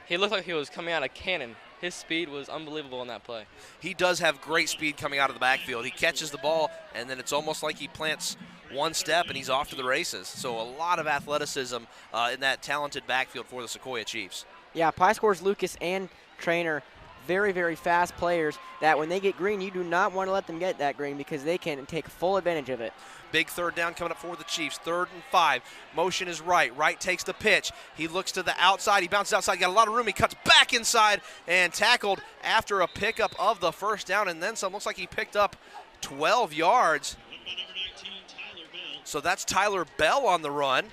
He looked like he was coming out of cannon. His speed was unbelievable in that play. He does have great speed coming out of the backfield. He catches the ball, and then it's almost like he plants one step, and he's off to the races. So a lot of athleticism in that talented backfield for the Sequoyah Chiefs. Yeah, Pie Scores, Lucas, and Trainer very, very fast players that when they get green, you do not want to let them get that green because they can take full advantage of it. Big third down coming up for the Chiefs. 3rd and 5. Motion is right. Right takes the pitch. He looks to the outside. He bounces outside. Got a lot of room. He cuts back inside and tackled after a pickup of the first down. And then some. Looks like he picked up 12 yards. So that's Tyler Bell on the run,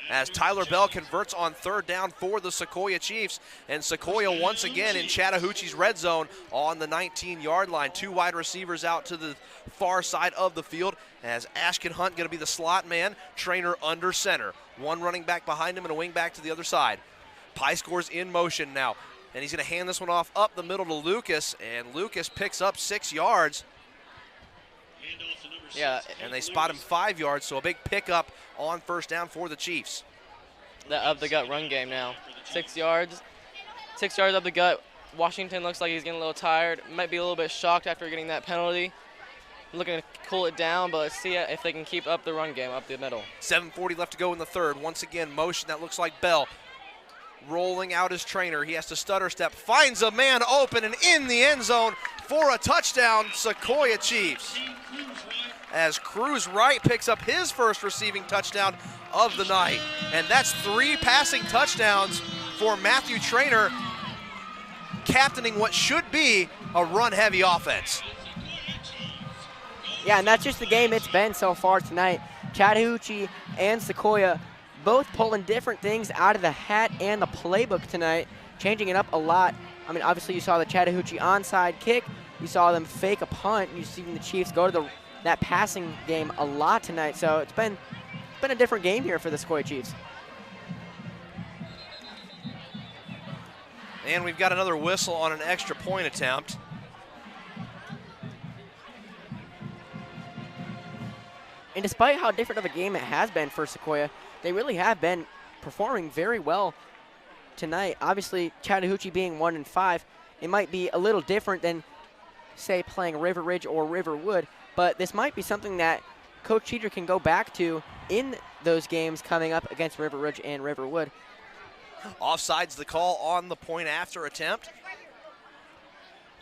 as Tyler Bell converts on 3rd down for the Sequoyah Chiefs. And Sequoyah once again in Chattahoochee's red zone on the 19-yard line. 2 wide receivers out to the far side of the field, as Ashkin Hunt going to be the slot man, Trainer under center. 1 running back behind him and a wing back to the other side. Pie scores in motion now, and he's going to hand this one off up the middle to Lucas, and Lucas picks up 6 yards. Yeah, and they spot him 5 yards, so a big pickup on 1st down for the Chiefs. the up the gut run game now. 6 yards. 6 yards up the gut. Washington looks like he's getting a little tired. Might be a little bit shocked after getting that penalty. Looking to cool it down, but let's see if they can keep up the run game up the middle. 7:40 left to go in the 3rd. Once again, motion that looks like Bell. Rolling out his trainer. He has to stutter step. Finds a man open and in the end zone for a touchdown, Sequoyah Chiefs. As Cruz Wright picks up his first receiving touchdown of the night. And that's 3 passing touchdowns for Matthew Trainer, captaining what should be a run-heavy offense. Yeah, and that's just the game it's been so far tonight. Chattahoochee and Sequoyah both pulling different things out of the hat and the playbook tonight, changing it up a lot. I mean, obviously you saw the Chattahoochee onside kick. You saw them fake a punt. You've seen the Chiefs go to that passing game a lot tonight. So it's been a different game here for the Sequoyah Chiefs. And we've got another whistle on an extra point attempt. And despite how different of a game it has been for Sequoyah, they really have been performing very well tonight. Obviously, Chattahoochee being 1-5, it might be a little different than, say, playing River Ridge or Riverwood, but this might be something that Coach Cheater can go back to in those games coming up against River Ridge and Riverwood. Offside's the call on the point after attempt.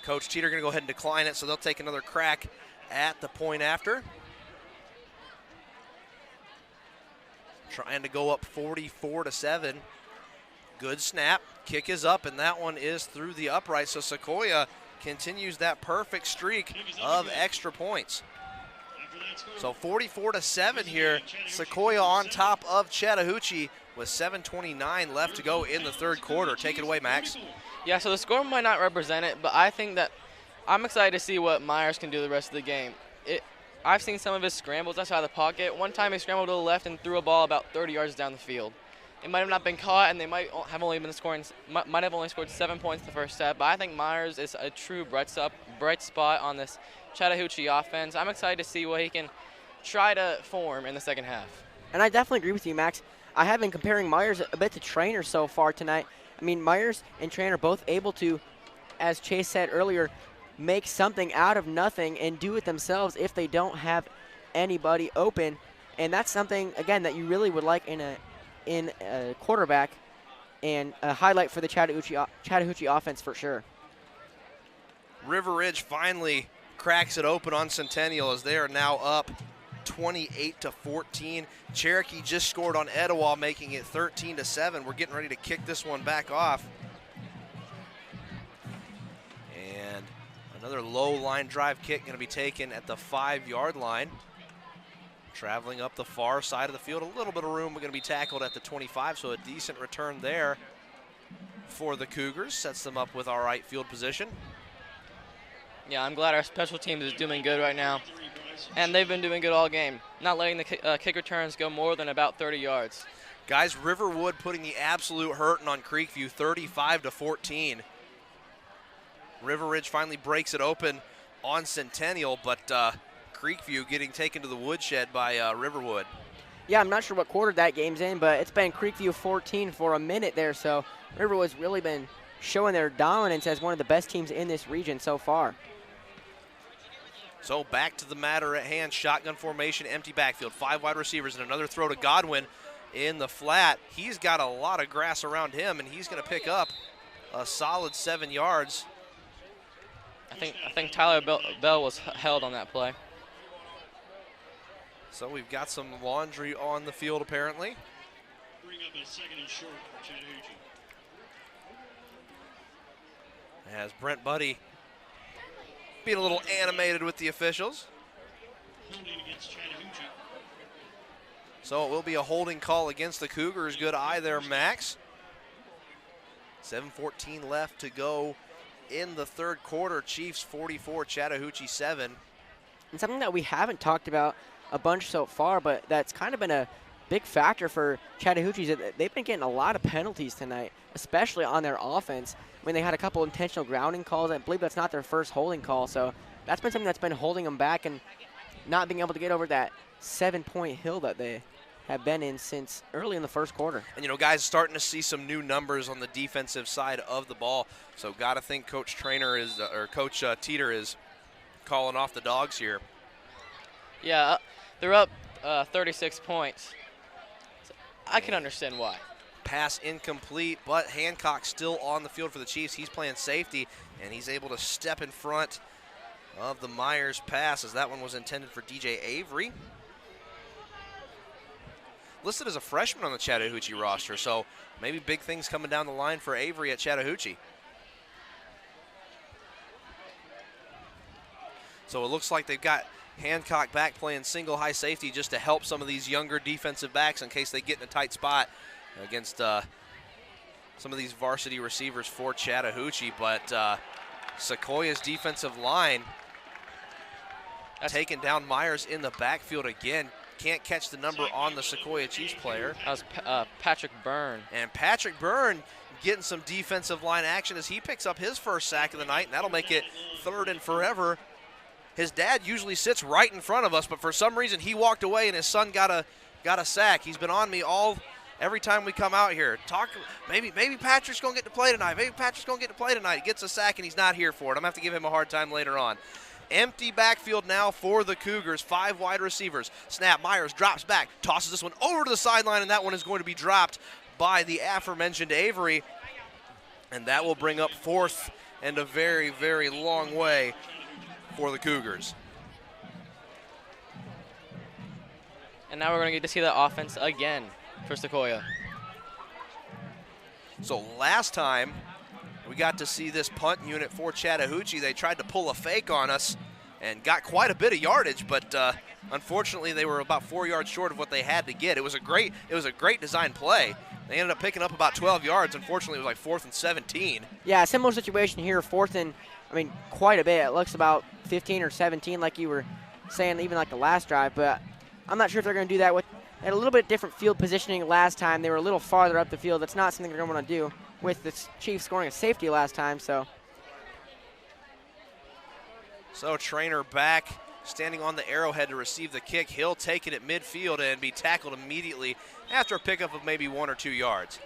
Coach Cheater going to go ahead and decline it, so they'll take another crack at the point after. Trying to go up 44-7. Good snap. Kick is up, and that one is through the upright. So Sequoyah continues that perfect streak of extra points. So 44-7 here. Sequoyah on top of Chattahoochee with 7:29 left to go in the 3rd quarter. Take it away, Max. Yeah, so the score might not represent it, but I think that I'm excited to see what Myers can do the rest of the game. I've seen some of his scrambles outside the pocket. One time he scrambled to the left and threw a ball about 30 yards down the field. It might have not been caught, and they might have only scored 7 points the first set. But I think Myers is a true bright spot on this Chattahoochee offense. I'm excited to see what he can try to form in the second half. And I definitely agree with you, Max. I have been comparing Myers a bit to Trainer so far tonight. I mean, Myers and Trainer both able to, as Chase said earlier, make something out of nothing and do it themselves if they don't have anybody open. And that's something, again, that you really would like in a quarterback, and a highlight for the Chattahoochee offense for sure. River Ridge finally cracks it open on Centennial as they are now up 28-14. Cherokee just scored on Etowah, making it 13-7. We're getting ready to kick this one back off. And another low line drive kick going to be taken at the 5-yard line. Traveling up the far side of the field, a little bit of room. We're going to be tackled at the 25, so a decent return there for the Cougars. Sets them up with all right field position. Yeah, I'm glad our special teams is doing good right now. And they've been doing good all game, not letting the kick returns go more than about 30 yards. Guys, Riverwood putting the absolute hurting on Creekview, 35-14. River Ridge finally breaks it open on Centennial, but Creekview getting taken to the woodshed by Riverwood. Yeah, I'm not sure what quarter that game's in, but it's been Creekview 14 for a minute there, so Riverwood's really been showing their dominance as one of the best teams in this region so far. So back to the matter at hand, shotgun formation, empty backfield, 5 wide receivers, and another throw to Godwin in the flat. He's got a lot of grass around him, and he's going to pick up a solid 7 yards. I think Tyler Bell was held on that play. So we've got some laundry on the field apparently. Bring up a 2nd and short for Chattahoochee. As Brent Buddy being a little animated with the officials. Holding against Chattahoochee. So it will be a holding call against the Cougars. Good eye there, Max. 7:14 left to go in the 3rd quarter. Chiefs 44, Chattahoochee 7. And something that we haven't talked about a bunch so far, but that's kind of been a big factor for Chattahoochee, is that they've been getting a lot of penalties tonight, especially on their offense. When they had a couple intentional grounding calls, I believe that's not their first holding call, so that's been something that's been holding them back and not being able to get over that 7-point hill that they have been in since early in the 1st quarter. And, you know, guys, starting to see some new numbers on the defensive side of the ball. So got to think Coach Teeter is calling off the dogs here. Yeah, they're up 36 points. So I can understand why. Pass incomplete, but Hancock still on the field for the Chiefs. He's playing safety, and he's able to step in front of the Myers pass, as that one was intended for DJ Avery. Listed as a freshman on the Chattahoochee roster, so maybe big things coming down the line for Avery at Chattahoochee. So it looks like they've got Hancock back playing single high safety just to help some of these younger defensive backs in case they get in a tight spot against some of these varsity receivers for Chattahoochee. But Sequoiah's defensive line taking down Myers in the backfield again. Can't catch the number on the Sequoyah Chiefs player. That was Patrick Byrne. And Patrick Byrne getting some defensive line action as he picks up his first sack of the night, and that'll make it 3rd and forever. His dad usually sits right in front of us, but for some reason he walked away and his son got a sack. He's been on me every time we come out here. Maybe Patrick's gonna get to play tonight. Maybe Patrick's gonna get to play tonight. He gets a sack and he's not here for it. I'm gonna have to give him a hard time later on. Empty backfield now for the Cougars. 5 wide receivers. Snap, Myers drops back, tosses this one over to the sideline, and that one is going to be dropped by the aforementioned Avery. And that will bring up 4th and a very, very long way for the Cougars. And now we're going to get to see the offense again for Sequoyah. So last time we got to see this punt unit for Chattahoochee. They tried to pull a fake on us and got quite a bit of yardage, but unfortunately they were about 4 yards short of what they had to get. It was a great design play. They ended up picking up about 12 yards. Unfortunately, it was like 4th and 17. Yeah, similar situation here, 4th and, quite a bit. It looks about 15 or 17 like you were saying, even like the last drive, but I'm not sure if they're going to do that with a little bit different field positioning last time. They were a little farther up the field. That's not something they're going to want to do with the Chiefs scoring a safety last time. So Trainer back, standing on the arrowhead to receive the kick. He'll take it at midfield and be tackled immediately after a pickup of maybe 1 or 2 yards.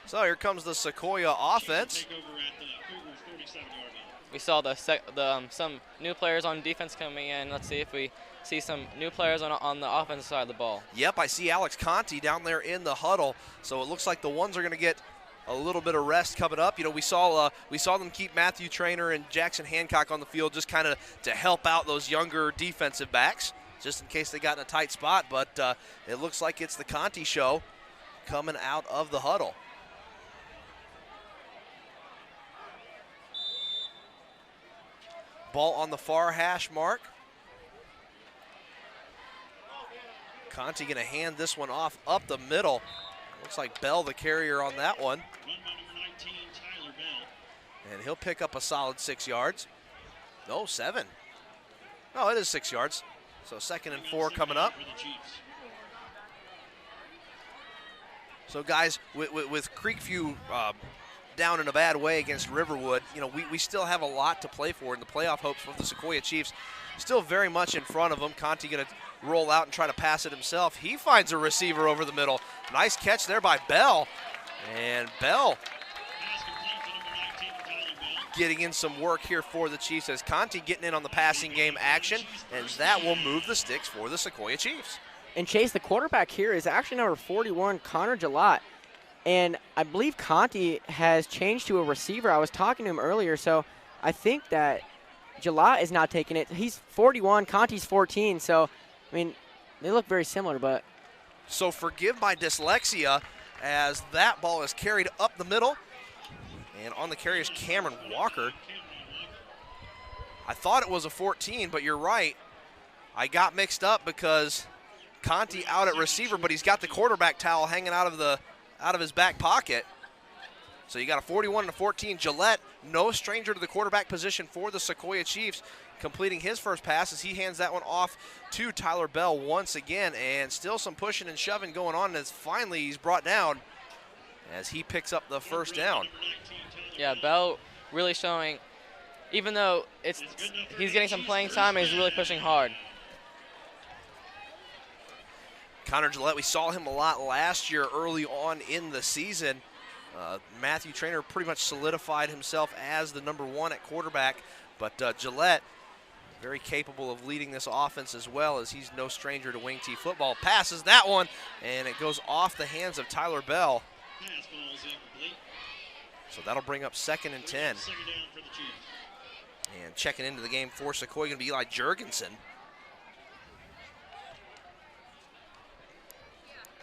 So here comes the Sequoyah offense. We saw some new players on defense coming in. Let's see if we see some new players on the offensive side of the ball. Yep, I see Alex Conti down there in the huddle. So it looks like the ones are going to get a little bit of rest coming up. You know, we saw them keep Matthew Trainer and Jackson Hancock on the field just kind of to help out those younger defensive backs, just in case they got in a tight spot. But it looks like it's the Conti show coming out of the huddle. Ball on the far hash mark. Conti going to hand this one off up the middle. Looks like Bell the carrier on that one. And he'll pick up a solid 6 yards. No, 7. No, it is 6 yards. So 2nd and 4 coming up. So guys, with Creekview down in a bad way against Riverwood, you know, we still have a lot to play for in the playoff hopes for the Sequoyah Chiefs. Still very much in front of them. Conti going to roll out and try to pass it himself. He finds a receiver over the middle. Nice catch there by Bell. And Bell getting in some work here for the Chiefs as Conti getting in on the passing game action, and that will move the sticks for the Sequoyah Chiefs. And Chase, the quarterback here is actually number 41, Connor Gillette. And I believe Conti has changed to a receiver. I was talking to him earlier, so I think that Gillette is not taking it. He's 41, Conti's 14, so, I mean, they look very similar, but. So forgive my dyslexia as that ball is carried up the middle. And on the carry is Cameron Walker. I thought it was a 14, but you're right. I got mixed up because Conti out at receiver, but he's got the quarterback towel hanging out of his back pocket. So you got a 41 and a 14. Gillette, no stranger to the quarterback position for the Sequoyah Chiefs, completing his first pass as he hands that one off to Tyler Bell once again. And still some pushing and shoving going on as finally he's brought down as he picks up the first down. Yeah, Bell really showing, even though he's getting some playing time, he's really pushing hard. Connor Gillette, we saw him a lot last year early on in the season. Matthew Trainer pretty much solidified himself as the number 1 at quarterback, but Gillette very capable of leading this offense as well, as he's no stranger to wing T football. Passes that one, and it goes off the hands of Tyler Bell. So that'll bring up 2nd and 10. And checking into the game for Sequoyah going to be Eli Jurgensen.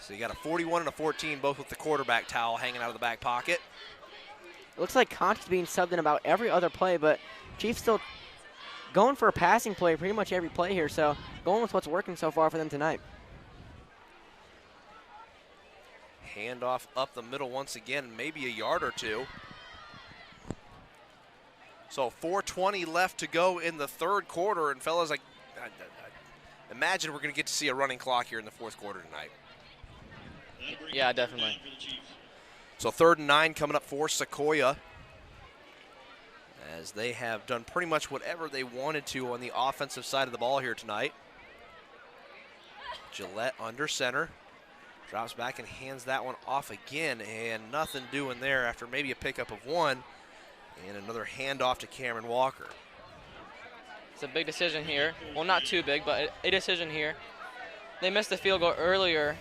So you got a 41 and a 14, both with the quarterback towel hanging out of the back pocket. It looks like Conti's being subbed in about every other play, but Chiefs still going for a passing play pretty much every play here, so going with what's working so far for them tonight. Handoff up the middle once again, maybe a yard or two. So 4:20 left to go in the third quarter, and fellas, I imagine we're going to get to see a running clock here in the fourth quarter tonight. Yeah, definitely. So 3rd and 9 coming up for Sequoyah, as they have done pretty much whatever they wanted to on the offensive side of the ball here tonight. Gillette under center. Drops back and hands that one off again, and nothing doing there after maybe a pickup of 1. And another handoff to Cameron Walker. It's a big decision here. Well, not too big, but a decision here. They missed the field goal earlier,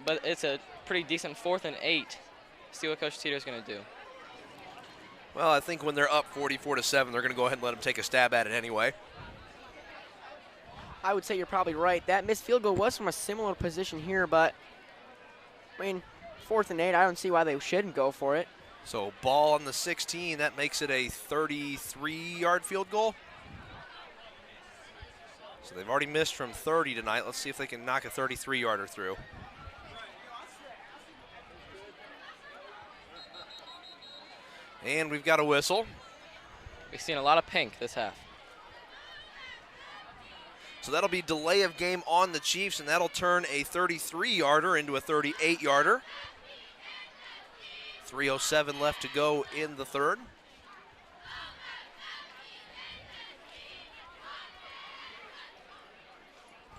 but it's a pretty decent 4th and 8. See what Coach Teeter's going to do. Well, I think when they're up 44-7, they're going to go ahead and let him take a stab at it anyway. I would say you're probably right. That missed field goal was from a similar position here, but, I mean, 4th and 8, I don't see why they shouldn't go for it. So ball on the 16, that makes it a 33-yard field goal. So they've already missed from 30 tonight. Let's see if they can knock a 33-yarder through. And we've got a whistle. We've seen a lot of pink this half. So that'll be delay of game on the Chiefs, and that'll turn a 33-yarder into a 38-yarder. 3:07 left to go in the third.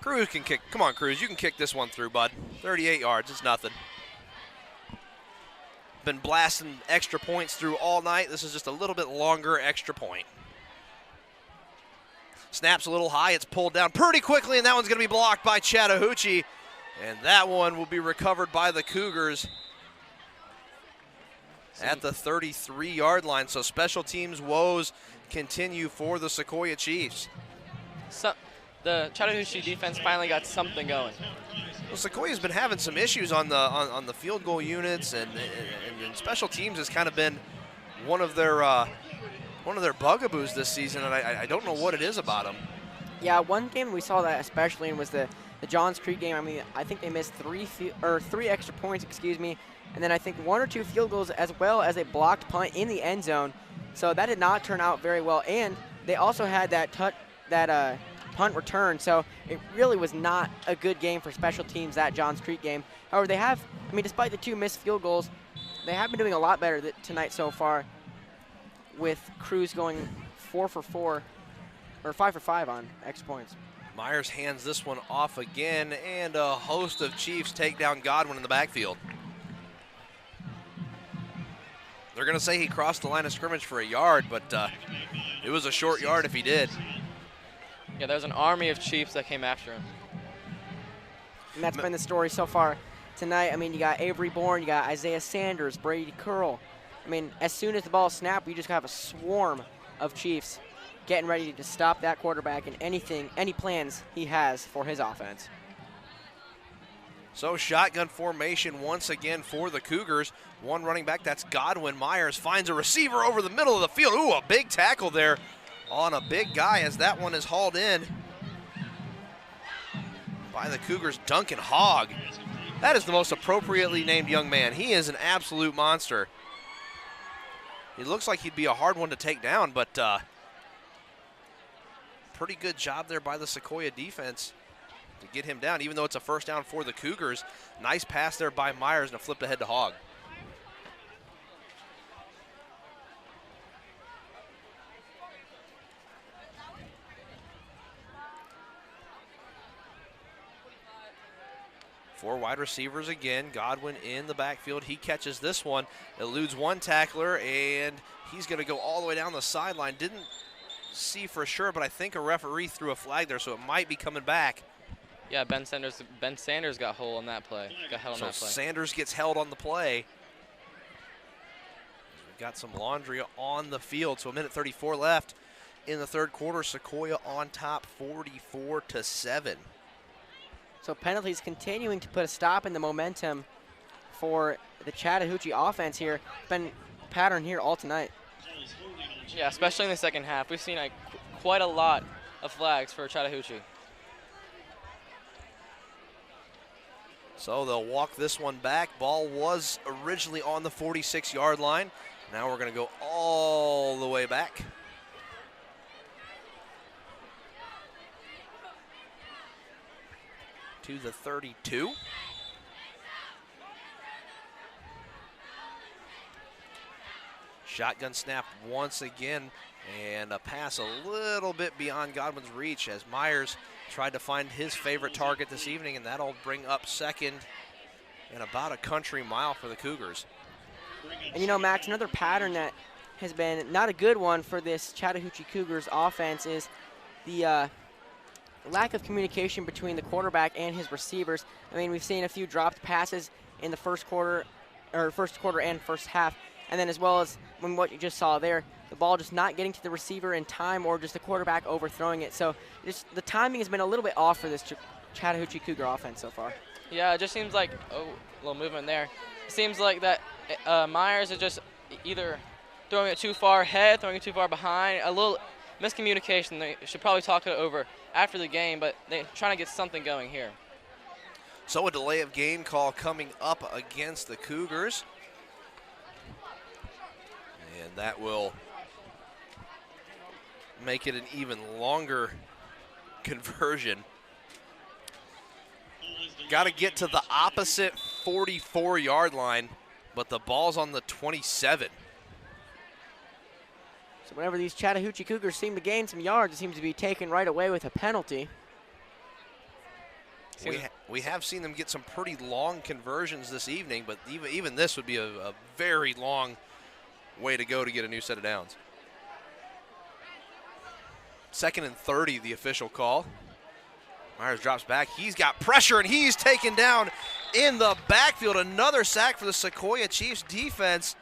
Cruz can kick. Come on, Cruz. You can kick this one through, bud. 38 yards. It's nothing. Been blasting extra points through all night. This is just a little bit longer extra point. Snaps a little high. It's pulled down pretty quickly, and that one's going to be blocked by Chattahoochee. And that one will be recovered by the Cougars at the 33-yard line. So special teams woes continue for the Sequoyah Chiefs. So, the Chattahoochee defense finally got something going. Well, Sequoyah's been having some issues on the field goal units, and special teams has kind of been one of their bugaboos this season, and I don't know what it is about them. Yeah, one game we saw that especially in was the Johns Creek game. I mean, I think they missed three extra points, and then I think 1 or 2 field goals as well as a blocked punt in the end zone. So that did not turn out very well, and they also had that punt return. So it really was not a good game for special teams, that Johns Creek game. However, they have, I mean, despite the 2 missed field goals, they have been doing a lot better tonight so far, with Cruz going 4 for 4 or 5 for 5 on extra points. Myers hands this one off again, and a host of Chiefs take down Godwin in the backfield. They're going to say he crossed the line of scrimmage for a yard, but it was a short yard if he did. Yeah, there was an army of Chiefs that came after him. And that's been the story so far tonight. I mean, you got Avery Bourne, you got Isaiah Sanders, Brady Curl. I mean, as soon as the ball is snapped, we just have a swarm of Chiefs getting ready to stop that quarterback and any plans he has for his offense. So shotgun formation once again for the Cougars. One running back, that's Godwin. Myers finds a receiver over the middle of the field. Ooh, a big tackle there on a big guy as that one is hauled in by the Cougars' Duncan Hogg. That is the most appropriately named young man. He is an absolute monster. He looks like he'd be a hard one to take down, but pretty good job there by the Sequoyah defense to get him down, even though it's a first down for the Cougars. Nice pass there by Myers and a flip ahead to Hogg. Four wide receivers again. Godwin in the backfield. He catches this one, eludes one tackler, and he's going to go all the way down the sideline. Didn't see for sure, but I think a referee threw a flag there, so it might be coming back. Yeah, Ben Sanders got held on that play. So Sanders gets held on the play. We've got some laundry on the field, so a minute 34 left in the third quarter. Sequoyah on top, 44-7. So penalties continuing to put a stop in the momentum for the Chattahoochee offense here. Been a pattern here all tonight. Yeah, especially in the second half. We've seen quite a lot of flags for Chattahoochee. So they'll walk this one back. Ball was originally on the 46-yard line. Now we're going to go all the way back. To the 32. Shotgun snap once again, and a pass a little bit beyond Godwin's reach as Myers tried to find his favorite target this evening, and that'll bring up second and about a country mile for the Cougars. And you know, Max, another pattern that has been not a good one for this Chattahoochee Cougars offense is the lack of communication between the quarterback and his receivers. I mean, we've seen a few dropped passes in the first quarter and first half, and then as well as when what you just saw there, the ball just not getting to the receiver in time or just the quarterback overthrowing it. So just the timing has been a little bit off for this Chattahoochee Cougar offense so far. Yeah, it just seems like, oh, a little movement there. It seems like that Myers is just either throwing it too far ahead, throwing it too far behind, a little miscommunication. They should probably talk it over after the game, but they're trying to get something going here. So a delay of game call coming up against the Cougars. And that will make it an even longer conversion. Got to get to the opposite 44-yard line, but the ball's on the 27. So whenever these Chattahoochee Cougars seem to gain some yards, it seems to be taken right away with a penalty. We have seen them get some pretty long conversions this evening, but even this would be a very long way to go to get a new set of downs. 2nd and 30, the official call. Myers drops back. He's got pressure, and he's taken down in the backfield. Another sack for the Sequoyah Chiefs defense.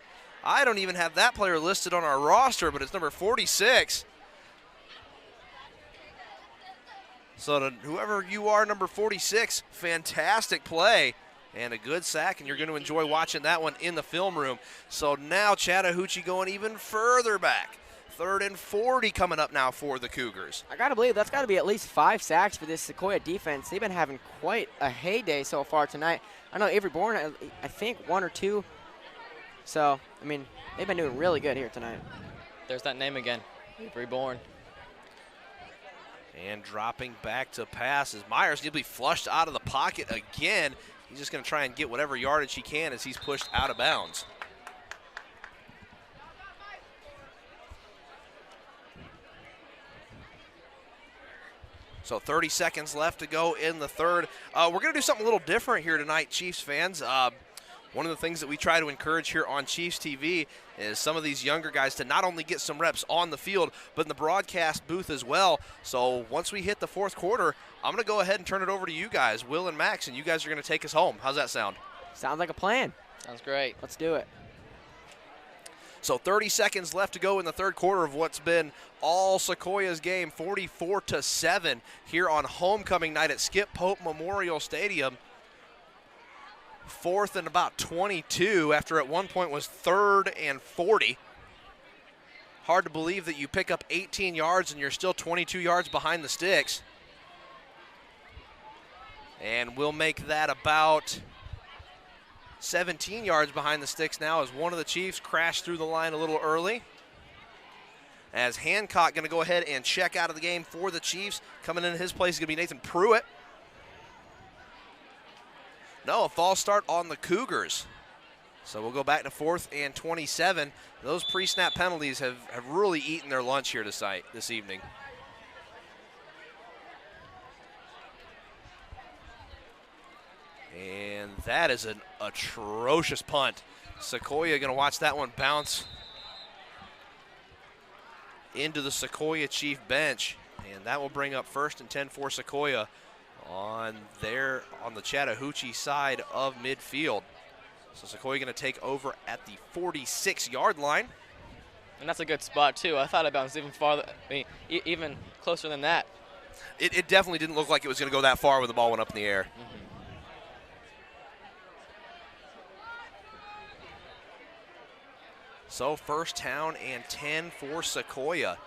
I don't even have that player listed on our roster, but it's number 46. So whoever you are, number 46, fantastic play and a good sack, and you're going to enjoy watching that one in the film room. So now Chattahoochee going even further back. 3rd and 40 coming up now for the Cougars. I got to believe that's got to be at least 5 sacks for this Sequoyah defense. They've been having quite a heyday so far tonight. I know Avery Bourne, I think 1 or 2. So, I mean, they've been doing really good here tonight. There's that name again, Avery Bourne. And dropping back to pass as Myers will be flushed out of the pocket again. He's just going to try and get whatever yardage he can as he's pushed out of bounds. So 30 seconds left to go in the third. We're going to do something a little different here tonight, Chiefs fans. Want one of the things that we try to encourage here on Chiefs TV is some of these younger guys to not only get some reps on the field, but in the broadcast booth as well. So once we hit the fourth quarter, I'm going to go ahead and turn it over to you guys, Will and Max, and you guys are going to take us home. How's that sound? Sounds like a plan. Sounds great. Let's do it. So 30 seconds left to go in the third quarter of what's been all Sequoiah's game, 44-7 here on homecoming night at Skip Pope Memorial Stadium. Fourth and about 22 after at one point was 3rd and 40. Hard to believe that you pick up 18 yards and you're still 22 yards behind the sticks. And we'll make that about 17 yards behind the sticks now as one of the Chiefs crashed through the line a little early. As Hancock going to go ahead and check out of the game for the Chiefs. Coming in his place is going to be Nathan Pruitt. No, a false start on the Cougars. So we'll go back to 4th and 27. Those pre-snap penalties have really eaten their lunch here this evening. And that is an atrocious punt. Sequoyah going to watch that one bounce into the Sequoyah Chief bench. And that will bring up 1st and 10 for Sequoyah on the Chattahoochee side of midfield. So Sequoyah going to take over at the 46-yard line. And that's a good spot, too. I thought it bounced even farther, even closer than that. It definitely didn't look like it was going to go that far when the ball went up in the air. Mm-hmm. So 1st down and 10 for Sequoyah.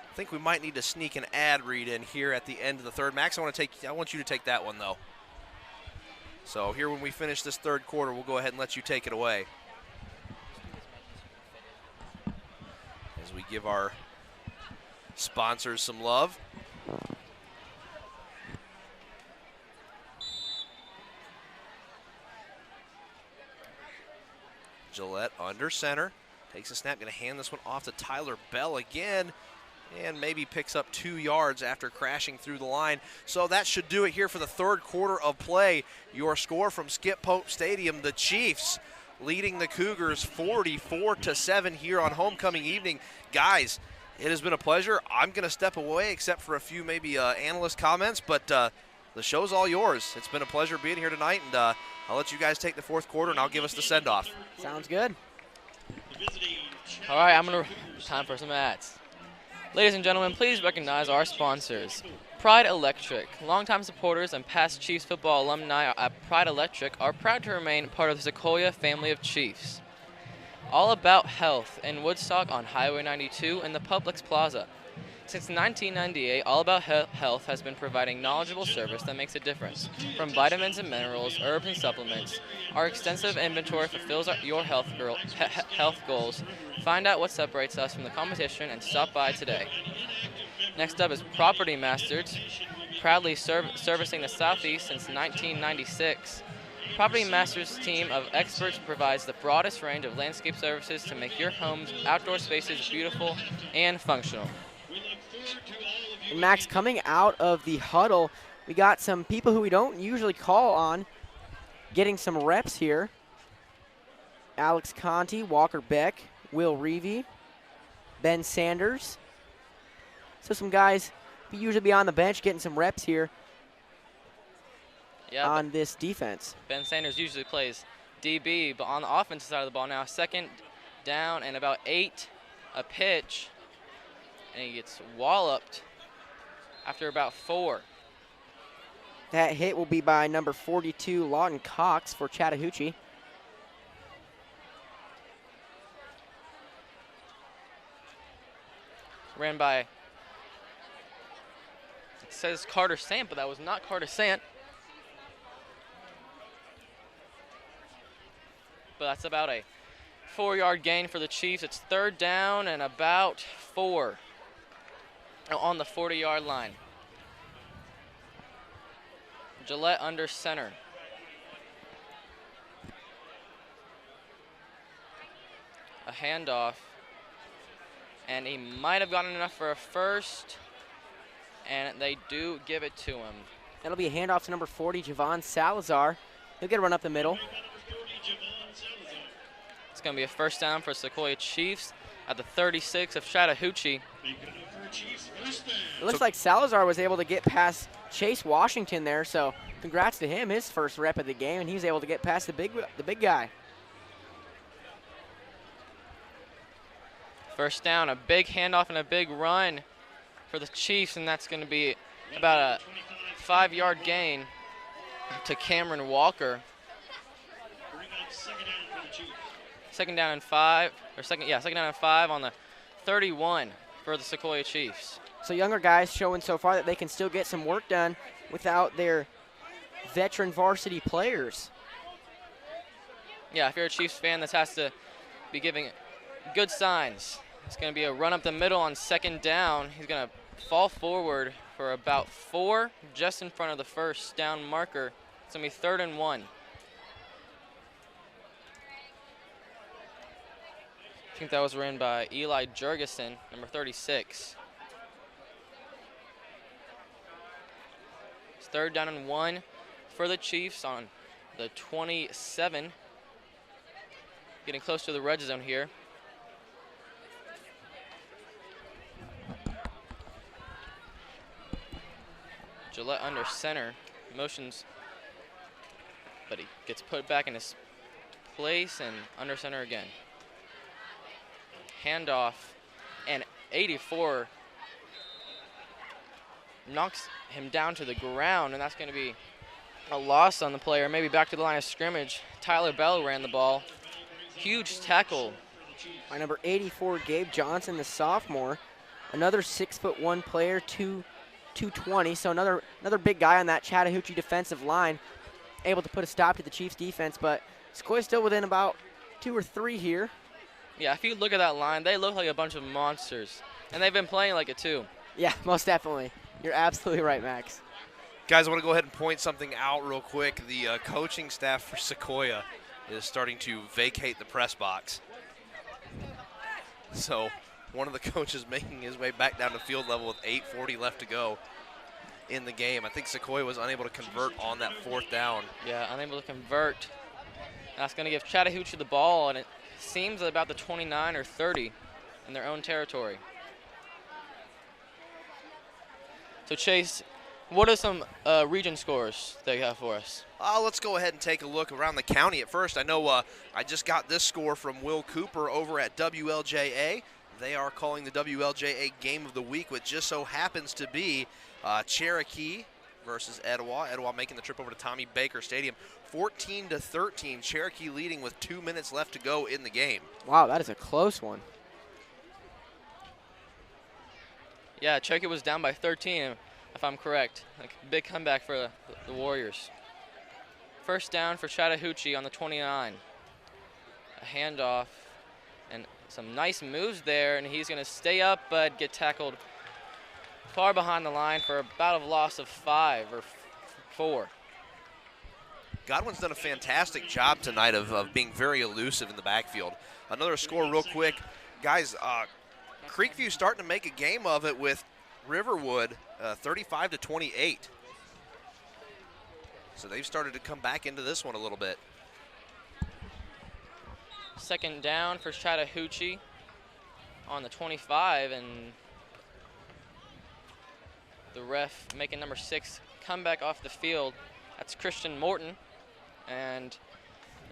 I think we might need to sneak an ad read in here at the end of the third. Max, I want you to take that one, though. So here when we finish this third quarter, we'll go ahead and let you take it away. As we give our sponsors some love. Gillette under center. Takes a snap, going to hand this one off to Tyler Bell again. And maybe picks up 2 yards after crashing through the line. So that should do it here for the third quarter of play. Your score from Skip Pope Stadium, the Chiefs leading the Cougars 44-7 here on homecoming evening. Guys, it has been a pleasure. I'm going to step away except for a few maybe analyst comments, but the show's all yours. It's been a pleasure being here tonight, and I'll let you guys take the fourth quarter, and I'll give us the send-off. Sounds good. All right, time for some ads. Ladies and gentlemen, please recognize our sponsors. Pride Electric. Longtime supporters and past Chiefs football alumni at Pride Electric are proud to remain part of the Sequoyah family of Chiefs. All About Health in Woodstock on Highway 92 in the Publix Plaza. Since 1998, All About Health has been providing knowledgeable service that makes a difference. From vitamins and minerals, herbs and supplements, our extensive inventory fulfills your health goals. Find out what separates us from the competition and stop by today. Next up is Property Masters, proudly servicing the Southeast since 1996. Property Masters team of experts provides the broadest range of landscape services to make your home's outdoor spaces beautiful and functional. And Max, coming out of the huddle, we got some people who we don't usually call on getting some reps here. Alex Conti, Walker Beck, Will Reevy, Ben Sanders. So some guys who usually be on the bench getting some reps here on this defense. Ben Sanders usually plays DB, but on the offensive side of the ball now, 2nd down and about 8, a pitch, and he gets walloped after about 4. That hit will be by number 42, Lawton Cox for Chattahoochee. Ran by, it says Carter Sandt, but that was not Carter Sandt. But that's about a 4-yard gain for the Chiefs. It's 3rd down and about 4 on the 40-yard line. Gillette under center. A handoff. And he might have gotten enough for a first. And they do give it to him. That'll be a handoff to number 40, Javon Salazar. He'll get a run up the middle. It's going to be a first down for Sequoyah Chiefs at the 36 of Chattahoochee. It looks like Salazar was able to get past Chase Washington there, so congrats to him, his first rep of the game, and he was able to get past the big guy. First down, a big handoff and a big run for the Chiefs, and that's going to be about a 5-yard gain to Cameron Walker. Second down and 5 on the 31 for the Sequoyah Chiefs. So younger guys showing so far that they can still get some work done without their veteran varsity players. Yeah, if you're a Chiefs fan, this has to be giving good signs. It's going to be a run up the middle on second down. He's going to fall forward for about 4, just in front of the first down marker. It's going to be 3rd and 1. I think that was ran by Eli Jurgensen, number 36. It's 3rd down and 1 for the Chiefs on the 27. Getting close to the red zone here. Gillette under center, motions, but he gets put back in his place and under center again. Handoff, and 84 knocks him down to the ground, and that's going to be a loss on the player. Maybe back to the line of scrimmage. Tyler Bell ran the ball. Huge tackle by number 84, Gabe Johnson, the sophomore. Another 6'1" player, 220. So another big guy on that Chattahoochee defensive line, able to put a stop to the Chiefs defense. But Sequoyah still within about 2 or 3 here. Yeah, if you look at that line, they look like a bunch of monsters, and they've been playing like it too. Yeah, most definitely. You're absolutely right, Max. Guys, I want to go ahead and point something out real quick. The coaching staff for Sequoyah is starting to vacate the press box. So one of the coaches making his way back down to field level with 8:40 left to go in the game. I think Sequoyah was unable to convert on that 4th down. Yeah, unable to convert. That's going to give Chattahoochee the ball, and it seems about the 29 or 30 in their own territory. So Chase, what are some region scores that you have for us? Let's go ahead and take a look around the county at first. I know I just got this score from Will Cooper over at WLJA. They are calling the WLJA Game of the Week, which just so happens to be Cherokee versus Etowah. Etowah making the trip over to Tommy Baker Stadium. 14-13, Cherokee leading with 2 minutes left to go in the game. Wow, that is a close one. Yeah, Cherokee was down by 13, if I'm correct. Like, big comeback for the Warriors. First down for Chattahoochee on the 29. A handoff and some nice moves there, and he's going to stay up but get tackled far behind the line for about a loss of 5 or 4. Godwin's done a fantastic job tonight of being very elusive in the backfield. Another score real quick. Guys, Creekview starting to make a game of it with Riverwood, 35-28. So they've started to come back into this one a little bit. Second down for Chattahoochee on the 25, and the ref making number 6 come back off the field. That's Christian Morton, and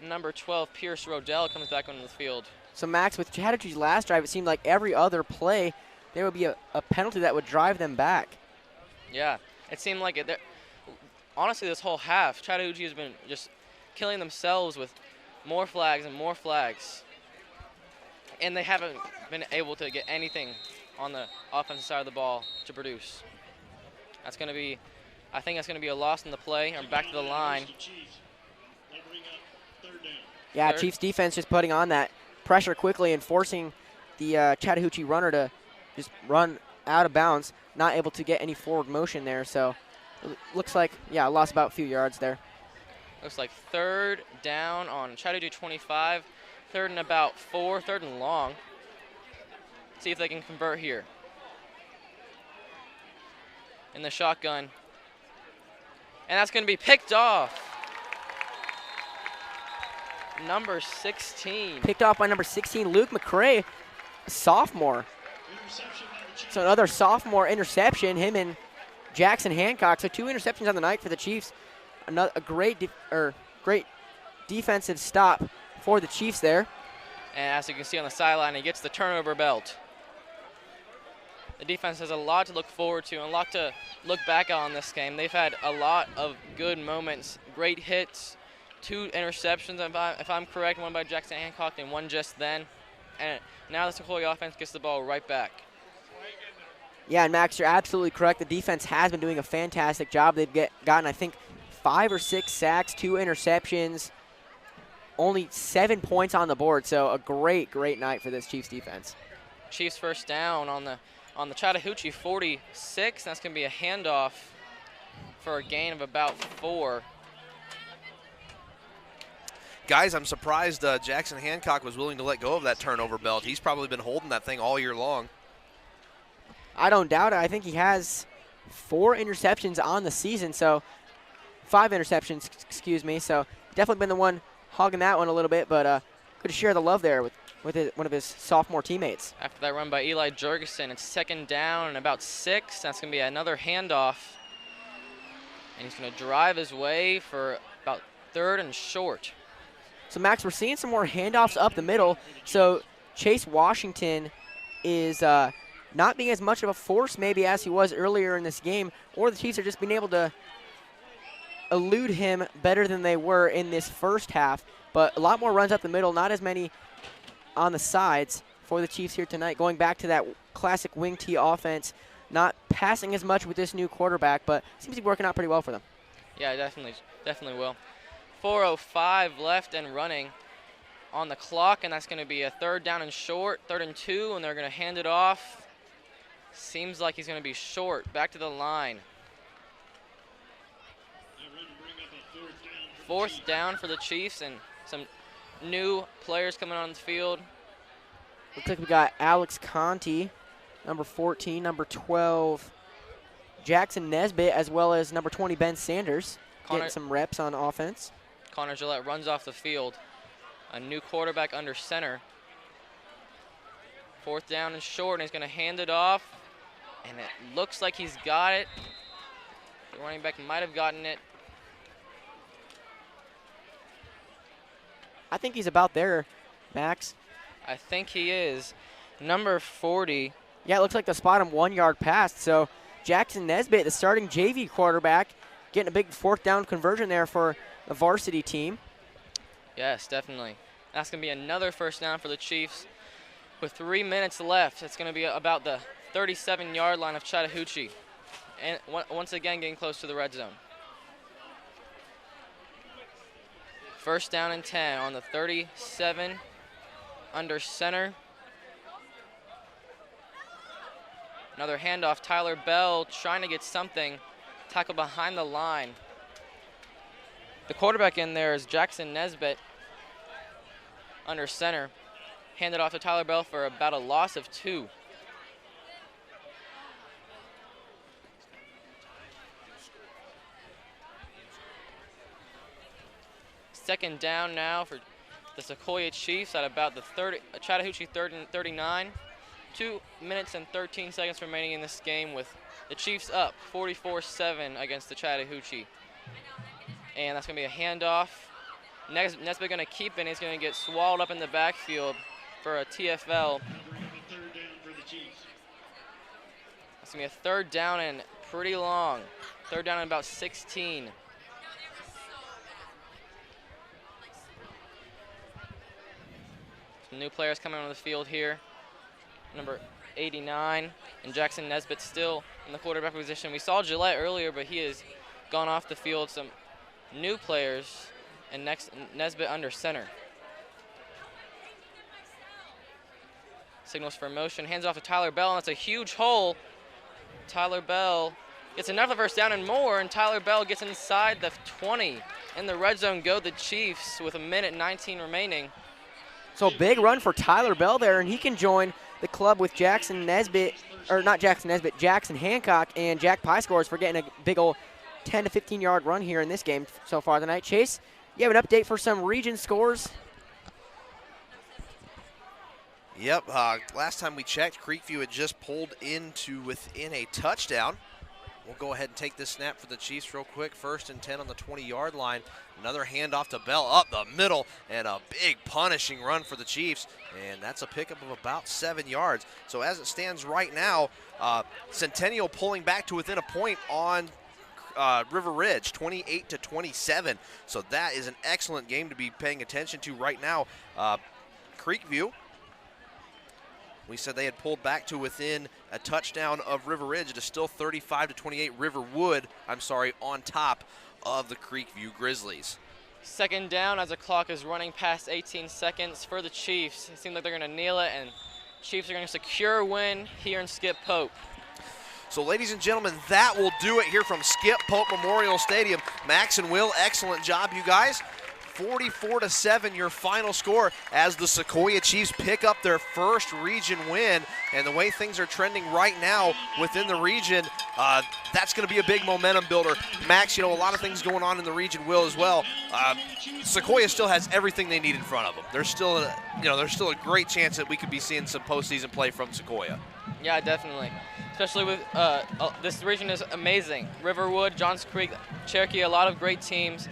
number 12, Pierce Rodell, comes back onto the field. So Max, with Chattahoochee's last drive, it seemed like every other play there would be a penalty that would drive them back. Yeah, it seemed like it. Honestly, this whole half, Chattahoochee has been just killing themselves with more flags and more flags. And they haven't been able to get anything on the offensive side of the ball to produce. That's going to be, I think that's going to be a loss in the play. Or back to the line. Yeah, Third. Chiefs defense just putting on that pressure quickly and forcing the Chattahoochee runner to just run out of bounds, not able to get any forward motion there. So it looks like, yeah, lost about a few yards there. Looks like third down on Chattahoochee 25, third and about 4, third and long. See if they can convert here. In the shotgun, And that's going to be picked off. Number 16. Picked off by number 16, Luke McCray, a sophomore. So another sophomore interception, him and Jackson Hancock. So 2 interceptions on the night for the Chiefs. A great defensive stop for the Chiefs there. And as you can see on the sideline, he gets the turnover belt. The defense has a lot to look forward to and a lot to look back on this game. They've had a lot of good moments, great hits, 2 interceptions, if I'm correct, one by Jackson Hancock and one just then. And now the Sequoyah offense gets the ball right back. Yeah, and Max, you're absolutely correct. The defense has been doing a fantastic job. They've gotten, I think, 5 or 6 sacks, 2 interceptions, only 7 points on the board. So a great night for this Chiefs defense. Chiefs first down on the Chattahoochee 46. That's going to be a handoff for a gain of about 4. Guys, I'm surprised Jackson Hancock was willing to let go of that turnover belt. He's probably been holding that thing all year long. I don't doubt it. I think he has 4 interceptions on the season, so 5 interceptions, excuse me. So definitely been the one hogging that one a little bit, but good to share the love there with one of his sophomore teammates. After that run by Eli Jurgensen, it's 2nd down and about 6. That's going to be another handoff. And he's going to drive his way for about 3rd and short. So, Max, we're seeing some more handoffs up the middle. So Chase Washington is not being as much of a force maybe as he was earlier in this game, or the Chiefs are just being able to elude him better than they were in this first half. But a lot more runs up the middle, not as many on the sides for the Chiefs here tonight. Going back to that classic wing T offense, not passing as much with this new quarterback, but seems to be working out pretty well for them. Yeah, definitely will. 4:05 left and running on the clock, and that's going to be a 3rd down and short, 3rd and 2, and they're going to hand it off. Seems like he's going to be short. Back to the line. 4th down for the Chiefs, and some new players coming on the field. Looks like we got Alex Conti, number 14, number 12, Jackson Nesbitt, as well as number 20, Ben Sanders, getting some reps on offense. Connor Gillette runs off the field. A new quarterback under center. 4th down and short, and he's going to hand it off. And it looks like he's got it. The running back might have gotten it. I think he's about there, Max. I think he is. Number 40. Yeah, it looks like the spot him 1 yard past. So Jackson Nesbitt, the starting JV quarterback, getting a big 4th down conversion there for the varsity team. Yes, definitely. That's going to be another 1st down for the Chiefs. With 3 minutes left, it's going to be about the 37-yard line of Chattahoochee. And once again, getting close to the red zone. 1st down and 10 on the 37 under center. Another handoff. Tyler Bell trying to get something. Tackle behind the line. The quarterback in there is Jackson Nesbitt under center. Handed off to Tyler Bell for about a loss of 2. Second down now for the Sequoyah Chiefs at about the Chattahoochee 3rd and 39. 2 minutes and 13 seconds remaining in this game with the Chiefs up 44-7 against the Chattahoochee. And that's going to be a handoff. Nesbitt going to keep it, and he's going to get swallowed up in the backfield for a TFL. It's going to be a 3rd down and pretty long. 3rd down and about 16. Some new players coming on the field here. Number 89, and Jackson Nesbitt still in the quarterback position. We saw Gillette earlier, but he has gone off the field. Some new players, and next Nesbitt under center. Signals for motion, hands off to Tyler Bell, and that's a huge hole. Tyler Bell gets another 1st down and more, and Tyler Bell gets inside the 20. In the red zone go the Chiefs with 1:19 remaining. So a big run for Tyler Bell there, and he can join the club with Jackson Nesbitt, or not Jackson Nesbitt, Jackson Hancock and Jack Pie scores for getting a big old 10 to 15-yard run here in this game so far tonight. Chase, you have an update for some region scores? Yep, last time we checked, Creekview had just pulled into within a touchdown. We'll go ahead and take this snap for the Chiefs real quick. 1st and 10 on the 20-yard line. Another handoff to Bell up the middle, and a big punishing run for the Chiefs. And that's a pickup of about 7 yards. So as it stands right now, Centennial pulling back to within a point on River Ridge, 28 to 27. So that is an excellent game to be paying attention to right now. Creekview, we said they had pulled back to within a touchdown of River Ridge. It is still 35 to 28. Riverwood, on top of the Creekview Grizzlies. 2nd down as the clock is running past 18 seconds for the Chiefs. It seems like they're going to kneel it, and Chiefs are going to secure a win here in Skip Pope. So, ladies and gentlemen, that will do it here from Skip Pope Memorial Stadium. Max and Will, excellent job, you guys. 44-7 your final score as the Sequoyah Chiefs pick up their first region win. And the way things are trending right now within the region, that's going to be a big momentum builder. Max, a lot of things going on in the region, Will, as well. Sequoyah still has everything they need in front of them. There's still a great chance that we could be seeing some postseason play from Sequoyah. Yeah, definitely. Especially with this region is amazing. Riverwood, Johns Creek, Cherokee, a lot of great teams.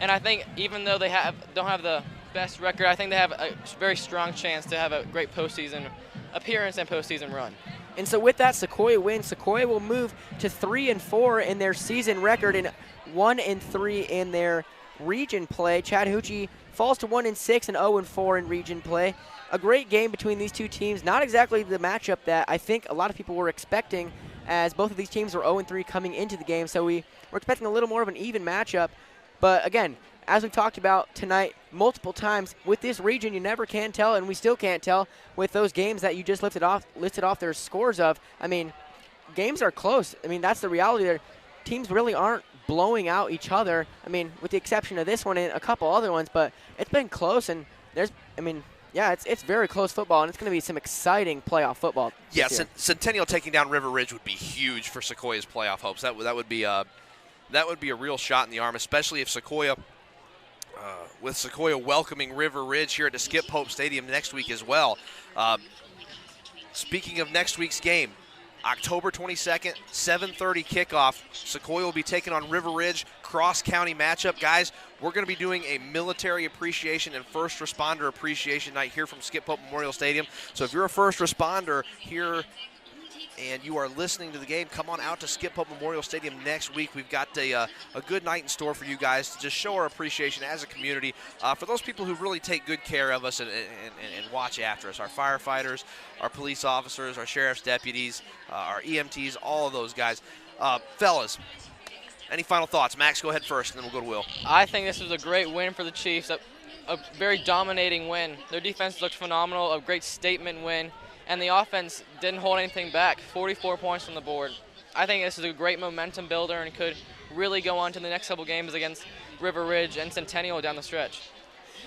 And I think even though they don't have the best record, I think they have a very strong chance to have a great postseason appearance and postseason run. And so with that Sequoyah win, Sequoyah will move to 3-4 in their season record and 1-3 in their region play. Chattahoochee falls to 1-6 and 0-4 in region play. A great game between these two teams. Not exactly the matchup that I think a lot of people were expecting, as both of these teams were 0-3 coming into the game. So we were expecting a little more of an even matchup. But again, as we talked about tonight multiple times, with this region you never can tell, and we still can't tell with those games that you just listed off their scores of. I mean, games are close. I mean, that's the reality there. Teams really aren't blowing out each other. I mean, with the exception of this one and a couple other ones, but it's been close, and it's very close football, and it's going to be some exciting playoff football. Yeah, Centennial taking down River Ridge would be huge for Sequoiah's playoff hopes. That would be a real shot in the arm, especially if Sequoyah, with Sequoyah welcoming River Ridge here at the Skip Pope Stadium next week as well. Speaking of next week's game, October 22nd, 7:30 kickoff. Sequoyah will be taking on River Ridge, cross-county matchup. Guys, we're going to be doing a military appreciation and first responder appreciation night here from Skip Pope Memorial Stadium. So if you're a first responder here and you are listening to the game, come on out to Skip Pope Memorial Stadium next week. We've got a good night in store for you guys to just show our appreciation as a community for those people who really take good care of us and watch after us. Our firefighters, our police officers, our sheriff's deputies, our EMTs, all of those guys. Fellas, any final thoughts? Max, go ahead first, and then we'll go to Will. I think this was a great win for the Chiefs, a very dominating win. Their defense looked phenomenal, a great statement win. And the offense didn't hold anything back, 44 points on the board. I think this is a great momentum builder and could really go on to the next couple games against River Ridge and Centennial down the stretch.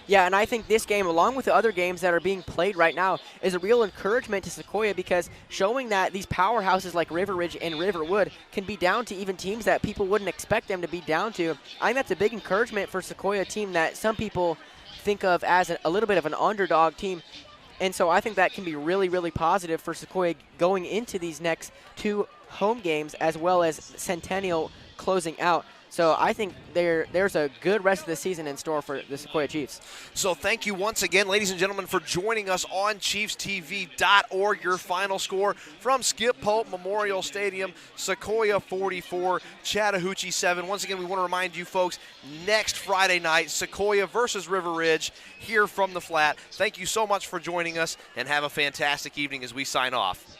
Yeah, and I think this game, along with the other games that are being played right now, is a real encouragement to Sequoyah, because showing that these powerhouses like River Ridge and Riverwood can be down to even teams that people wouldn't expect them to be down to. I think that's a big encouragement for Sequoyah, team that some people think of as a little bit of an underdog team. And so I think that can be really, really positive for Sequoyah going into these next two home games, as well as Centennial closing out. So I think there's a good rest of the season in store for the Sequoyah Chiefs. So thank you once again, ladies and gentlemen, for joining us on ChiefsTV.org. Your final score from Skip Pope Memorial Stadium: Sequoyah 44, Chattahoochee 7. Once again, we want to remind you folks, next Friday night, Sequoyah versus River Ridge here from the Flat. Thank you so much for joining us, and have a fantastic evening as we sign off.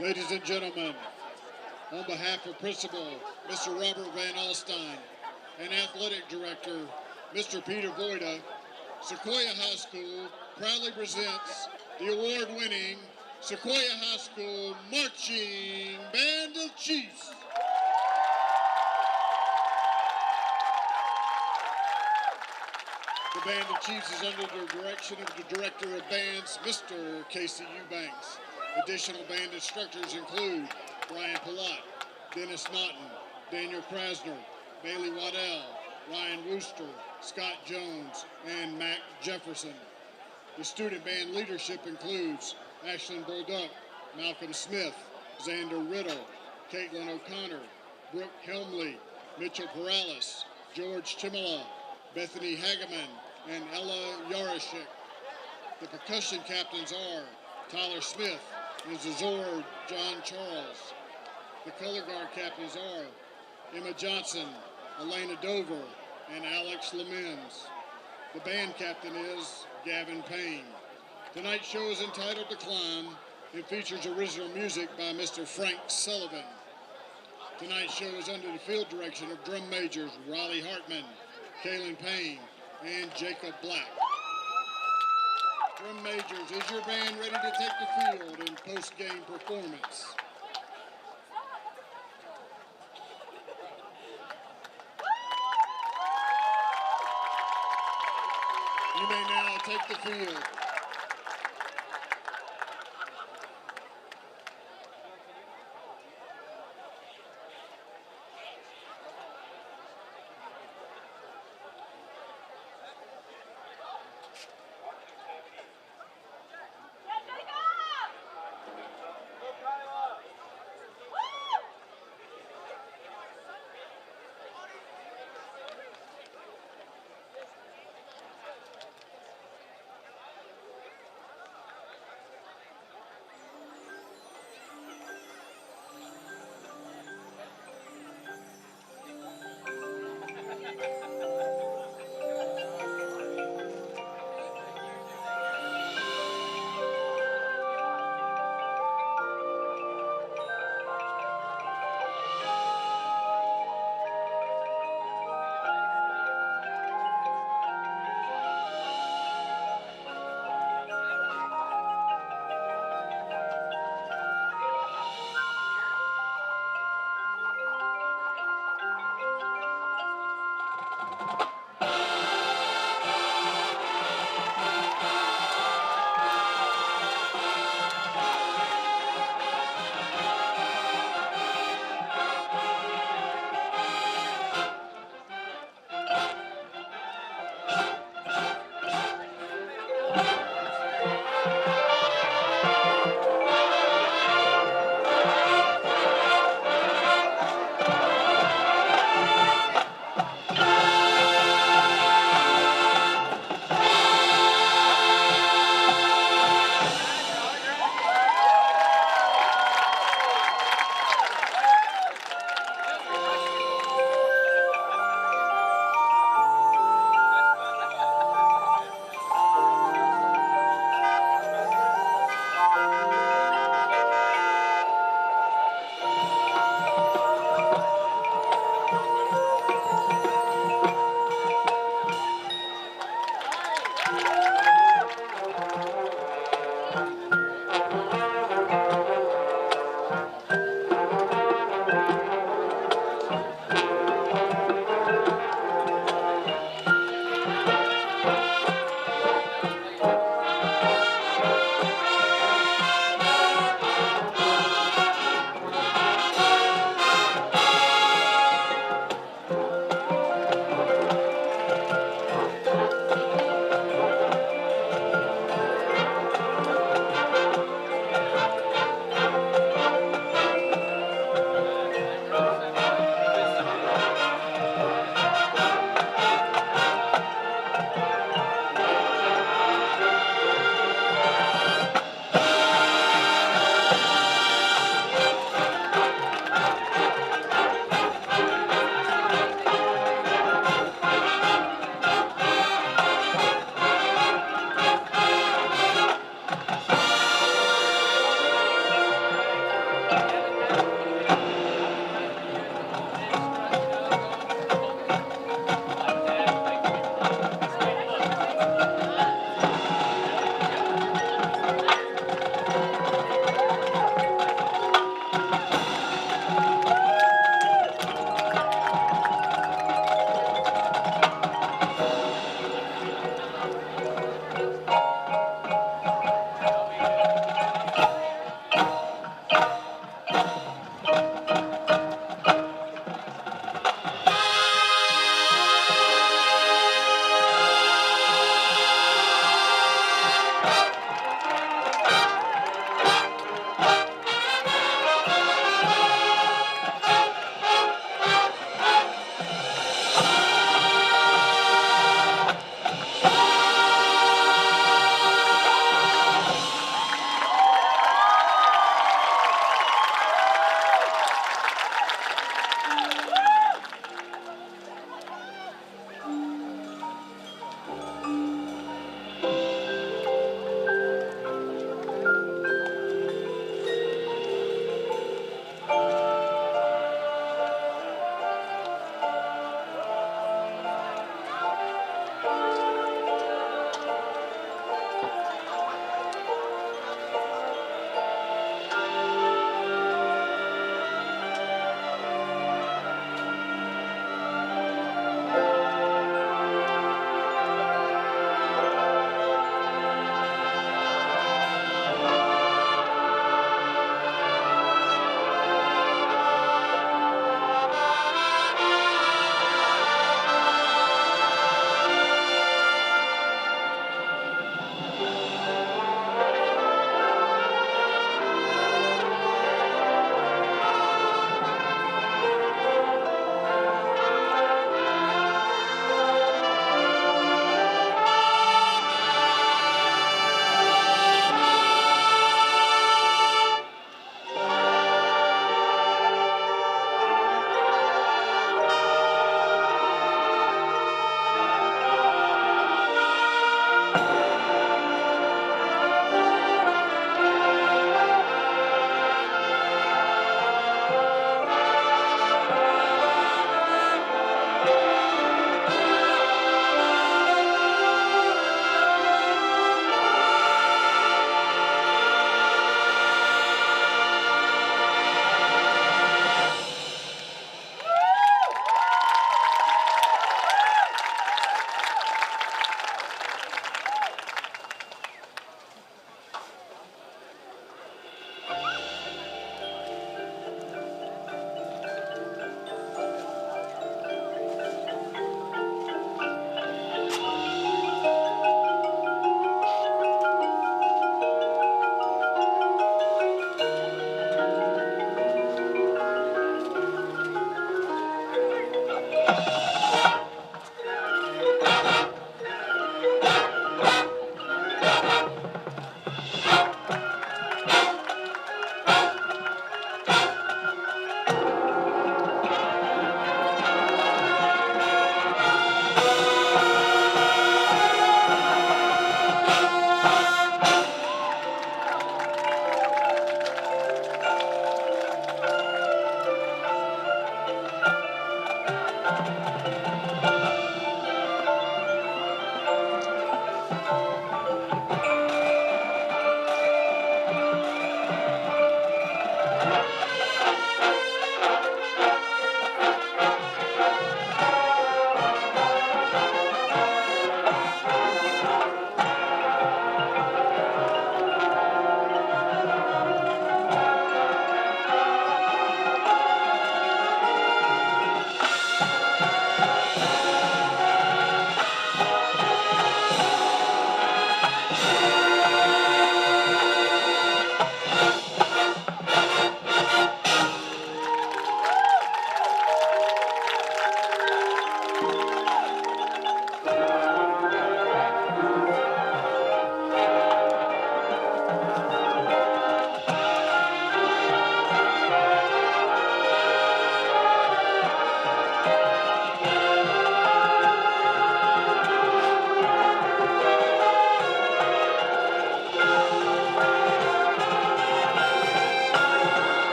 Ladies and gentlemen, on behalf of Principal Mr. Robert Van Alstyne and Athletic Director Mr. Peter Voida, Sequoyah High School proudly presents the award-winning Sequoyah High School Marching Band of Chiefs. The Band of Chiefs is under the direction of the Director of Bands, Mr. Casey Eubanks. Additional band instructors include Brian Palat, Dennis Naughton, Daniel Krasner, Bailey Waddell, Ryan Wooster, Scott Jones, and Mac Jefferson. The student band leadership includes Ashlyn Bolduck, Malcolm Smith, Xander Riddle, Caitlin O'Connor, Brooke Helmley, Mitchell Perales, George Chimala, Bethany Hageman, and Ella Yarashik. The percussion captains are Tyler Smith and Zazor John Charles. The color guard captains are Emma Johnson, Elena Dover, and Alex Lemens. The band captain is Gavin Payne. Tonight's show is entitled To Climb and features original music by Mr. Frank Sullivan. Tonight's show is under the field direction of drum majors Riley Hartman, Kaylin Payne, and Jacob Black. Drum majors, is your band ready to take the field in post-game performance? You may now take the field.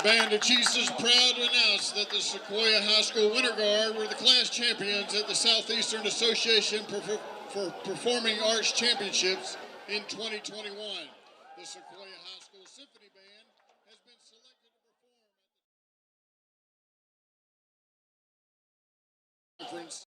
The Band of Chiefs is proud to announce that the Sequoyah High School Winter Guard were the class champions at the Southeastern Association for Performing Arts Championships in 2021. The Sequoyah High School Symphony Band has been selected to perform at the conference